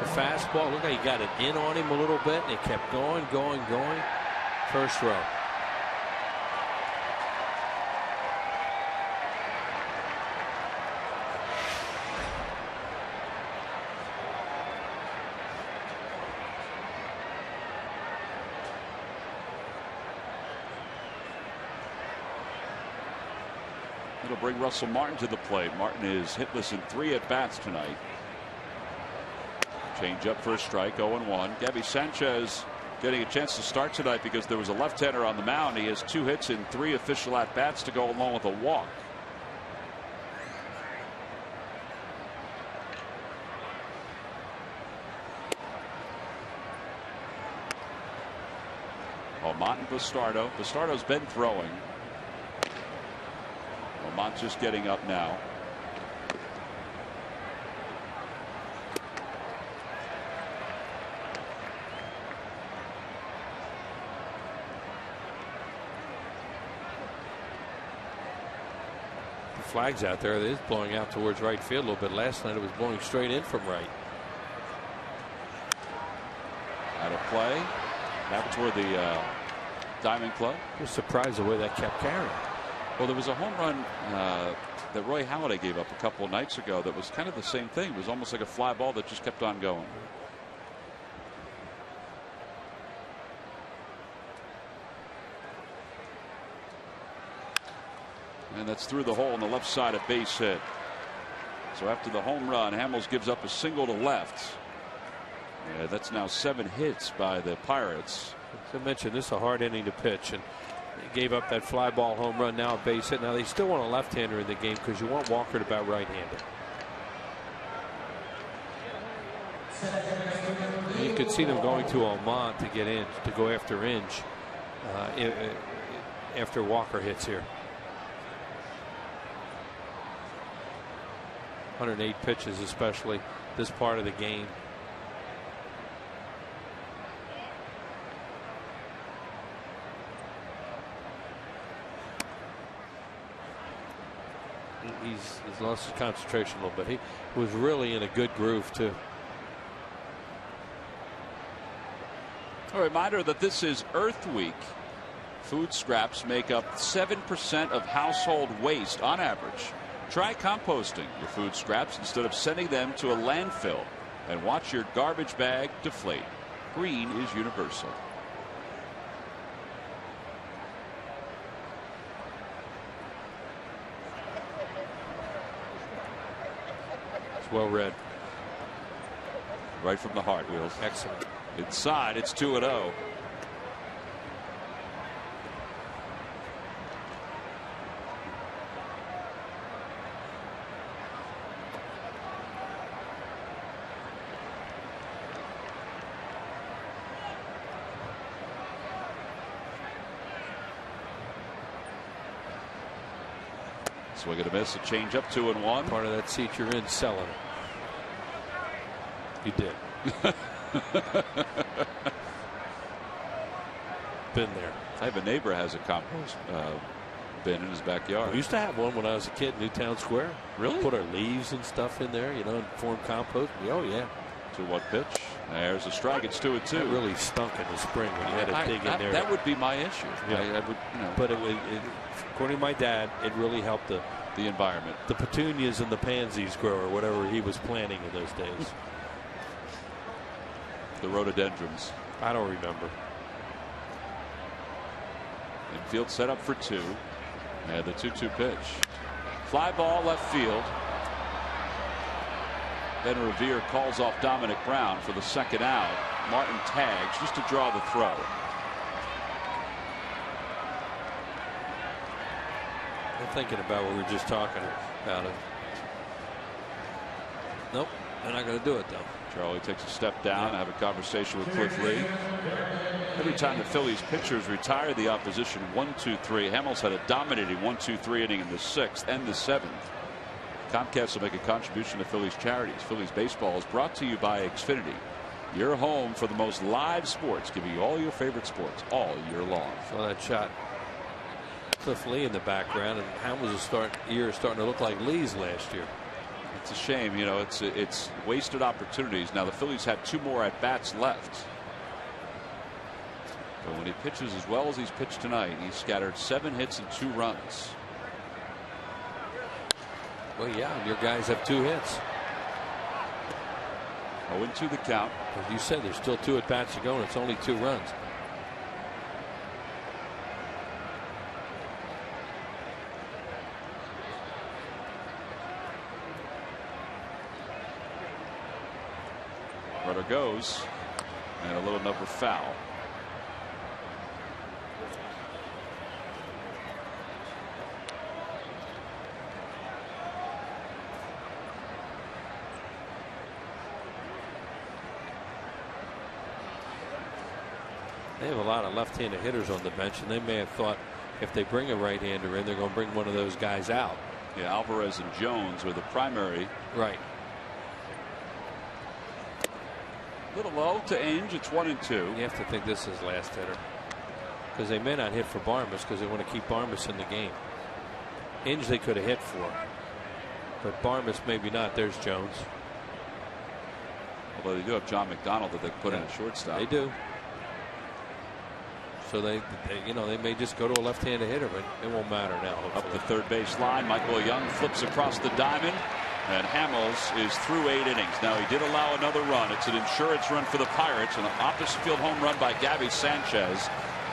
The fastball, look how he got it in on him a little bit, and it kept going. First row. It'll bring Russell Martin to the plate. Martin is hitless in 3 at-bats tonight. Change up for a strike, 0-1. Gabby Sanchez getting a chance to start tonight because there was a left-hander on the mound. He has 2 hits in 3 official at-bats to go along with a walk. Almont and Bastardo. Bastardo's been throwing. Almont's just getting up now. The flag's out there. It is blowing out towards right field a little bit. Last night it was blowing straight in from right. Out of play. Back toward the Diamond Club. I was surprised the way that kept carrying. Well, there was a home run that Roy Halladay gave up a couple of nights ago that was kind of the same thing. It was almost like a fly ball that just kept on going. And that's through the hole on the left side, a base hit. So after the home run, Hamels gives up a single to left. Yeah, that's now 7 hits by the Pirates. As I mentioned, this is a hard inning to pitch, and they gave up that fly ball home run, now a base hit. Now they still want a left-hander in the game because you want Walker to bat right-handed. You could see them going to Almont to get in, to go after Inge after Walker hits here. 108 pitches, especially this part of the game. He's lost his concentration a little bit. He was really in a good groove too. A reminder that this is Earth Week. Food scraps make up 7% of household waste on average. Try composting your food scraps instead of sending them to a landfill, and watch your garbage bag deflate. Green is universal. Well read. Right from the heart, Wheels. Excellent. Inside, it's 2-0. Swing and a miss, a change up, 2-1. Part of that seat you're in, selling it. You did. Been there. I have a neighbor has a compost bin in his backyard. We used to have one when I was a kid in Newtown Square. Really? Put our leaves and stuff in there, you know, and form compost. Oh yeah. 2-1 pitch. There's a strike. It's 2-2. It really stunk in the spring when you had to dig in there. That would be my issue. Yeah. I would, you know. But according to my dad, it really helped the environment. The petunias and the pansies grow, or whatever he was planting in those days. The rhododendrons. I don't remember. Infield set up for 2. And the 2-2 pitch. Fly ball left field. Then Revere calls off Dominic Brown for the second out. Martin tags just to draw the throw. I'm thinking about what we were just talking about. Nope, they're not going to do it though. Charlie takes a step down and have a conversation with Cliff Lee. Every time the Phillies pitchers retire the opposition 1-2-3. Hamels had a dominating 1-2-3 inning in the 6th and the 7th. Comcast will make a contribution to Phillies charities. Phillies baseball is brought to you by Xfinity, your home for the most live sports, giving you all your favorite sports all year long. Saw that shot. Cliff Lee in the background, and Hamels' year is starting to look like Lee's last year. It's a shame, you know. It's wasted opportunities. Now the Phillies have 2 more at bats left. But when he pitches as well as he's pitched tonight, he's scattered 7 hits and 2 runs. Well, yeah, and your guys have 2 hits. 0-2 the count. As you said, there's still 2 at bats to go, and it's only 2 runs. Runner goes, and a little number foul. They have a lot of left-handed hitters on the bench, and they may have thought if they bring a right-hander in, they're going to bring one of those guys out. Yeah, Alvarez and Jones were the primary. Right. Little low to Ainge. It's 1-2. You have to think this is last hitter, because they may not hit for Barmes because they want to keep Barmes in the game. Ainge they could have hit for, but Barmes maybe not. There's Jones. Although they do have John McDonald that they put in at shortstop. They do. So they you know, they may just go to a left-handed hitter, but it won't matter now. Hopefully. Up the third base line, Michael Young flips across the diamond, and Hamels is through 8 innings. Now he did allow another run. It's an insurance run for the Pirates, an opposite field home run by Gabby Sanchez.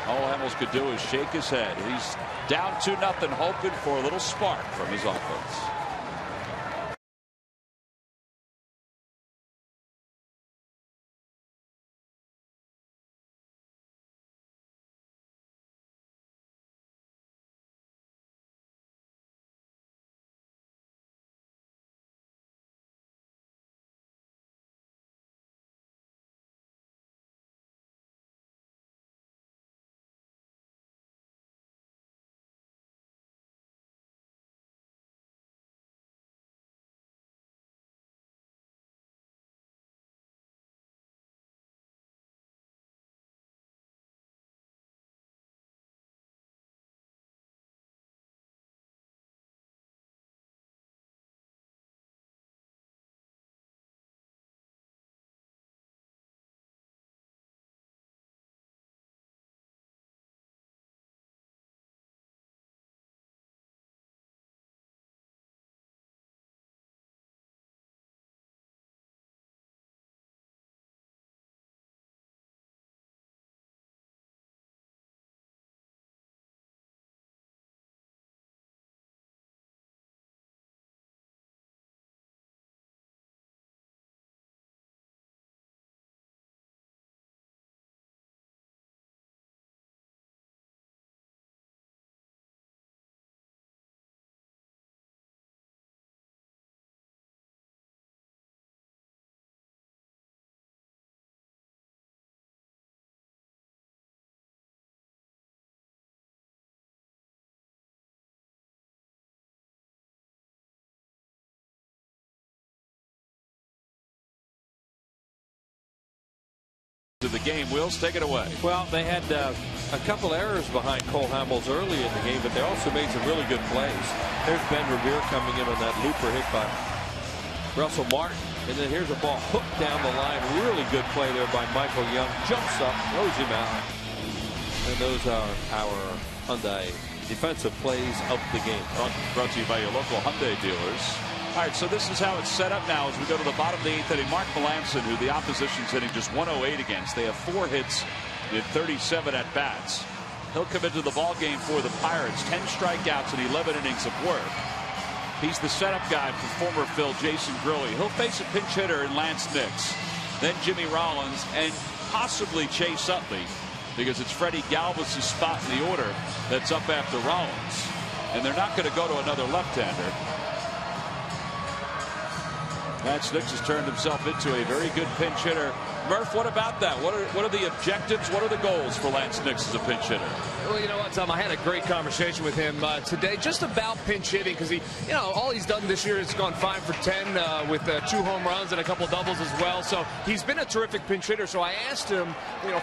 All Hamels could do is shake his head. He's down 2-0, hoping for a little spark from his offense. of the game. Wills, take it away. Well, they had a couple errors behind Cole Hamels early in the game, but they also made some really good plays. There's Ben Revere coming in on that looper hit by Russell Martin. And then here's a ball hooked down the line. Really good play there by Michael Young. Jumps up, throws him out. And those are our Hyundai defensive plays of the game. Brought to you by your local Hyundai dealers. All right, so this is how it's set up now as we go to the bottom of the 8th inning. Mark Melanson, who the opposition's hitting just 108 against. They have 4 hits in 37 at-bats. He'll come into the ball game for the Pirates. 10 strikeouts and 11 innings of work. He's the setup guy for former Phil Jason Grilli. He'll face a pinch hitter in Lance Nix, then Jimmy Rollins, and possibly Chase Utley, because it's Freddie Galvis' spot in the order that's up after Rollins. And they're not going to go to another left-hander. Lance Nix has turned himself into a very good pinch hitter. Murph, what about that? What are the objectives? What are the goals for Lance Nix as a pinch hitter? Well, you know what, Tom? I had a great conversation with him today just about pinch hitting, because all he's done this year is gone 5 for 10 with 2 home runs and a couple doubles as well. So he's been a terrific pinch hitter. So I asked him,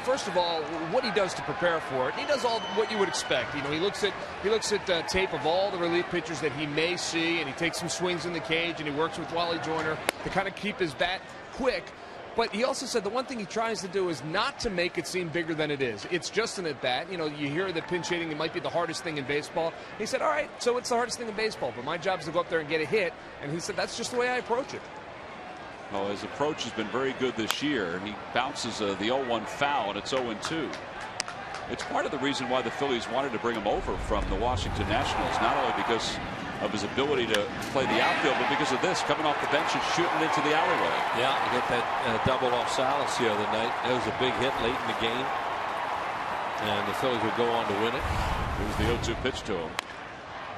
first of all, what he does to prepare for it. And he does all what you would expect. He looks at tape of all the relief pitchers that he may see, and he takes some swings in the cage, and he works with Wally Joyner to kind of keep his bat quick. But he also said the one thing he tries to do is not to make it seem bigger than it is. It's just an at-bat. You hear that pinch hitting, it might be the hardest thing in baseball. He said, all right, so it's the hardest thing in baseball, but my job is to go up there and get a hit. And he said, that's just the way I approach it. Well, his approach has been very good this year. He bounces the 0-1 foul, and it's 0-2. It's part of the reason why the Phillies wanted to bring him over from the Washington Nationals, not only because of his ability to play the outfield, but because of this, coming off the bench and shooting into the alleyway. Yeah, he hit that double off Salas the other night. That was a big hit late in the game, and the Phillies would go on to win it. Here's the 0-2 pitch to him.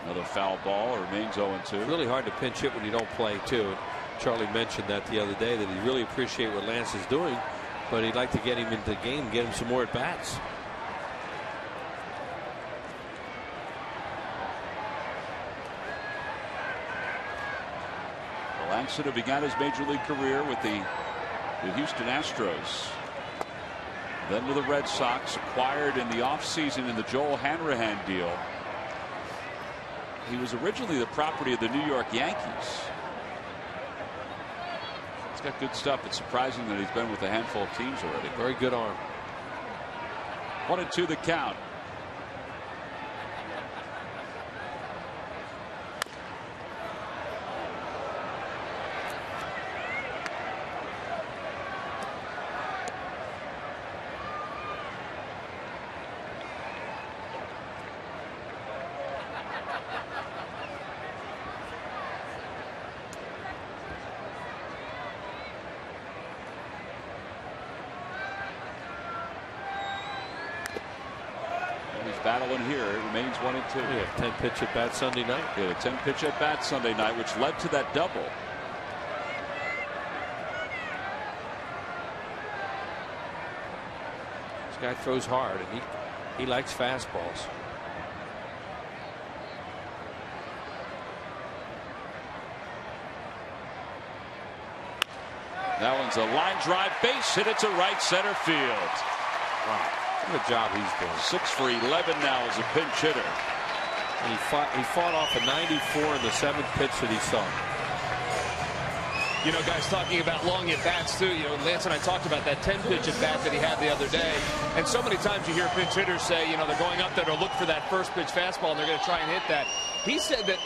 Another foul ball, remains 0-2. It's really hard to pinch hit when you don't play, too. Charlie mentioned that the other day, that he really appreciate what Lance is doing, but he'd like to get him into the game, get him some more at-bats. Melanson, who began his major league career with the Houston Astros, then with the Red Sox, acquired in the offseason in the Joel Hanrahan deal. He was originally the property of the New York Yankees. He's got good stuff. It's surprising that he's been with a handful of teams already. Very good arm. 1-2 the count. Battling here. It remains 1-2. Yeah, 10 pitch at bat Sunday night. Yeah, a 10 pitch at bat Sunday night, which led to that double. This guy throws hard, and he likes fastballs. That one's a line drive base hit. It's a right center field. Wow. What a job he's doing. 6 for 11 now as a pinch hitter. And he fought off a 94 in the 7th pitch that he saw. Guys, talking about long at-bats, too. Lance and I talked about that 10-pitch at-bat that he had the other day. And so many times you hear pinch hitters say, they're going up there to look for that first-pitch fastball, and they're going to try and hit that. He said that,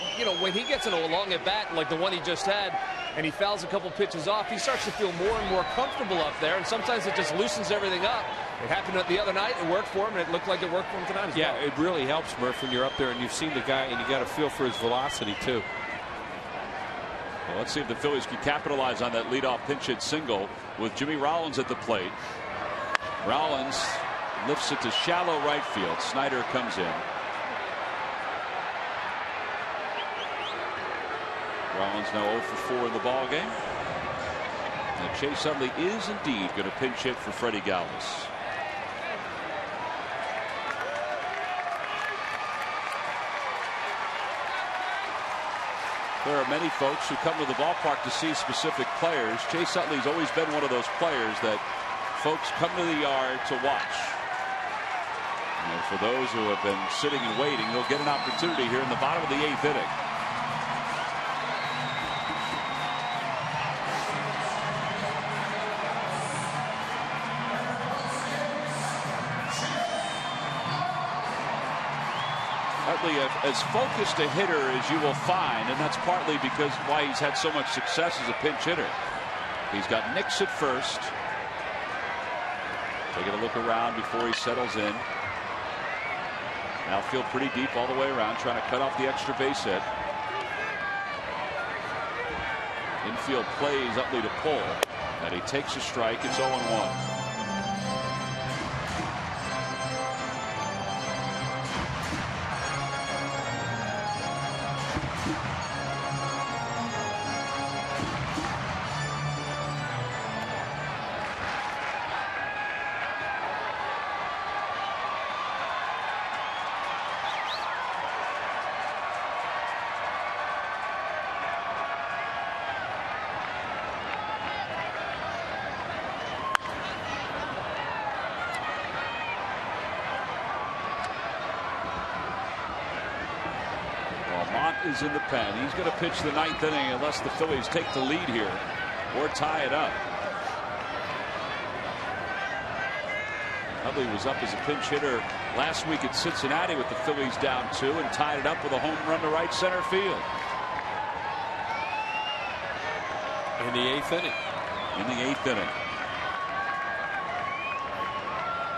when he gets into a long at-bat like the one he just had, and he fouls a couple pitches off, he starts to feel more and more comfortable up there, and sometimes it just loosens everything up. It happened the other night. It worked for him, and it looked like it worked for him tonight as well. Yeah, it really helps, Murph, when you're up there and you've seen the guy, and you got a feel for his velocity, too. Well, let's see if the Phillies can capitalize on that leadoff pinch hit single with Jimmy Rollins at the plate. Rollins lifts it to shallow right field. Snyder comes in. Rollins now 0 for 4 in the ball game. And Chase Utley is indeed going to pinch hit for Freddie Galvis. There are many folks who come to the ballpark to see specific players. Chase Utley's always been one of those players that folks come to the yard to watch. And for those who have been sitting and waiting, they'll get an opportunity here in the bottom of the 8th inning. Utley, as focused a hitter as you will find, and that's partly because why he's had so much success as a pinch hitter. He's got Nix at first. Taking a look around before he settles in. Outfield pretty deep all the way around, trying to cut off the extra base hit. Infield plays Utley to pull, and he takes a strike. It's 0-1. Is in the pen. He's going to pitch the 9th inning unless the Phillies take the lead here or tie it up. Utley was up as a pinch hitter last week at Cincinnati with the Phillies down 2 and tied it up with a home run to right center field. In the 8th inning. In the 8th inning.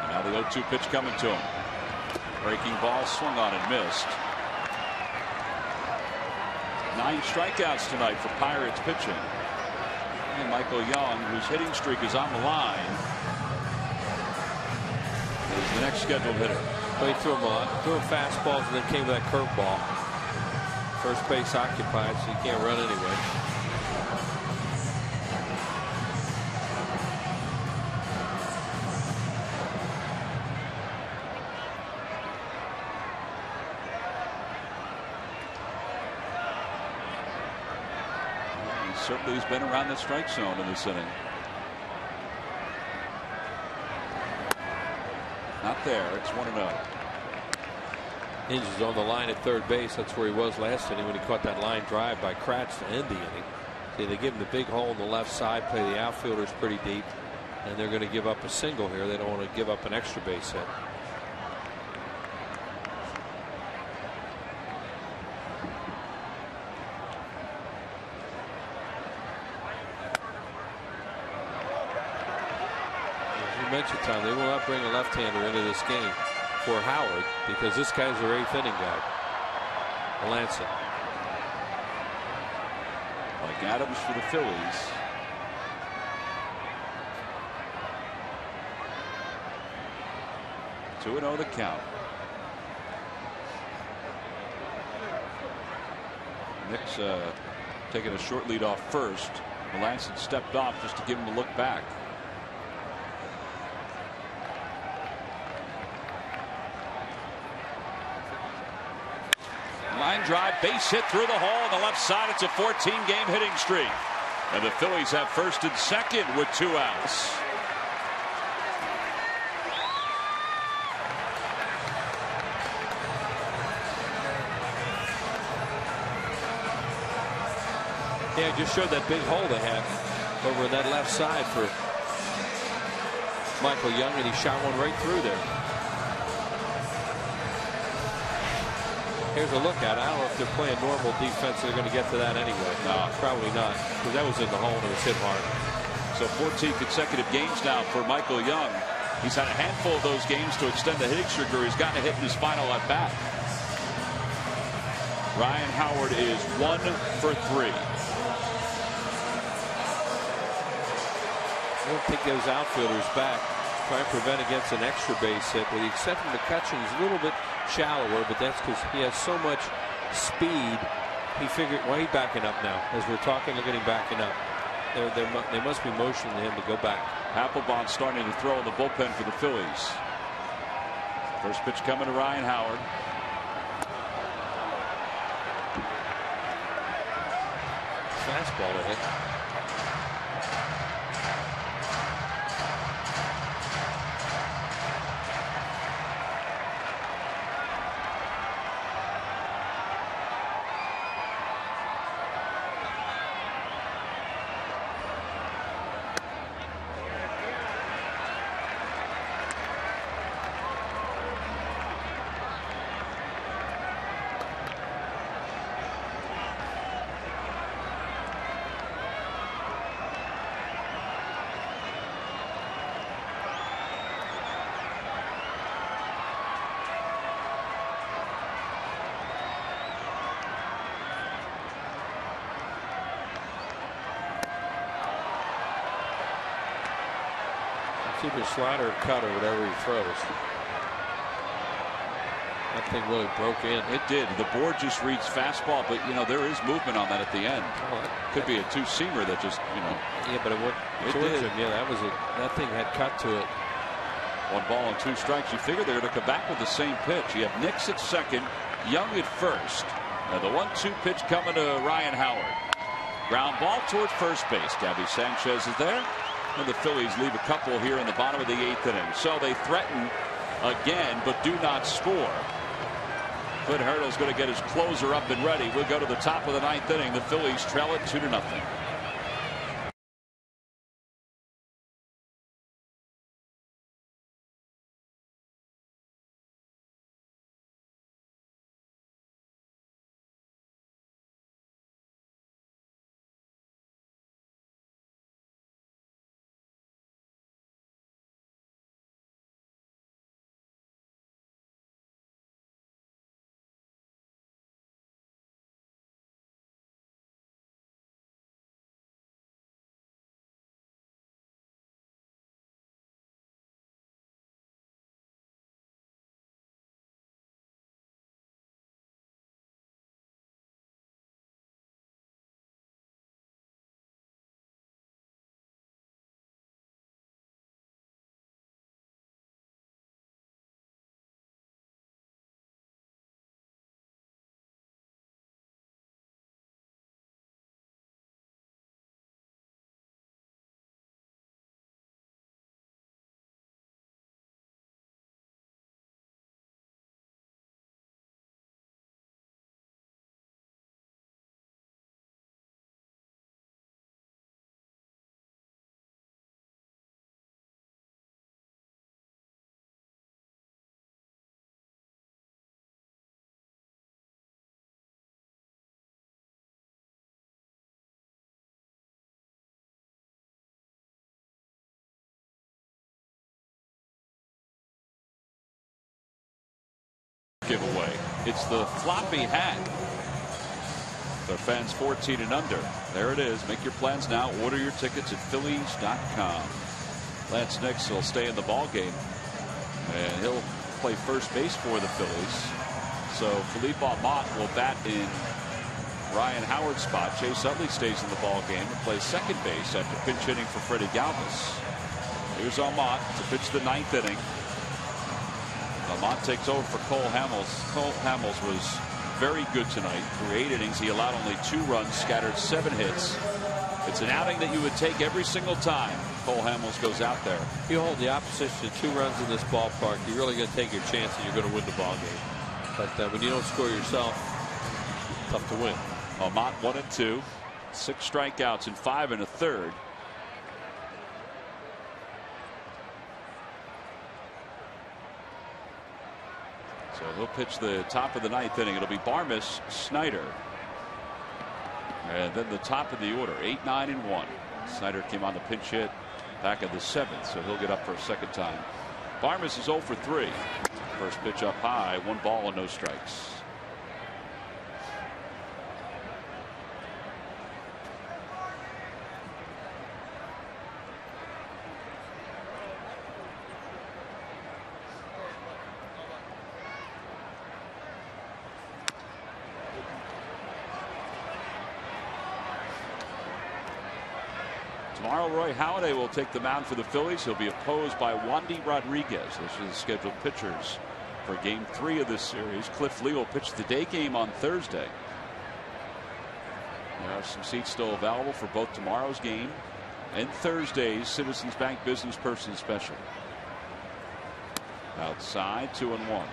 And now the 0-2 pitch coming to him. Breaking ball swung on and missed. 9 strikeouts tonight for Pirates pitching. And Michael Young, whose hitting streak is on the line, is the next scheduled hitter. Well, he threw him a lot. Threw him fastballs and then came with that curveball. First base occupied, so he can't run anyway. Certainly has been around the strike zone in this inning. Not there. It's 1-0. Hinge is on the line at third base. That's where he was last inning when he caught that line drive by Kratz to end the inning. See, they give him the big hole on the left side, play the outfielders pretty deep, and they're going to give up a single here. They don't want to give up an extra base hit. Mentioned, Tom, they will not bring a left-hander into this game for Howard because this guy's their 8th inning guy. Melanson. Like Adams for the Phillies. Two 2-0 the count. Nix taking a short lead off first. Melanson stepped off just to give him a look back. Line drive, base hit through the hole on the left side. It's a 14-game hitting streak. And the Phillies have first and second with 2 outs. Yeah, just showed that big hole they had over that left side for Michael Young, and he shot one right through there. Here's a look at it. I don't know if they're playing normal defense. They're going to get to that anyway. No, probably not, because that was in the hole and it was hit hard. So 14 consecutive games now for Michael Young. He's had a handful of those games to extend the hitting streak, or he's gotten a hit in his final at bat. Ryan Howard is 1 for 3. I don't take those outfielders back. Try and prevent against an extra base hit. With the exception of McCutcheon, he's a little bit shallower, but that's because he has so much speed. He figured, well, he's backing up now. As we're talking, look at him backing up. They must be motioning him to go back. Applebaum starting to throw in the bullpen for the Phillies. First pitch coming to Ryan Howard. Fastball to hit. It's either slider or cut or whatever he throws. That thing really broke in. It did. The board just reads fastball, but you know there is movement on that at the end. Well, could be a two-seamer that just Yeah, but it went towards him. Yeah, that thing had cut to it. 1 ball and 2 strikes. You figure they're going to come back with the same pitch. You have Nix at second, Young at first. And the 1-2 pitch coming to Ryan Howard. Ground ball towards first base. Gabby Sanchez is there. And the Phillies leave a couple here in the bottom of the 8th inning. So they threaten again, but do not score. Clint Hurdle's going to get his closer up and ready. We'll go to the top of the 9th inning. The Phillies trail it 2-0. Giveaway. It's the floppy hat. For fans 14 and under. There it is. Make your plans now. Order your tickets at Phillies.com. Lance Nix will stay in the ball game, and he'll play first base for the Phillies. So Philippe Aumont will bat in Ryan Howard's spot. Chase Utley stays in the ball game and plays second base after pinch hitting for Freddie Galvis. Here's Aumont to pitch the 9th inning. Aumont takes over for Cole Hamels. Cole Hamels was very good tonight. Through 8 innings, he allowed only 2 runs, scattered 7 hits. It's an outing that you would take every single time Cole Hamels goes out there. You hold the opposition to 2 runs in this ballpark, you're really going to take your chance and you're going to win the ball game. But when you don't score yourself, tough to win. Aumont 1 and 2, 6 strikeouts and 5 1/3. So he'll pitch the top of the 9th inning. It'll be Barmes, Snyder. And then the top of the order, 8, 9, and 1. Snyder came on the pinch hit back in the 7th, so he'll get up for a second time. Barmes is 0 for 3. First pitch up high, 1 ball and no strikes. Tomorrow, Roy Halladay will take the mound for the Phillies. He'll be opposed by Wandy Rodriguez. This is the scheduled pitchers for Game 3 of this series. Cliff Lee will pitch the day game on Thursday. There are some seats still available for both tomorrow's game and Thursday's Citizens Bank Business Person Special. Outside, 2 and 1.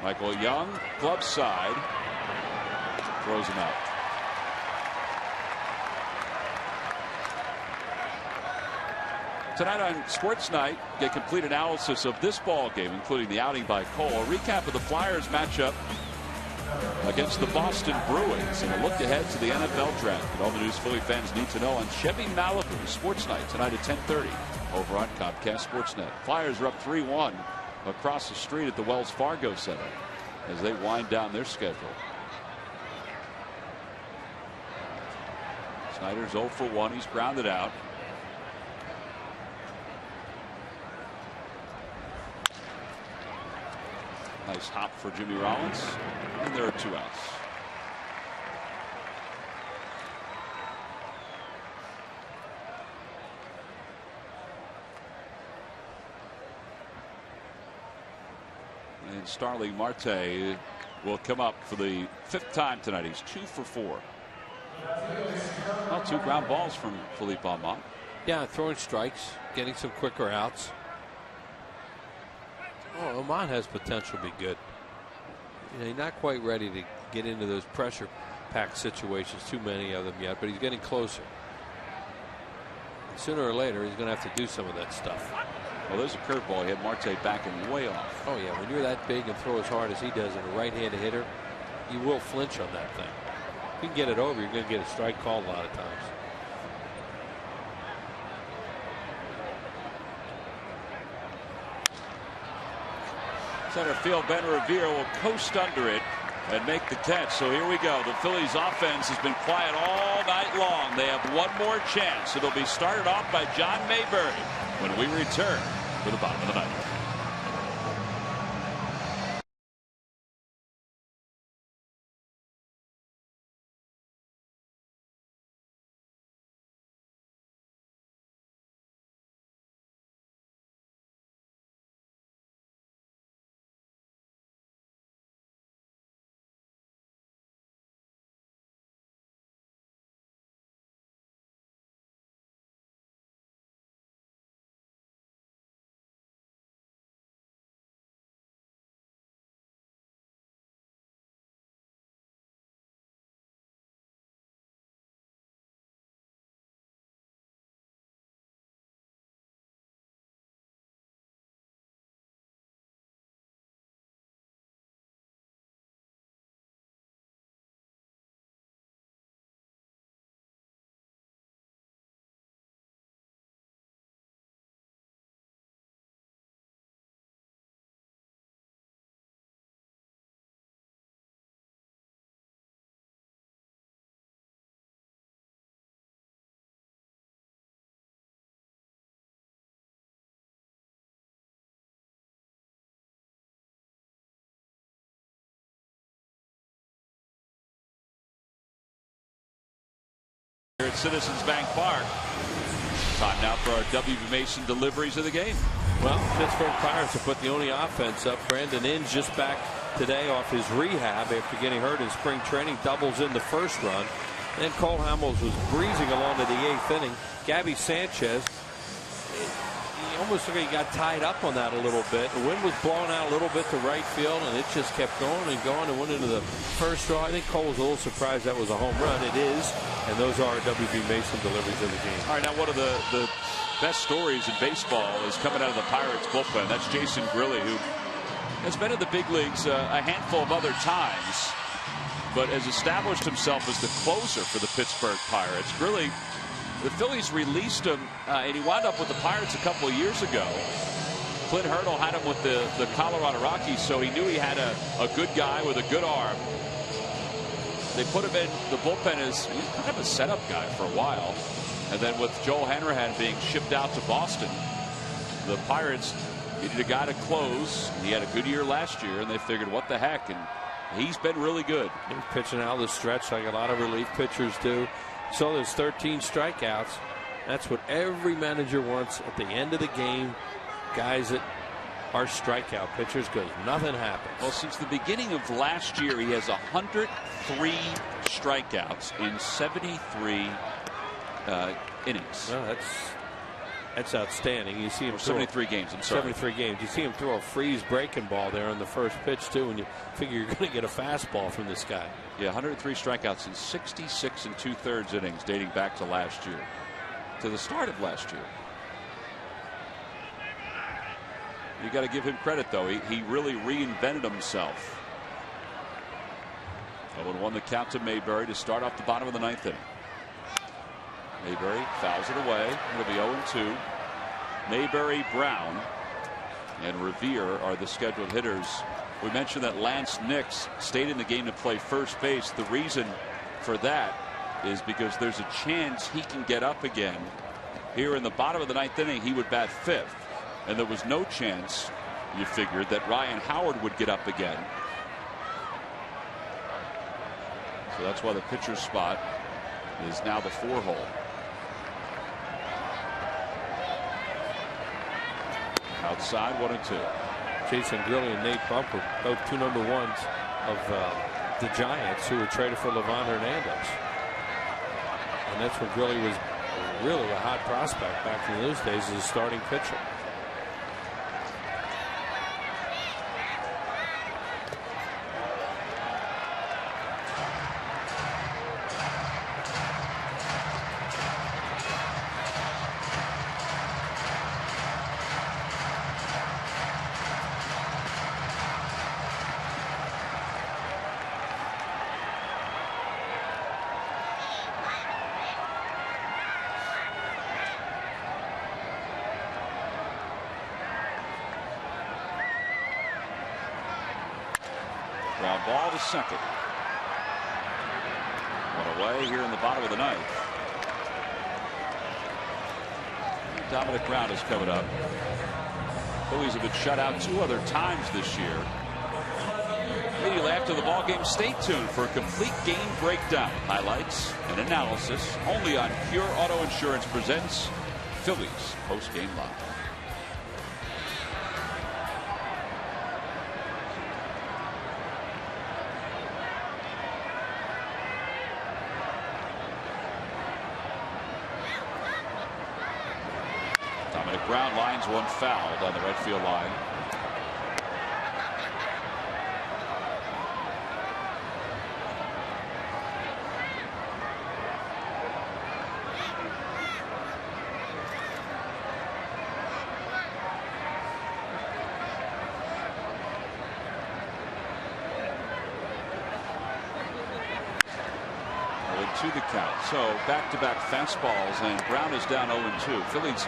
Michael Young, glove side, throws him out. Tonight on Sports Night, get complete analysis of this ball game, including the outing by Cole. A recap of the Flyers matchup against the Boston Bruins in a look ahead to the NFL draft. And all the news Philly fans need to know on Chevy Malibu Sports Night tonight at 10:30 over on Comcast Sportsnet. Flyers are up 3-1 across the street at the Wells Fargo Center as they wind down their schedule. Snyder's 0 for 1. He's grounded out. Nice hop for Jimmy Rollins, and there are 2 outs. And Starling Marte will come up for the 5th time tonight. He's 2 for 4. Well, 2 ground balls from Philippe Almont. Yeah, throwing strikes, getting some quicker outs. Oh, Almont has potential to be good. You know, he's not quite ready to get into those pressure packed situations, too many of them yet, but he's getting closer. And sooner or later, he's going to have to do some of that stuff. Well, there's a curveball. He had Marte backing way off. Oh, yeah, when you're that big and throw as hard as he does in a right-handed hitter, you will flinch on that thing. If you can get it over, you're going to get a strike called a lot of times. Center field, Ben Revere will coast under it and make the catch. So here we go. The Phillies offense has been quiet all night long. They have one more chance. It'll be started off by John Mayberry when we return for the bottom of the ninth. Here at Citizens Bank Park. Time now for our W.B. Mason deliveries of the game. Well, Pittsburgh Pirates have put the only offense up. Brandon Inge just back today off his rehab after getting hurt in spring training. Doubles in the first run. Then Cole Hamels was breezing along to the 8th inning. Gabby Sanchez, he almost looked like he got tied up on that a little bit. The wind was blowing out a little bit to right field, and it just kept going and going and went into the first draw. I think Cole was a little surprised that was a home run. It is, and those are W.B. Mason deliveries of the game. All right, now one of the best stories in baseball is coming out of the Pirates bullpen. That's Jason Grilli, who has been in the big leagues a handful of other times, but has established himself as the closer for the Pittsburgh Pirates. Grilli, the Phillies released him, and he wound up with the Pirates a couple of years ago. Clint Hurdle had him with the Colorado Rockies, so he knew he had a good guy with a good arm. They put him in the bullpen as kind of a setup guy for a while. And then with Joel Hanrahan being shipped out to Boston, the Pirates needed a guy to close. He had a good year last year, and they figured, what the heck? And he's been really good. He's pitching out of the stretch like a lot of relief pitchers do. So there's 13 strikeouts. That's what every manager wants at the end of the game. Guys that are strikeout pitchers, because nothing happens. Well, since the beginning of last year, he has 103 strikeouts in 73 innings. Well, that's outstanding. You see him 73 games. I'm sorry. 73 games. You see him throw a freeze breaking ball there on the first pitch too, and you figure you're going to get a fastball from this guy. Yeah, 103 strikeouts in 66 2/3 innings, dating back to last year, to the start of last year. You got to give him credit, though. He really reinvented himself. 0-1 the count to Mayberry to start off the bottom of the 9th inning. Mayberry fouls it away. It'll be 0-2. Mayberry, Brown, and Revere are the scheduled hitters. We mentioned that Lance Nix stayed in the game to play first base. The reason for that is because there's a chance he can get up again. Here in the bottom of the 9th inning, he would bat 5th. And there was no chance, you figured, that Ryan Howard would get up again. So that's why the pitcher's spot is now the 4-hole. Outside, 1-2. Jason Grilli and Nate Bumper, both 2 number 1s of the Giants, who were traded for Livan Hernandez. And that's when Grilli was really a hot prospect back in those days as a starting pitcher. Ground ball to second. One away here in the bottom of the 9th. Dominic Brown is coming up. Phillies have been shut out 2 other times this year. Immediately after the ball game, stay tuned for a complete game breakdown, highlights, and analysis only on Pure Auto Insurance presents Phillies Post Game Live. Brown lines one foul down the right field line. To the count. So back-to-back fastballs, and Brown is down 0-2. Phillies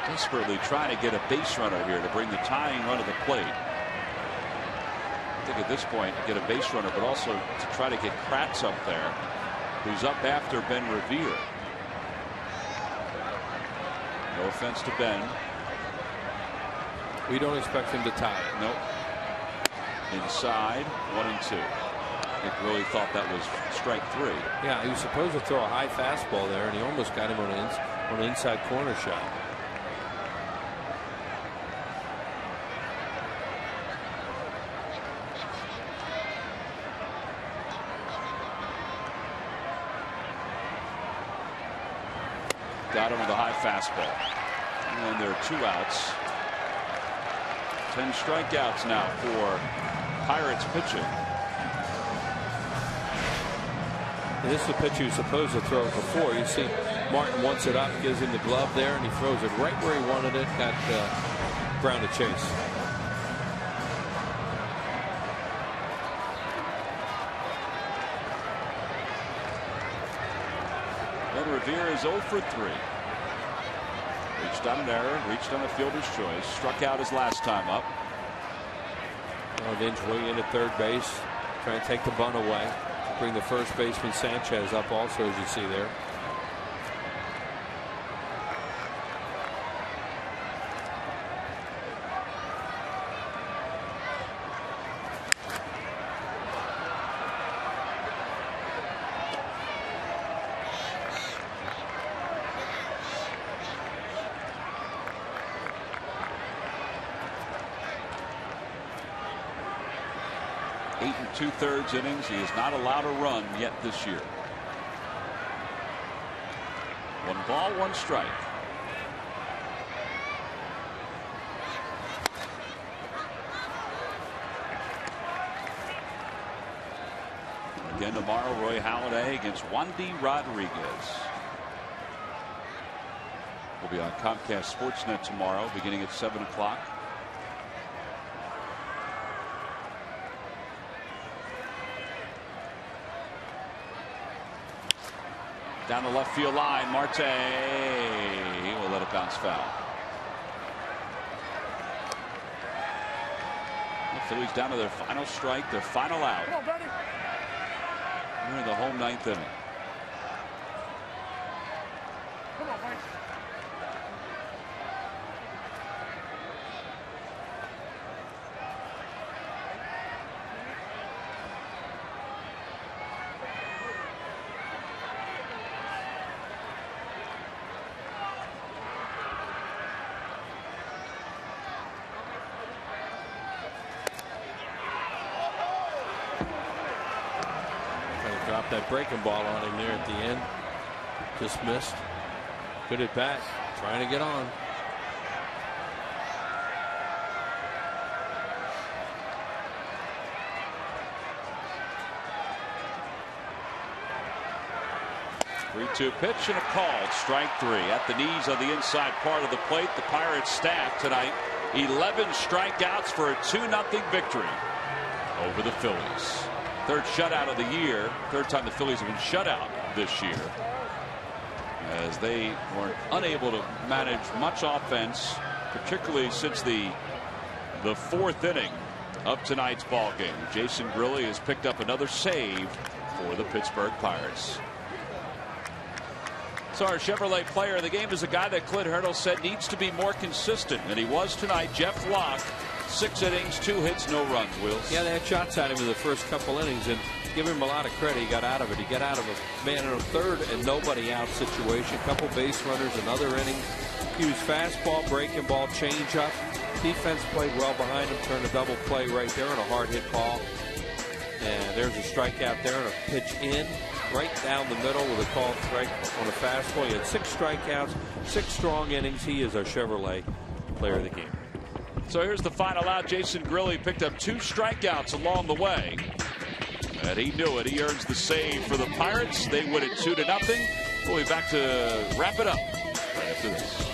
desperately trying to get a base runner here to bring the tying run to the plate. I think at this point get a base runner, but also to try to get Kratz up there, who's up after Ben Revere. No offense to Ben. We don't expect him to tie it. Nope. Inside, 1-2. Nick really thought that was strike 3. Yeah, he was supposed to throw a high fastball there, and he almost got him on an inside corner shot. Got him with a high fastball. And there are 2 outs. 10 strikeouts now for Pirates pitching. And this is the pitch he was supposed to throw it before. You see Martin wants it up, gives him the glove there, and he throws it right where he wanted it. Got Brown to chase. And Revere is 0 for 3. Reached on an error, reached on a fielder's choice, struck out his last time up. Vinge way in at third base, trying to take the bunt away. Bring the first baseman Sanchez up also, as you see there. Eight and 2/3 innings. He is not allowed a run yet this year. 1 ball, 1 strike. Again tomorrow, Roy Halladay against Wandy Rodriguez. We'll be on Comcast Sportsnet tomorrow beginning at 7 o'clock. down the left field line. Marte will let it bounce foul. The Phillies down to their final strike, their final out. Come on, buddy. We're in the home ninth inning. Come on, Mike. 'em. Dropped that breaking ball on him there at the end. Just missed. Good at bat. Trying to get on. Three-two pitch and a call. Strike three at the knees on the inside part of the plate. The Pirates stack tonight. 11 strikeouts for a 2-0 victory over the Phillies. Third shutout of the year. Third time the Phillies have been shut out this year, as they were unable to manage much offense, particularly since the fourth inning of tonight's ball game. Jason Grilli has picked up another save for the Pittsburgh Pirates. So our Chevrolet player of the game is a guy that Clint Hurdle said needs to be more consistent, and he was tonight. Jeff Locke, 6 innings, 2 hits, no runs. Wills. Yeah, they had shots at him in the first couple innings, and give him a lot of credit. He got out of it. He got out of a man in a third and nobody out situation. Couple base runners, another inning. He was fastball, breaking ball, change up. Defense played well behind him. Turned a double play right there on a hard hit ball. And there's a strikeout there and a pitch in right down the middle with a called strike on a fastball. He had 6 strikeouts, 6 strong innings. He is our Chevrolet player of the game. So here's the final out. Jason Grilli picked up 2 strikeouts along the way, and he knew it. He earns the save for the Pirates. They win it 2-0. We'll be back to wrap it up right after this.